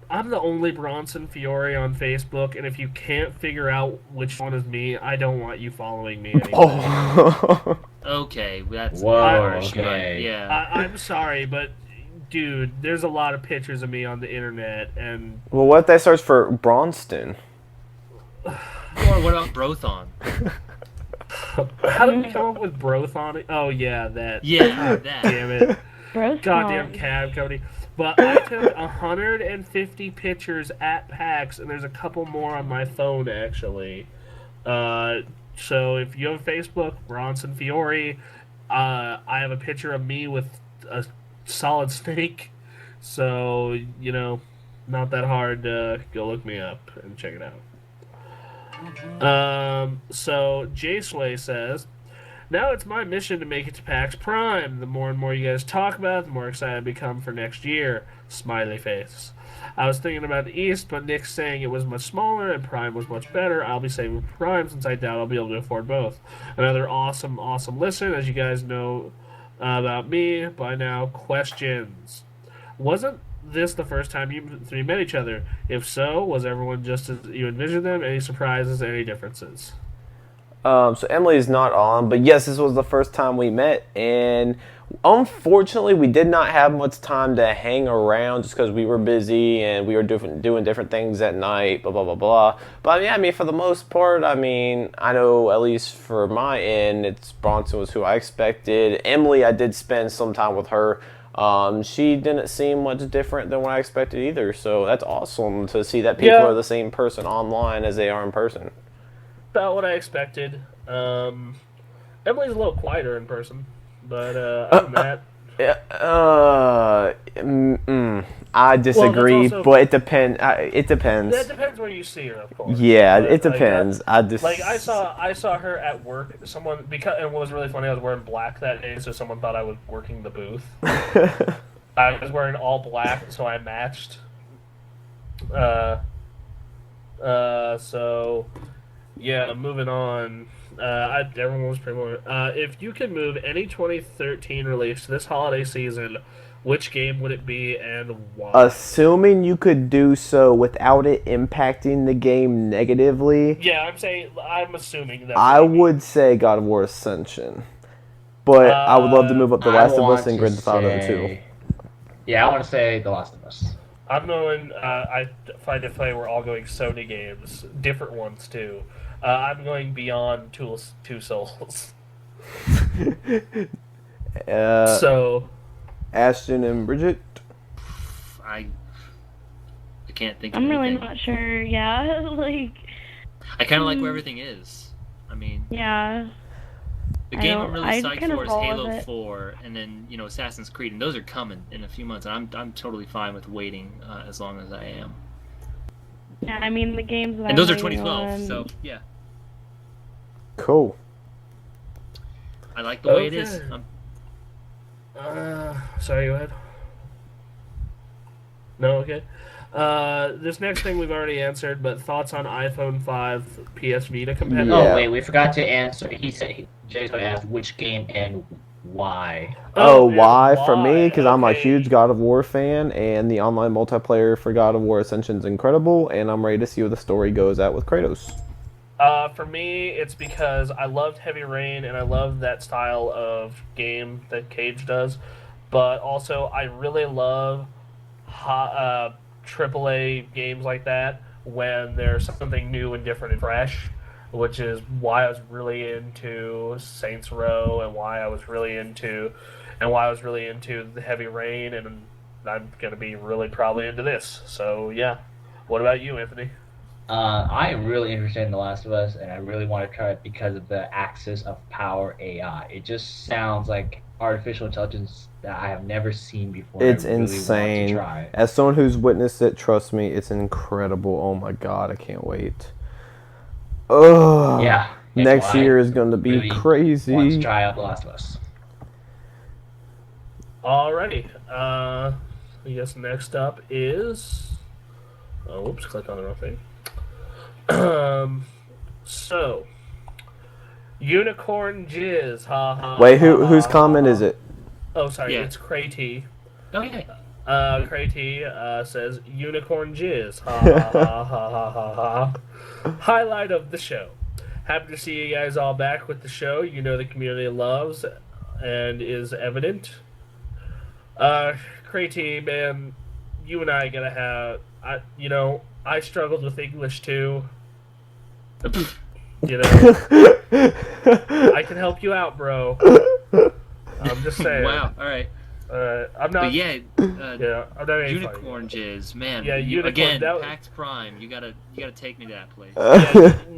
I'm the only Bronson Fiore on Facebook, and if you can't figure out which one is me, I don't want you following me anymore. Oh. Okay, that's Whoa, harsh, but okay. yeah. I'm sorry, but dude, there's a lot of pictures of me on the internet, and Well, what if they search for Bronston? Or what about Brothon? how did we come up with Brothon? Oh yeah, that. Yeah, that. Damn it. Gross Goddamn time. cab company. But I took 150 pictures at PAX, and there's a couple more on my phone, actually. So if you have Facebook, Bronson Fiore, I have a picture of me with a solid snake. So, you know, not that hard to go look me up and check it out. So J-Sway says, now it's my mission to make it to PAX Prime. The more and more you guys talk about it, the more excited I become for next year. Smiley face. I was thinking about the East, but Nick's saying it was much smaller and Prime was much better. I'll be saving Prime since I doubt I'll be able to afford both. Another awesome listen. As you guys know about me by now, questions. Wasn't this the first time you three met each other? If so, was everyone just as you envisioned them? Any surprises, any differences? So Emily's not on, but yes, this was the first time we met, and unfortunately, we did not have much time to hang around just because we were busy and we were doing different things at night, blah, blah, blah, blah. But yeah, I mean, for the most part, I mean, I know at least for my end, Bronson was who I expected. Emily, I did spend some time with her. She didn't seem much different than what I expected either, so that's awesome to see that people are the same person online as they are in person. About what I expected. Emily's a little quieter in person. But other than that, I disagree. Well, but it depends. It depends. That depends where you see her, of course. Yeah, but, it depends. I saw her at work. And what was really funny, I was wearing black that day, so someone thought I was working the booth. I was wearing all black, so I matched. So yeah, moving on. Everyone was pretty more. If you could move any 2013 release to this holiday season, which game would it be and why? Assuming you could do so without it impacting the game negatively. Yeah, I'm assuming that. I would say God of War Ascension, but I would love to move up The Last of Us and Grand Theft Auto 2. Yeah, I want to say The Last of Us. I'm going. I find it funny we're all going Sony games, different ones too. I'm going beyond Two Souls. So, Ashton and Bridget. I can't think. I'm of really anything. not sure. Yeah, like. I kind of like where everything is. I mean. Yeah. The game I'm really psyched kind of for is roll with Halo it. 4, and then Assassin's Creed, and those are coming in a few months. And I'm totally fine with waiting as long as I am. Yeah, I mean the games that And those are I'm waiting 2012, on- so yeah. Cool. I like the way it is. Sorry, go ahead. No, okay. This next thing we've already answered, but thoughts on iPhone 5 PS Vita compatibility? Yeah. Oh wait, we forgot to answer. He said Jason asked which game and why. Why? For me, because I'm a Okay. huge God of War fan, and the online multiplayer for God of War Ascension is incredible, and I'm ready to see where the story goes at with Kratos. For me, it's because I loved Heavy Rain and I love that style of game that Cage does, but also I really love AAA games like that when there's something new and different and fresh, which is why I was really into Saints Row and why I was really into the Heavy Rain, and I'm gonna be really probably into this. So yeah, what about you, Anthony? I am really interested in The Last of Us, and I really want to try it because of the axis of power AI. It just sounds like artificial intelligence that I have never seen before. It's I really insane. Want to try it. As someone who's witnessed it, trust me, it's incredible. Oh my god, I can't wait. Ugh. Yeah. it's Next why year is going to be really crazy. Want to try out The Last of Us. Alrighty. I guess next up is. Oh, whoops! Clicked on the wrong thing. So, unicorn jizz. Ha ha. Wait, ha, whose ha, comment ha. is it? Oh, sorry. Yeah. It's Cray T. Okay. Cray T says unicorn jizz. Ha ha ha ha ha ha ha. Highlight of the show. Happy to see you guys all back with the show. You know the community loves and is evident. Cray T, man, you and I gotta have. I struggled with English too. I can help you out, bro. I'm just saying. Wow. All right. I'm not. But yeah, I'm not any unicorn jizz, man. Yeah, unicorn, Again, that- PAX Prime. You gotta take me to that place.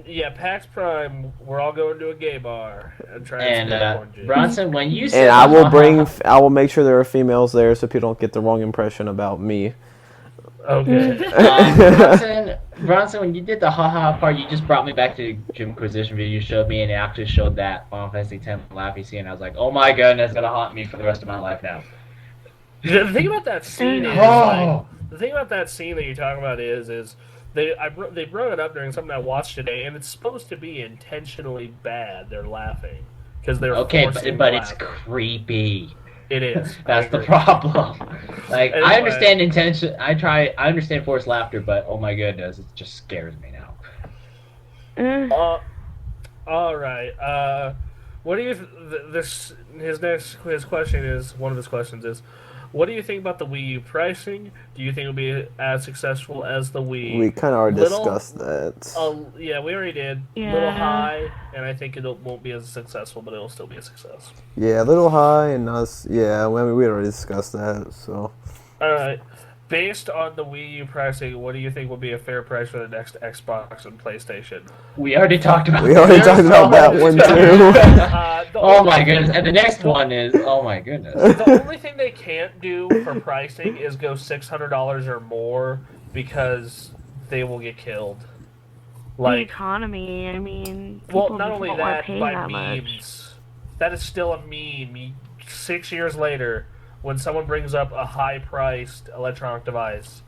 Yeah, PAX Prime. We're all going to a gay bar and trying And some unicorn jizz. Bronson, when you said And I will make sure there are females there so people don't get the wrong impression about me. Okay. Bronson, when you did the haha part, you just brought me back to the Gym Inquisition video you showed me, and it actually showed that Final Fantasy X Laffy scene, and I was like, oh my goodness, it's gonna haunt me for the rest of my life now. The thing about that scene is, Oh. the thing about that scene that you're talking about is they brought it up during something I watched today, and it's supposed to be intentionally bad. They're laughing because they're Okay, forcing but it's laughter. creepy. It is. That's I the agree. problem. Like, Anyway. I understand intention. I understand forced laughter, but oh my goodness, it just scares me now. All right. What do you? His question is one of his questions is, what do you think about the Wii U pricing? Do you think it'll be as successful as the Wii? We kind of already discussed that. Yeah, we already did. Yeah. Little high, and I think it won't be as successful, but it'll still be a success. Yeah, a little high and us. Yeah, I mean, we already discussed that. So. All right. Based on the Wii U pricing, what do you think will be a fair price for the next Xbox and PlayStation? We already talked about. We already talked about that one too. Oh my goodness! And the next one is, oh my goodness. The only thing they can't do for pricing is go $600 or more because they will get killed. The economy, I mean, well, people not just only won't that, pay by that memes. That is still a meme. 6 years later, when someone brings up a high-priced electronic device,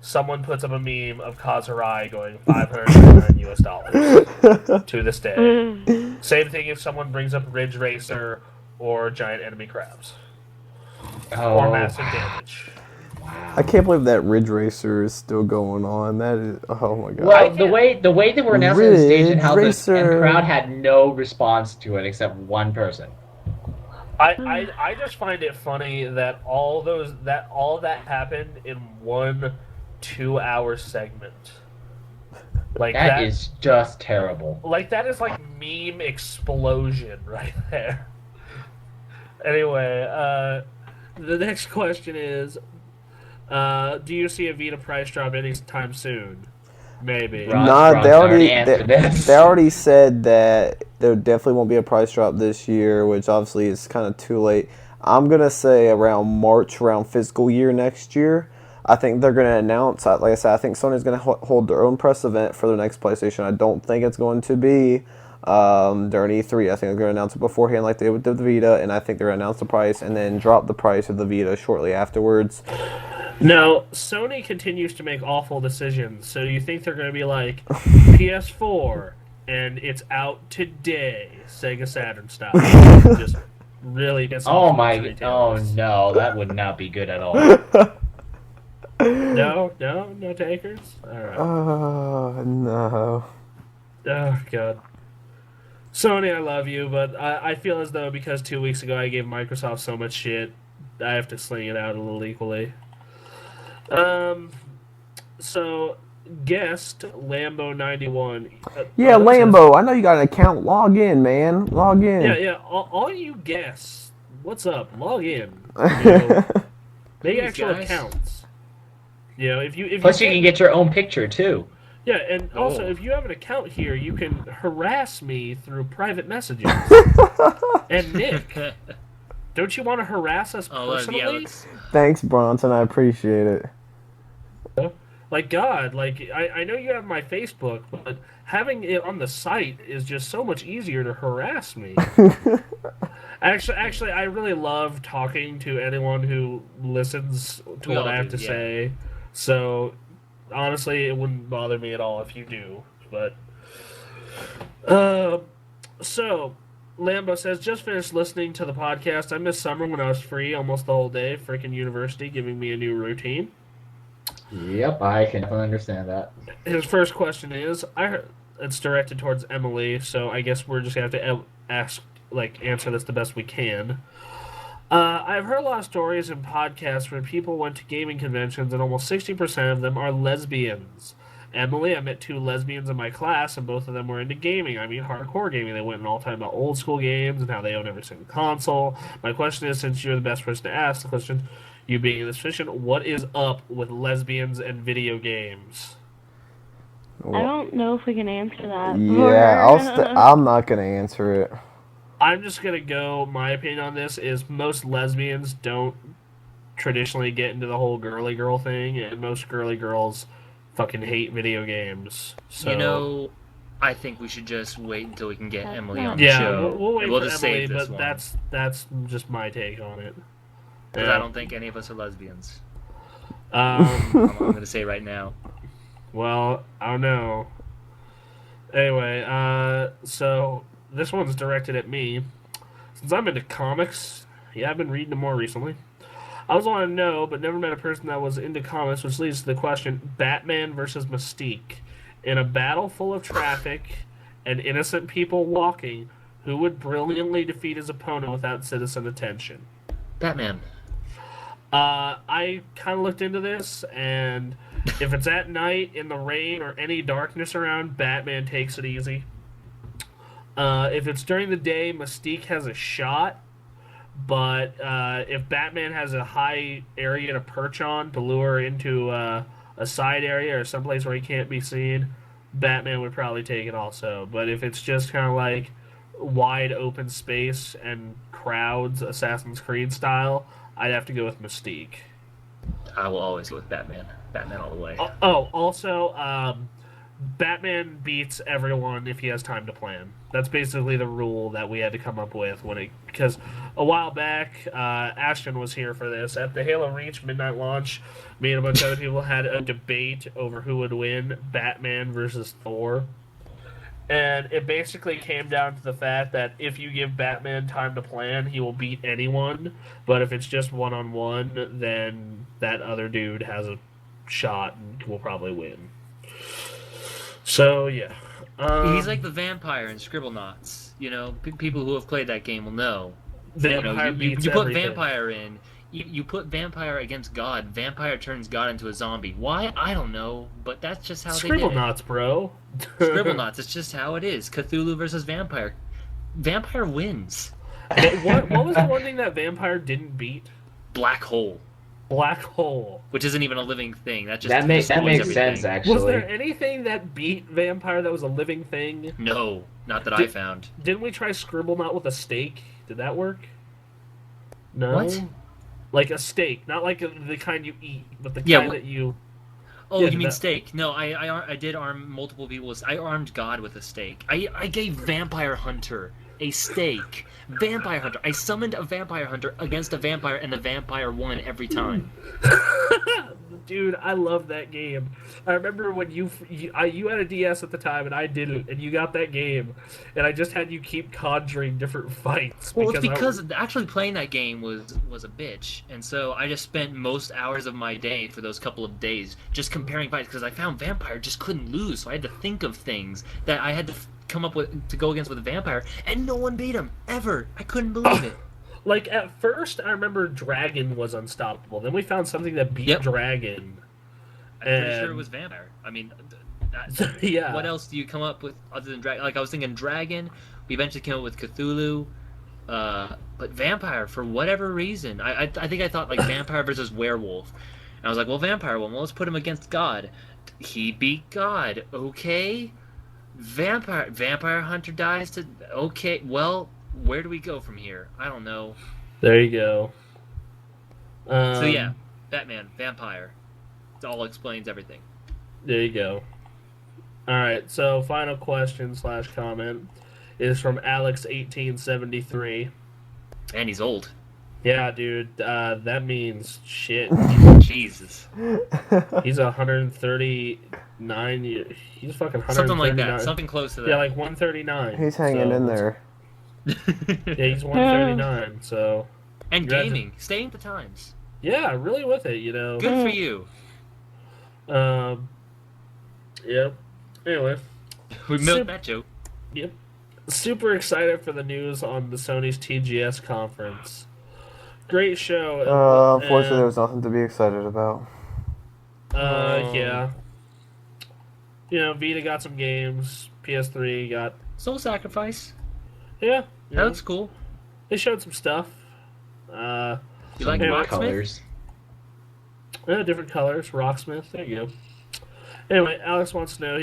someone puts up a meme of Kazurai going $599 to this day. Same thing if someone brings up Ridge Racer or Giant Enemy Crabs. Or Massive Damage. I can't believe that Ridge Racer is still going on. That is, oh my god. Well, the way they were announcing the stage and how the Racer. crowd had no response to it except one person. I just find it funny that all that happened in 1 2-hour segment. Like that is just terrible. Like that is like meme explosion right there. Anyway, the next question is, do you see a Vita price drop anytime soon? Maybe. Nah, they already said that there definitely won't be a price drop this year, which obviously is kind of too late. I'm going to say around March, around fiscal year next year. I think they're going to announce, like I said, I think Sony's going to hold their own press event for their next PlayStation. I don't think it's going to be during E3. I think they're going to announce it beforehand like they did with the Vita, and I think they're going to announce the price and then drop the price of the Vita shortly afterwards. No, Sony continues to make awful decisions. So you think they're going to be like PS4 and it's out today, Sega Saturn style? Just really piss off. Oh my! Oh no, that would not be good at all. No takers. All right. Oh no. Oh god. Sony, I love you, but I feel as though because 2 weeks ago I gave Microsoft so much shit, I have to sling it out a little equally. So, guest Lambo91. Yeah, Lambo. I know you got an account. Log in, man. Log in. Yeah. All you guests, what's up? Log in. You know, make actual accounts. You know, if you Plus, you can get your own picture too. Yeah, and also if you have an account here, you can harass me through private messages. And Nick, don't you want to harass us personally? Thanks, Bronson. I appreciate it. Like, God, like, I know you have my Facebook, but having it on the site is just so much easier to harass me. Actually, I really love talking to anyone who listens to what I have to say. So, honestly, it wouldn't bother me at all if you do. But, so, Lambo says, just finished listening to the podcast. I missed summer when I was free almost the whole day. Freaking university giving me a new routine. Yep, I can definitely understand that. His first question is, it's directed towards Emily, so I guess we're just going to have to answer this the best we can. I've heard a lot of stories in podcasts where people went to gaming conventions and almost 60% of them are lesbians. Emily, I met 2 lesbians in my class, and both of them were into gaming. I mean, hardcore gaming. They went and all talking about old school games and how they own every single console. My question is, since you're the best person to ask the question, you being in this position, what is up with lesbians and video games? I don't know if we can answer that. Yeah, I'm not going to answer it. I'm just going to go, my opinion on this is most lesbians don't traditionally get into the whole girly girl thing, and most girly girls fucking hate video games. So, you know, I think we should just wait until we can get Emily on the show. Yeah, we'll wait for just Emily, save this but one. That's just my take on it. Because I don't think any of us are lesbians. I'm going to say right now. Well, I don't know. Anyway, so this one's directed at me. Since I'm into comics, I've been reading them more recently. I always want to know, but never met a person that was into comics, which leads to the question, Batman versus Mystique. In a battle full of traffic and innocent people walking, who would brilliantly defeat his opponent without citizen attention? Batman. I kind of looked into this, and if it's at night, in the rain, or any darkness around, Batman takes it easy. If it's during the day, Mystique has a shot, but if Batman has a high area to perch on to lure into a side area or someplace where he can't be seen, Batman would probably take it also. But if it's just kind of like wide open space and crowds, Assassin's Creed style, I'd have to go with Mystique. I will always go with Batman. Batman all the way. Also, Batman beats everyone if he has time to plan. That's basically the rule that we had to come up with because a while back, Ashton was here for this. At the Halo Reach midnight launch, me and a bunch of other people had a debate over who would win, Batman versus Thor. And it basically came down to the fact that if you give Batman time to plan, he will beat anyone. But if it's just one-on-one, then that other dude has a shot and will probably win. So, yeah. He's like the vampire in Scribblenauts. You know, people who have played that game will know. Vampire beats you put everything. vampire in. You put vampire against God. Vampire turns God into a zombie. Why? I don't know. But that's just how they did it. Scribblenauts, bro. Scribblenauts. It's just how it is. Cthulhu versus vampire. Vampire wins. What was the one thing that Vampire didn't beat? Black hole. Black hole. Which isn't even a living thing. That just That makes destroys sense, everything. actually. Was there anything that beat Vampire that was a living thing? No, not that I found. Didn't we try Scribblenauts with a stake? Did that work? No. What? Like a steak, not like the kind you eat, but the kind that you... Oh, Yeah, you mean that- steak? No, I did arm multiple people. I armed God with a steak. I gave Vampire Hunter a steak. Vampire Hunter. I summoned a Vampire Hunter against a vampire, and the vampire won every time. Dude, I love that game. I remember when you had a DS at the time, and I didn't, and you got that game, and I just had you keep conjuring different fights. Well, it's because actually playing that game was a bitch, and so I just spent most hours of my day for those couple of days just comparing fights, because I found Vampire just couldn't lose, so I had to think of things that I had to come up with to go against with a Vampire, and no one beat him, ever. I couldn't believe it. Like, at first, I remember Dragon was unstoppable. Then we found something that beat Dragon. I'm pretty sure it was Vampire. I mean, yeah. What else do you come up with other than Dragon? Like, I was thinking Dragon. We eventually came up with Cthulhu. But Vampire, for whatever reason, I think I thought, like, Vampire versus Werewolf. And I was like, well, Vampire won. Well, let's put him against God. He beat God. Okay. Vampire Hunter dies to... Okay, well... Where do we go from here? I don't know. There you go. So yeah, Batman, Vampire. It all explains everything. There you go. Alright, so final question / comment is from Alex1873. And he's old. Yeah, dude, that means shit. Jesus. He's 139 years. He's fucking 139. Something like that. Something close to that. Yeah, like 139. He's hanging in there. Yeah, he's 139, so... And gaming. Staying the times. Yeah, really with it, you know. Good for you. Yep. Anyway. We milked that joke. Yep. Super excited for the news on the Sony's TGS conference. Great show. Unfortunately, there was nothing to be excited about. Yeah. You know, Vita got some games. PS3 got... Soul Sacrifice. Yeah. That looks cool. They showed some stuff. You like anyway, colors? Yeah, different colors. Rocksmith. There you go. Anyway, Alex wants to know.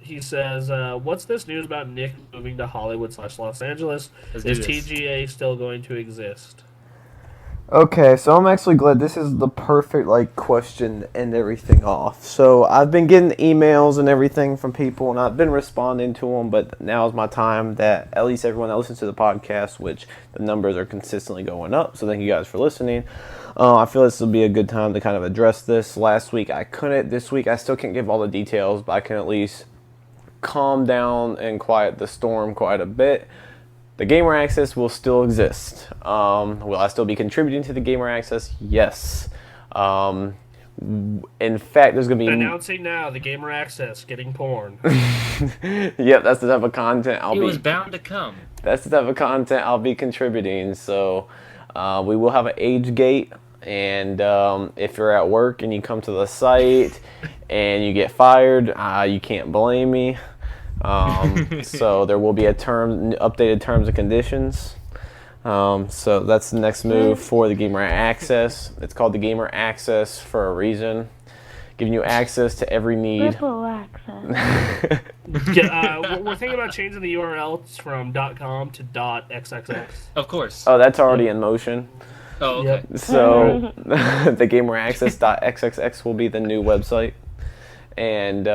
He says, "What's this news about Nick moving to Hollywood / Los Angeles? Let's do Is this. TGA still going to exist?" Okay, so I'm actually glad this is the perfect question to end everything off. So I've been getting emails and everything from people, and I've been responding to them. But now is my time that at least everyone that listens to the podcast, which the numbers are consistently going up. So thank you guys for listening. I feel this will be a good time to kind of address this. Last week I couldn't. This week I still can't give all the details, but I can at least calm down and quiet the storm quite a bit. The Gamer Access will still Will I still be contributing to the Gamer Access? Yes. In fact, there's going to be... Announcing now, the Gamer Access, getting porn. Yep, that's the type of content It was bound to come. That's the type of content I'll be contributing. So we will have an age gate, and if you're at work and you come to the site and you get fired, you can't blame me. So there will be updated terms and conditions. So that's the next move for the Gamer Access. It's called the Gamer Access for a reason, giving you access to every need. Triple access. We're thinking about changing the URLs from .com to .xxx. Of course. Oh, that's already in motion. Oh, okay. Yep. So the GamerAccess.xxx will be the new website, and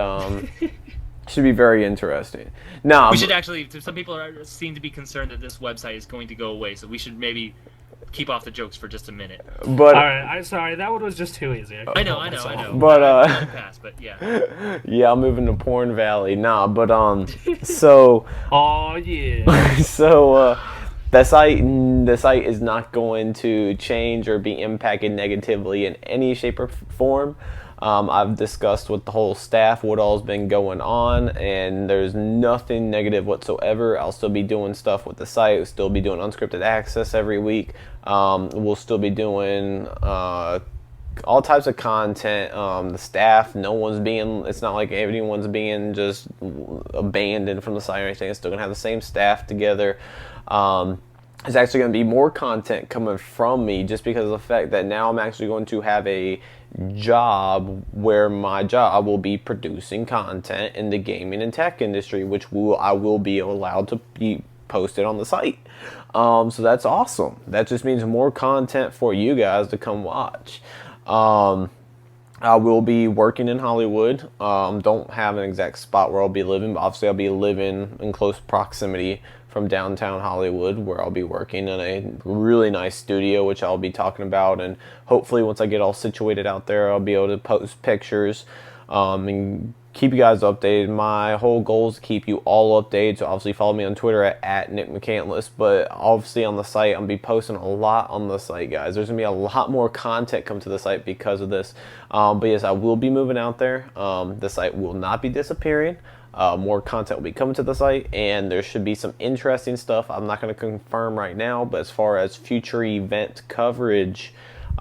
should be very interesting. Now We should actually. Some people seem to be concerned that this website is going to go away, so we should maybe keep off the jokes for just a minute. but All right, I'm sorry. That one was just too easy. I know. But Pass, but yeah. yeah, I'm moving to Porn Valley. Nah, but so Oh yeah. so the site is not going to change or be impacted negatively in any shape or form. I've discussed with the whole staff what all's been going on, and there's nothing negative whatsoever. I'll still be doing stuff with the site. We'll still be doing Unscripted Access every week. We'll still be doing all types of content. The staff, it's not like anyone's being just abandoned from the site or anything. It's still going to have the same staff together. There's actually going to be more content coming from me just because of the fact that now I'm actually going to have a job where my job will be producing content in the gaming and tech industry, which I will be allowed to be posted on the site. So that's awesome. That just means more content for you guys to come watch. I will be working in Hollywood. Don't have an exact spot where I'll be living, but obviously I'll be living in close proximity from downtown Hollywood, where I'll be working in a really nice studio, which I'll be talking about, and hopefully once I get all situated out there, I'll be able to post pictures and keep you guys updated. My whole goal is to keep you all updated, so obviously follow me on Twitter at NickMcCandless, but obviously on the site, I'm going to be posting a lot on the site, guys. There's going to be a lot more content come to the site because of this, but yes, I will be moving out there. The site will not be disappearing. More content will be coming to the site, and there should be some interesting stuff. I'm not going to confirm right now, but as far as future event coverage,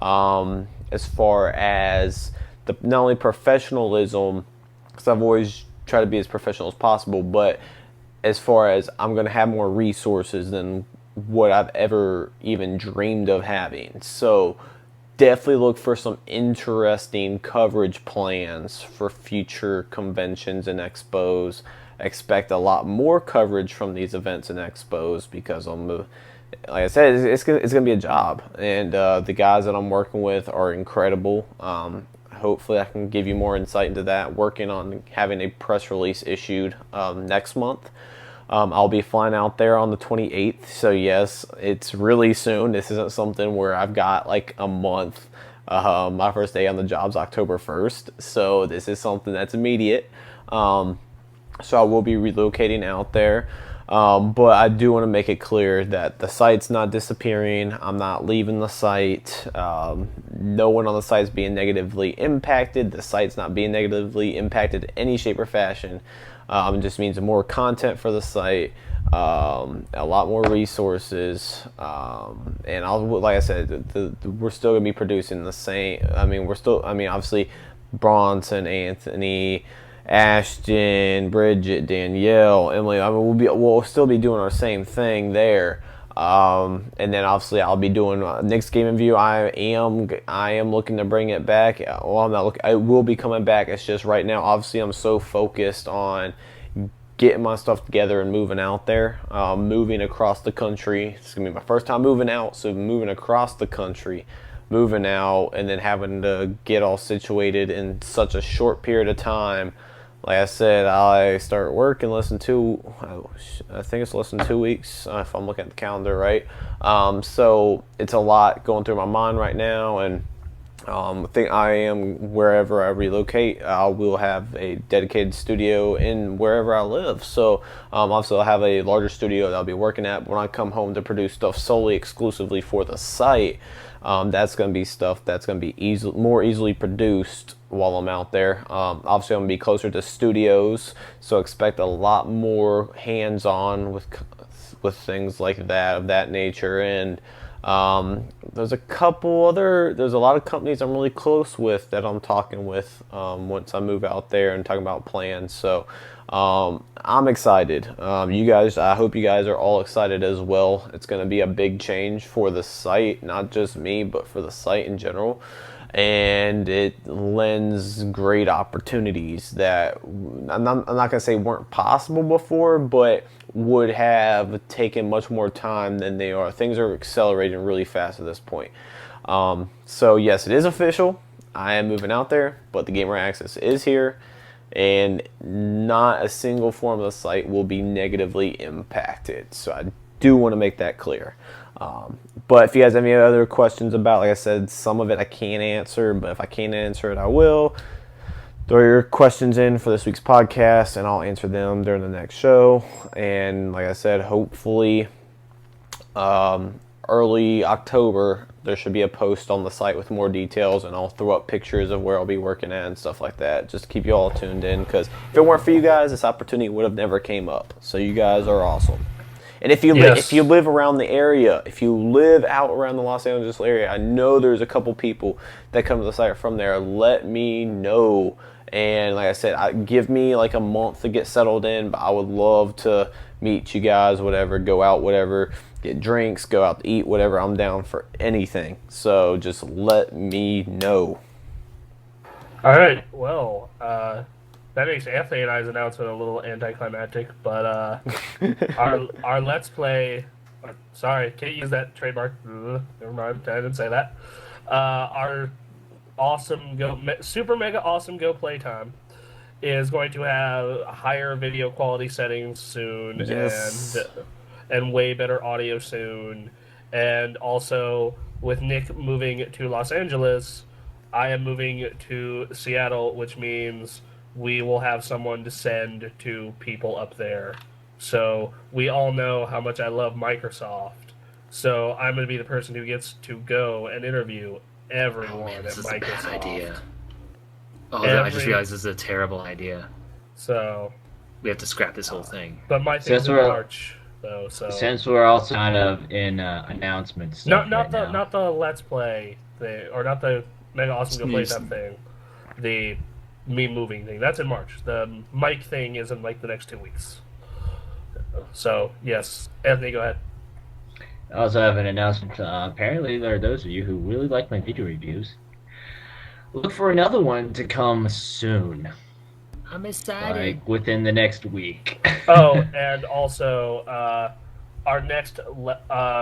as far as not only professionalism, because I've always tried to be as professional as possible, but as far as I'm going to have more resources than what I've ever even dreamed of having. So definitely look for some interesting coverage plans for future conventions and expos. Expect a lot more coverage from these events and expos because like I said, it's gonna be a job, and the guys that I'm working with are incredible. Hopefully I can give you more insight into that. Working on having a press release issued next month. I'll be flying out there on the 28th, so yes, it's really soon. This isn't something where I've got like a month. My first day on the job's October 1st, so this is something that's immediate. So I will be relocating out there, but I do want to make it clear that the site's not disappearing. I'm not leaving the site. No one on the site is being negatively impacted. The site's not being negatively impacted in any shape or fashion. It just means more content for the site, a lot more resources, and like I said, we're still going to be producing the same. Obviously, Bronson, Anthony, Ashton, Bridget, Danielle, Emily. We'll still be doing our same thing there. And then obviously I'll be doing Nick's Game and View. I am looking to bring it back. Well, I'm not looking. I will be coming back. It's just right now, obviously, I'm so focused on getting my stuff together and moving out there, moving across the country. It's gonna be my first time moving out, so moving across the country, moving out, and then having to get all situated in such a short period of time. Like I said, I start work in less than I think it's less than 2 weeks, if I'm looking at the calendar right. So it's a lot going through my mind right now, and think I am wherever I relocate, I will have a dedicated studio in wherever I live. So obviously I'll have a larger studio that I'll be working at. But when I come home to produce stuff solely exclusively for the site, that's going to be stuff that's going to be more easily produced while I'm out there. Obviously I'm going to be closer to studios, so expect a lot more hands-on with things like that, of that nature. And there's a lot of companies I'm really close with that I'm talking with once I move out there and talking about plans. So I'm excited. I hope you guys are all excited as well. It's going to be a big change for the site, not just me, but for the site in general. And it lends great opportunities that I'm not going to say weren't possible before, but would have taken much more time than they are. Things are accelerating really fast at this point. So yes, it is official. I am moving out there, but the Gamer Access is here, and not a single form of the site will be negatively impacted. So I do want to make that clear. But if you guys have any other questions about, like I said, some of it I can't answer, but if I can't answer it, I will. Throw your questions in for this week's podcast, and I'll answer them during the next show. And like I said, hopefully early October, there should be a post on the site with more details, and I'll throw up pictures of where I'll be working at and stuff like that. Just to keep you all tuned in, because if it weren't for you guys, this opportunity would have never came up. So you guys are awesome. And if you live around the area, if you live out around the Los Angeles area, I know there's a couple people that come to the site from there. Let me know. And like I said, give me like a month to get settled in, but I would love to meet you guys, whatever, go out, whatever, get drinks, go out to eat, whatever. I'm down for anything. So just let me know. All right. Well, that makes Anthony and I's announcement a little anticlimactic, but our Let's Play... Sorry, can't use that trademark. Never mind, I didn't say that. Our super mega awesome Go Playtime is going to have higher video quality settings soon, yes, and way better audio soon. And also, with Nick moving to Los Angeles, I am moving to Seattle, which means we will have someone to send to people up there. So we all know how much I love Microsoft. So I'm going to be the person who gets to go and interview everyone at this Microsoft. Is a bad idea. I just realized this is a terrible idea. So we have to scrap this whole thing. But my thing's in March, though. So since we're all kind of in announcements, not the Let's Play thing, or not the Mega Awesome Go Playtime thing. The me moving thing. That's in March. The mic thing is in like the next 2 weeks. So yes, Anthony, go ahead. I also have an announcement. Apparently, there are those of you who really like my video reviews. Look for another one to come soon. I'm excited. Like within the next week. Oh, and also, our next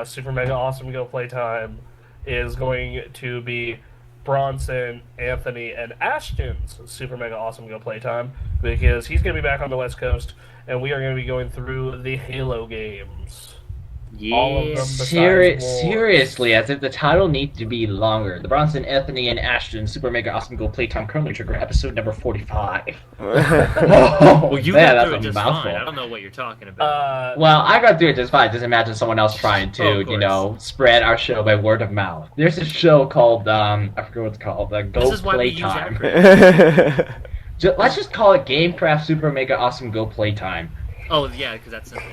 Super Mega Awesome Go Playtime is going to be Bronson, Anthony, and Ashton's Super Mega Awesome Go Playtime, because he's going to be back on the West Coast, and we are going to be going through the Halo games. Yeah. All of them Seriously, as if the title needs to be longer. The Bronson, Anthony, and Ashton Super Mega Awesome Go Playtime Chrono Trigger episode number 45. Well, you got through it just fine. I don't know what you're talking about. Well, I got through it just fine. Just imagine someone else trying to, spread our show by word of mouth. There's a show called, I forget what it's called, Go Playtime. Let's just call it Gamecraft Super Mega Awesome Go Playtime. Oh, yeah, because that's simple.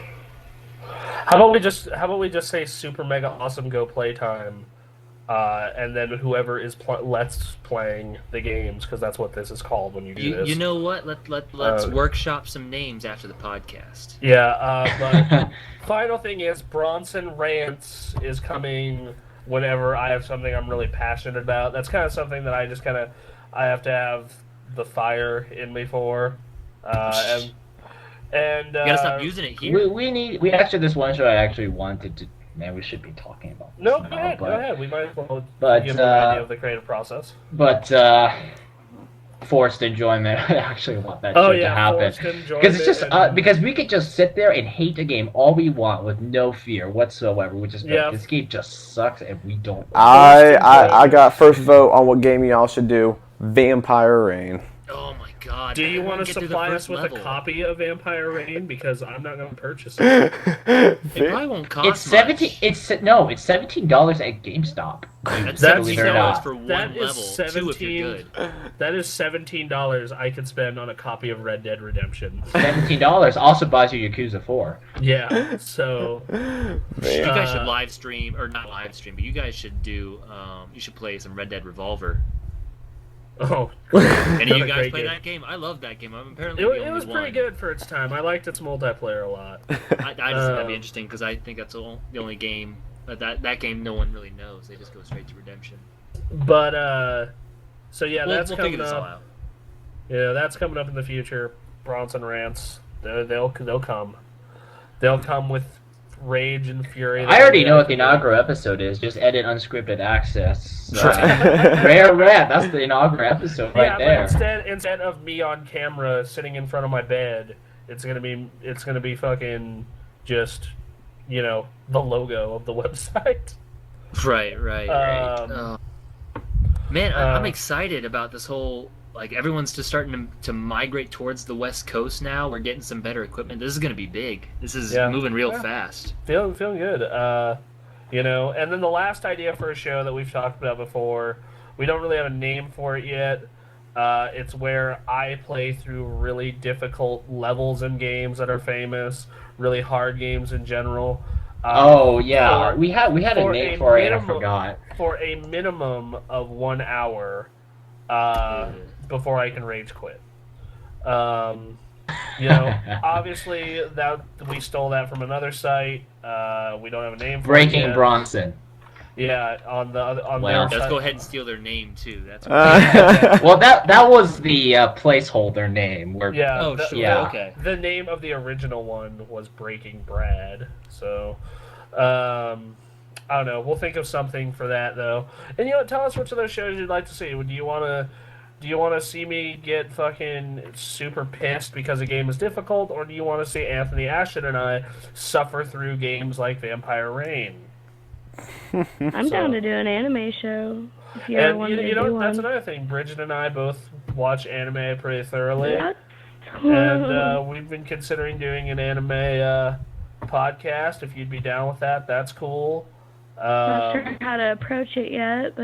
How about we just say Super Mega Awesome Go Playtime, and then whoever is let's playing the games, because that's what this is called when you do this. You know what? Let's workshop some names after the podcast. Yeah, but final thing is Bronson Rants is coming whenever I have something I'm really passionate about. That's kind of something that I have to have the fire in me for, and you gotta stop using it here. We actually, this one show I actually wanted to. Man, we should be talking about this. No, go ahead. We might as well give them an idea of the creative process. But forced enjoyment. I actually want that Oh shit to yeah, happen. forced enjoyment. Because it's just and- because we could just sit there and hate a game all we want with no fear whatsoever. We just be like, Yeah. this game just sucks and we don't. I got first vote on what game y'all should do. Vampire Rain. Oh my god. Do you I want to get through the supply first us with level. a copy of Vampire Rain? Because I'm not going to purchase it. It probably won't cost It's $17. much. It's $17 at GameStop. That's That's Believe it or $17 not. for one That is level. 17. 2 if you're good. That is $17 I could spend on a copy of Red Dead Redemption. $17 also buys you Yakuza 4. Yeah, so You guys should Uh, live stream, or not live stream, but you guys should do. You should play some Red Dead Revolver. oh, Any of you a guys great play game. that game? I love that game. I'm apparently It, the it only was pretty one. good for its time. I liked its multiplayer a lot. I just think that'd be Um, interesting because I think that's the only game that game no one really knows. They just go straight to redemption. But so yeah, We'll that's figure coming this all up. out. Yeah, that's coming up in the future. Bronson rants. They'll come. They'll come with rage and fury. I already know what the inaugural episode is. Just edit unscripted access. Rare rant. That's the inaugural episode right Yeah, there. but instead of me on camera sitting in front of my bed, it's gonna be fucking just, the logo of the website. Right. Um, Man, I'm excited about this whole. Like everyone's just starting to migrate towards the West Coast now. We're getting some better equipment. This is going to be big. This is moving real fast. Feeling good. And then the last idea for a show that we've talked about before, we don't really have a name for it yet. It's where I play through really difficult levels in games that are famous, really hard games in general. Oh yeah, for- we had a for name a for it and I minimum- forgot. For a minimum of 1 hour before I can rage quit. Obviously that we stole that from another site. We don't have a name for it Breaking yet. Bronson. Yeah, on Well, their Let's site. go ahead and steal their name too. That's Well, that was the placeholder name. Where Yeah, oh the, sure. yeah. Okay. the name of the original one was Breaking Brad. So, I don't know. We'll think of something for that though. And tell us which of those shows you'd like to see. Do you want to see me get fucking super pissed because a game is difficult, or do you want to see Anthony Ashton and I suffer through games like Vampire Rain? I'm So- down to do an anime show. If you ever And wanted to you know do what? That's one. another thing. Bridget and I both watch anime pretty thoroughly. Yeah. And we've been considering doing an anime podcast. If you'd be down with that, that's cool. Not sure how to approach it yet, but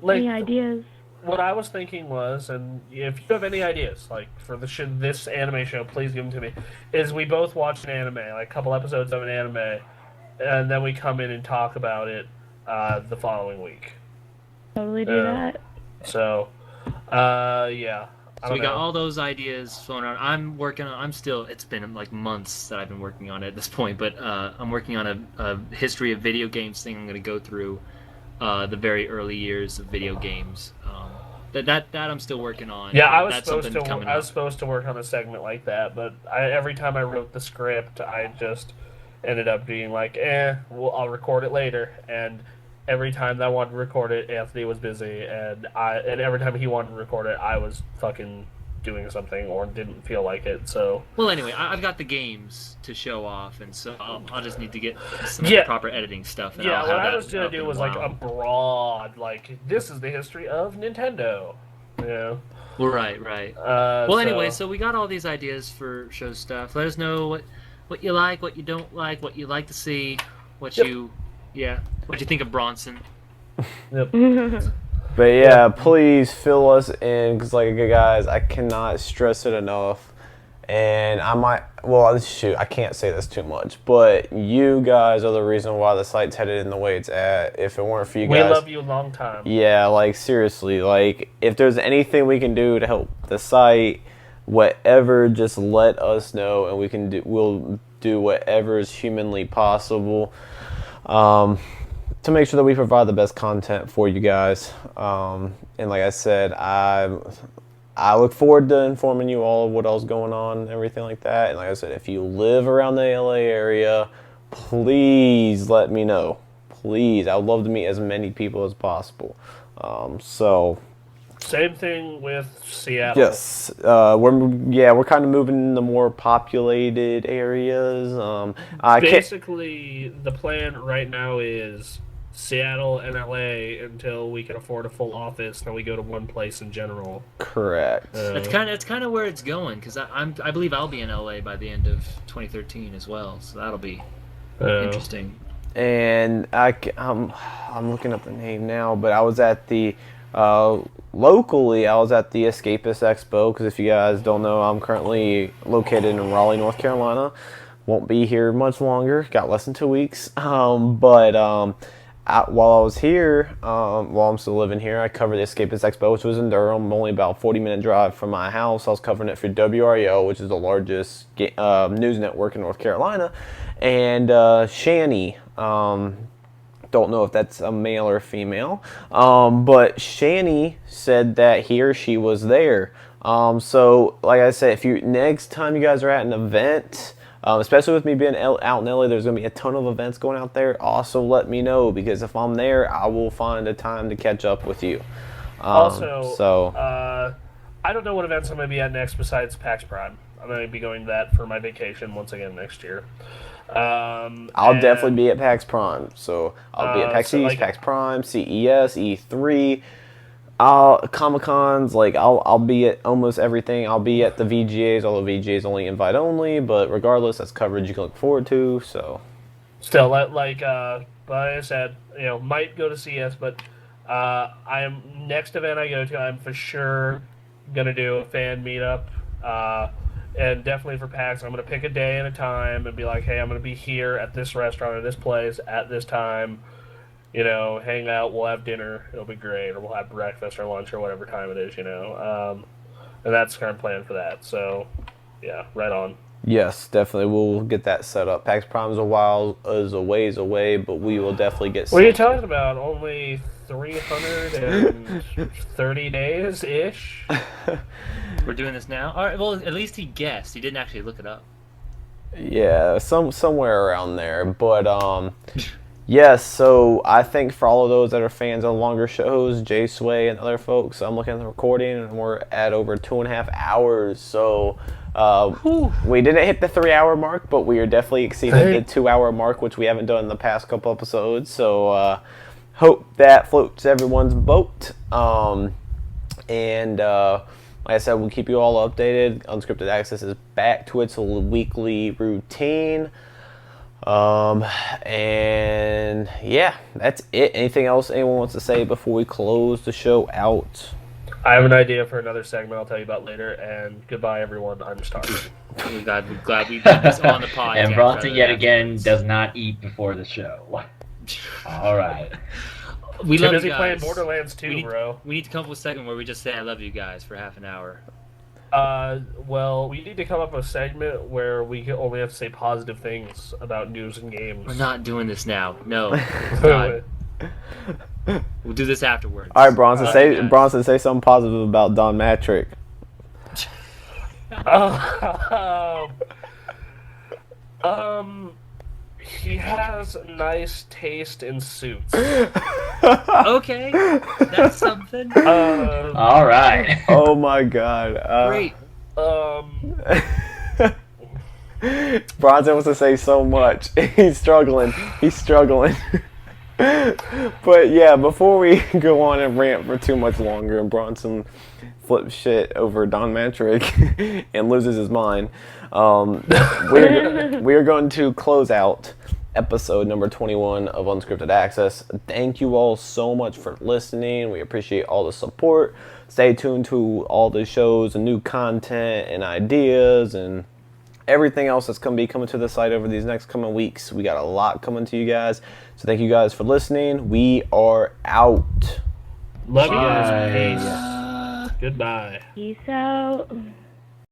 Like- any ideas? What I was thinking was, and if you have any ideas, like for this anime show, please give them to me. Is we both watch an anime, like a couple episodes of an anime, and then we come in and talk about it the following week. Totally do Yeah. that. So, yeah. I So we don't got know. all those ideas flown around. I'm working on. It's been like months that I've been working on it at this point, but I'm working on a history of video games thing. I'm going to go through the very early years of video games. That I'm still working on. Yeah, I was That's supposed something to. coming I was up. supposed to work on a segment like that, but every time I wrote the script, I just ended up being like, well, I'll record it later. And every time that I wanted to record it, Anthony was busy, and every time he wanted to record it, I was fucking doing something or didn't feel like it. So Well, anyway, I've got the games to show off, and so I'll just need to get some Yeah. proper editing stuff. And yeah, I'll what have I that was gonna up do in was like a while. broad, like this is the history of Nintendo. Yeah. Well, right. Well, anyway, so so we got all these ideas for show stuff. Let us know what you like, what you don't like, what you like to see, what Yep. you think of Bronson. Yep. But yeah, please fill us in, because like guys, I cannot stress it enough. And I can't say this too much, but you guys are the reason why the site's headed in the way it's at. If it weren't for you We guys, love you long time. yeah, like seriously, like if there's anything we can do to help the site, whatever, just let us know, and we'll do whatever is humanly possible to make sure that we provide the best content for you guys. And like I said, I look forward to informing you all of what else going on and everything like that. And like I said, if you live around the LA area, please let me know. Please, I would love to meet as many people as possible. So Same thing with Seattle. Yes, we're kind of moving in the more populated areas. Basically, the plan right now is Seattle and LA until we can afford a full office. Then we go to one place in general. Correct. That's kind of where it's going, because I believe I'll be in LA by the end of 2013 as well, so that'll be interesting. And I'm looking up the name now, but I was at the locally, I was at the Escapist Expo, because if you guys don't know, I'm currently located in Raleigh, North Carolina. Won't be here much longer. Got less than 2 weeks. While I was here, while I'm still living here, I covered the Escapist Expo, which was in Durham, only about a 40-minute drive from my house. I was covering it for WREO, which is the largest news network in North Carolina. And Shani, don't know if that's a male or female, but Shani said that he or she was there. So, like I said, next time you guys are at an event, especially with me being out in LA, there's going to be a ton of events going out there. Also, let me know, because if I'm there, I will find a time to catch up with you. I don't know what events I'm going to be at next besides PAX Prime. I'm going to be going to that for my vacation once again next year. I'll definitely be at PAX Prime. So I'll be at PAX East, PAX Prime, CES, E3, Comic Cons. I'll be at almost everything. I'll be at the VGAs, although VGAs only invite only. But regardless, that's coverage you can look forward to. So still, like I said, might go to CES, but next event I go to, I'm for sure gonna do a fan meetup. And definitely for PAX, I'm going to pick a day and a time and be like, hey, I'm going to be here at this restaurant or this place at this time. Hang out, we'll have dinner, it'll be great, or we'll have breakfast or lunch or whatever time it is, And that's the current plan for that. So, yeah, right on. Yes, definitely. We'll get that set up. PAX Prime is a ways away, but we will definitely get What are you talking about? Only 330 days-ish? We're doing this now? All right, well, at least he guessed. He didn't actually look it up. Yeah, somewhere around there. But, yes, so I think for all of those that are fans of longer shows, Jay Sway and other folks, I'm looking at the recording, and we're at over 2.5 hours. So we didn't hit the 3-hour mark, but we are definitely exceeding the 2-hour mark, which we haven't done in the past couple episodes. So hope that floats everyone's boat. Like I said, we'll keep you all updated. Unscripted Access is back to its weekly routine. And yeah, that's it. Anything else anyone wants to say before we close the show out? I have an idea for another segment I'll tell you about later, and goodbye, everyone. I'm starving. We're glad we did this on the podcast. And Bronson, yet again, does not eat before the show. All right. We love busy you guys. playing Borderlands 2, bro. We need to come up with a segment where we just say I love you guys for half an hour. Well, we need to come up with a segment where we only have to say positive things about news and games. We're not doing this now. No. God. We'll do this afterwards. All right, Bronson, say something positive about Don Matrick. He has nice taste in suits. Okay, that's something. All right. Oh my God. Great. Bronson wants to say so much. He's struggling. But yeah, before we go on and rant for too much longer and Bronson flips shit over Don Matrick and loses his mind, we're going to close out episode number 21 of Unscripted Access. Thank you all so much for listening. We appreciate all the support. Stay tuned to all the shows and new content and ideas and everything else that's going to be coming to the site over these next coming weeks. We got a lot coming to you guys. So thank you guys for listening. We are out. Love you guys. Peace. Goodbye. Peace out.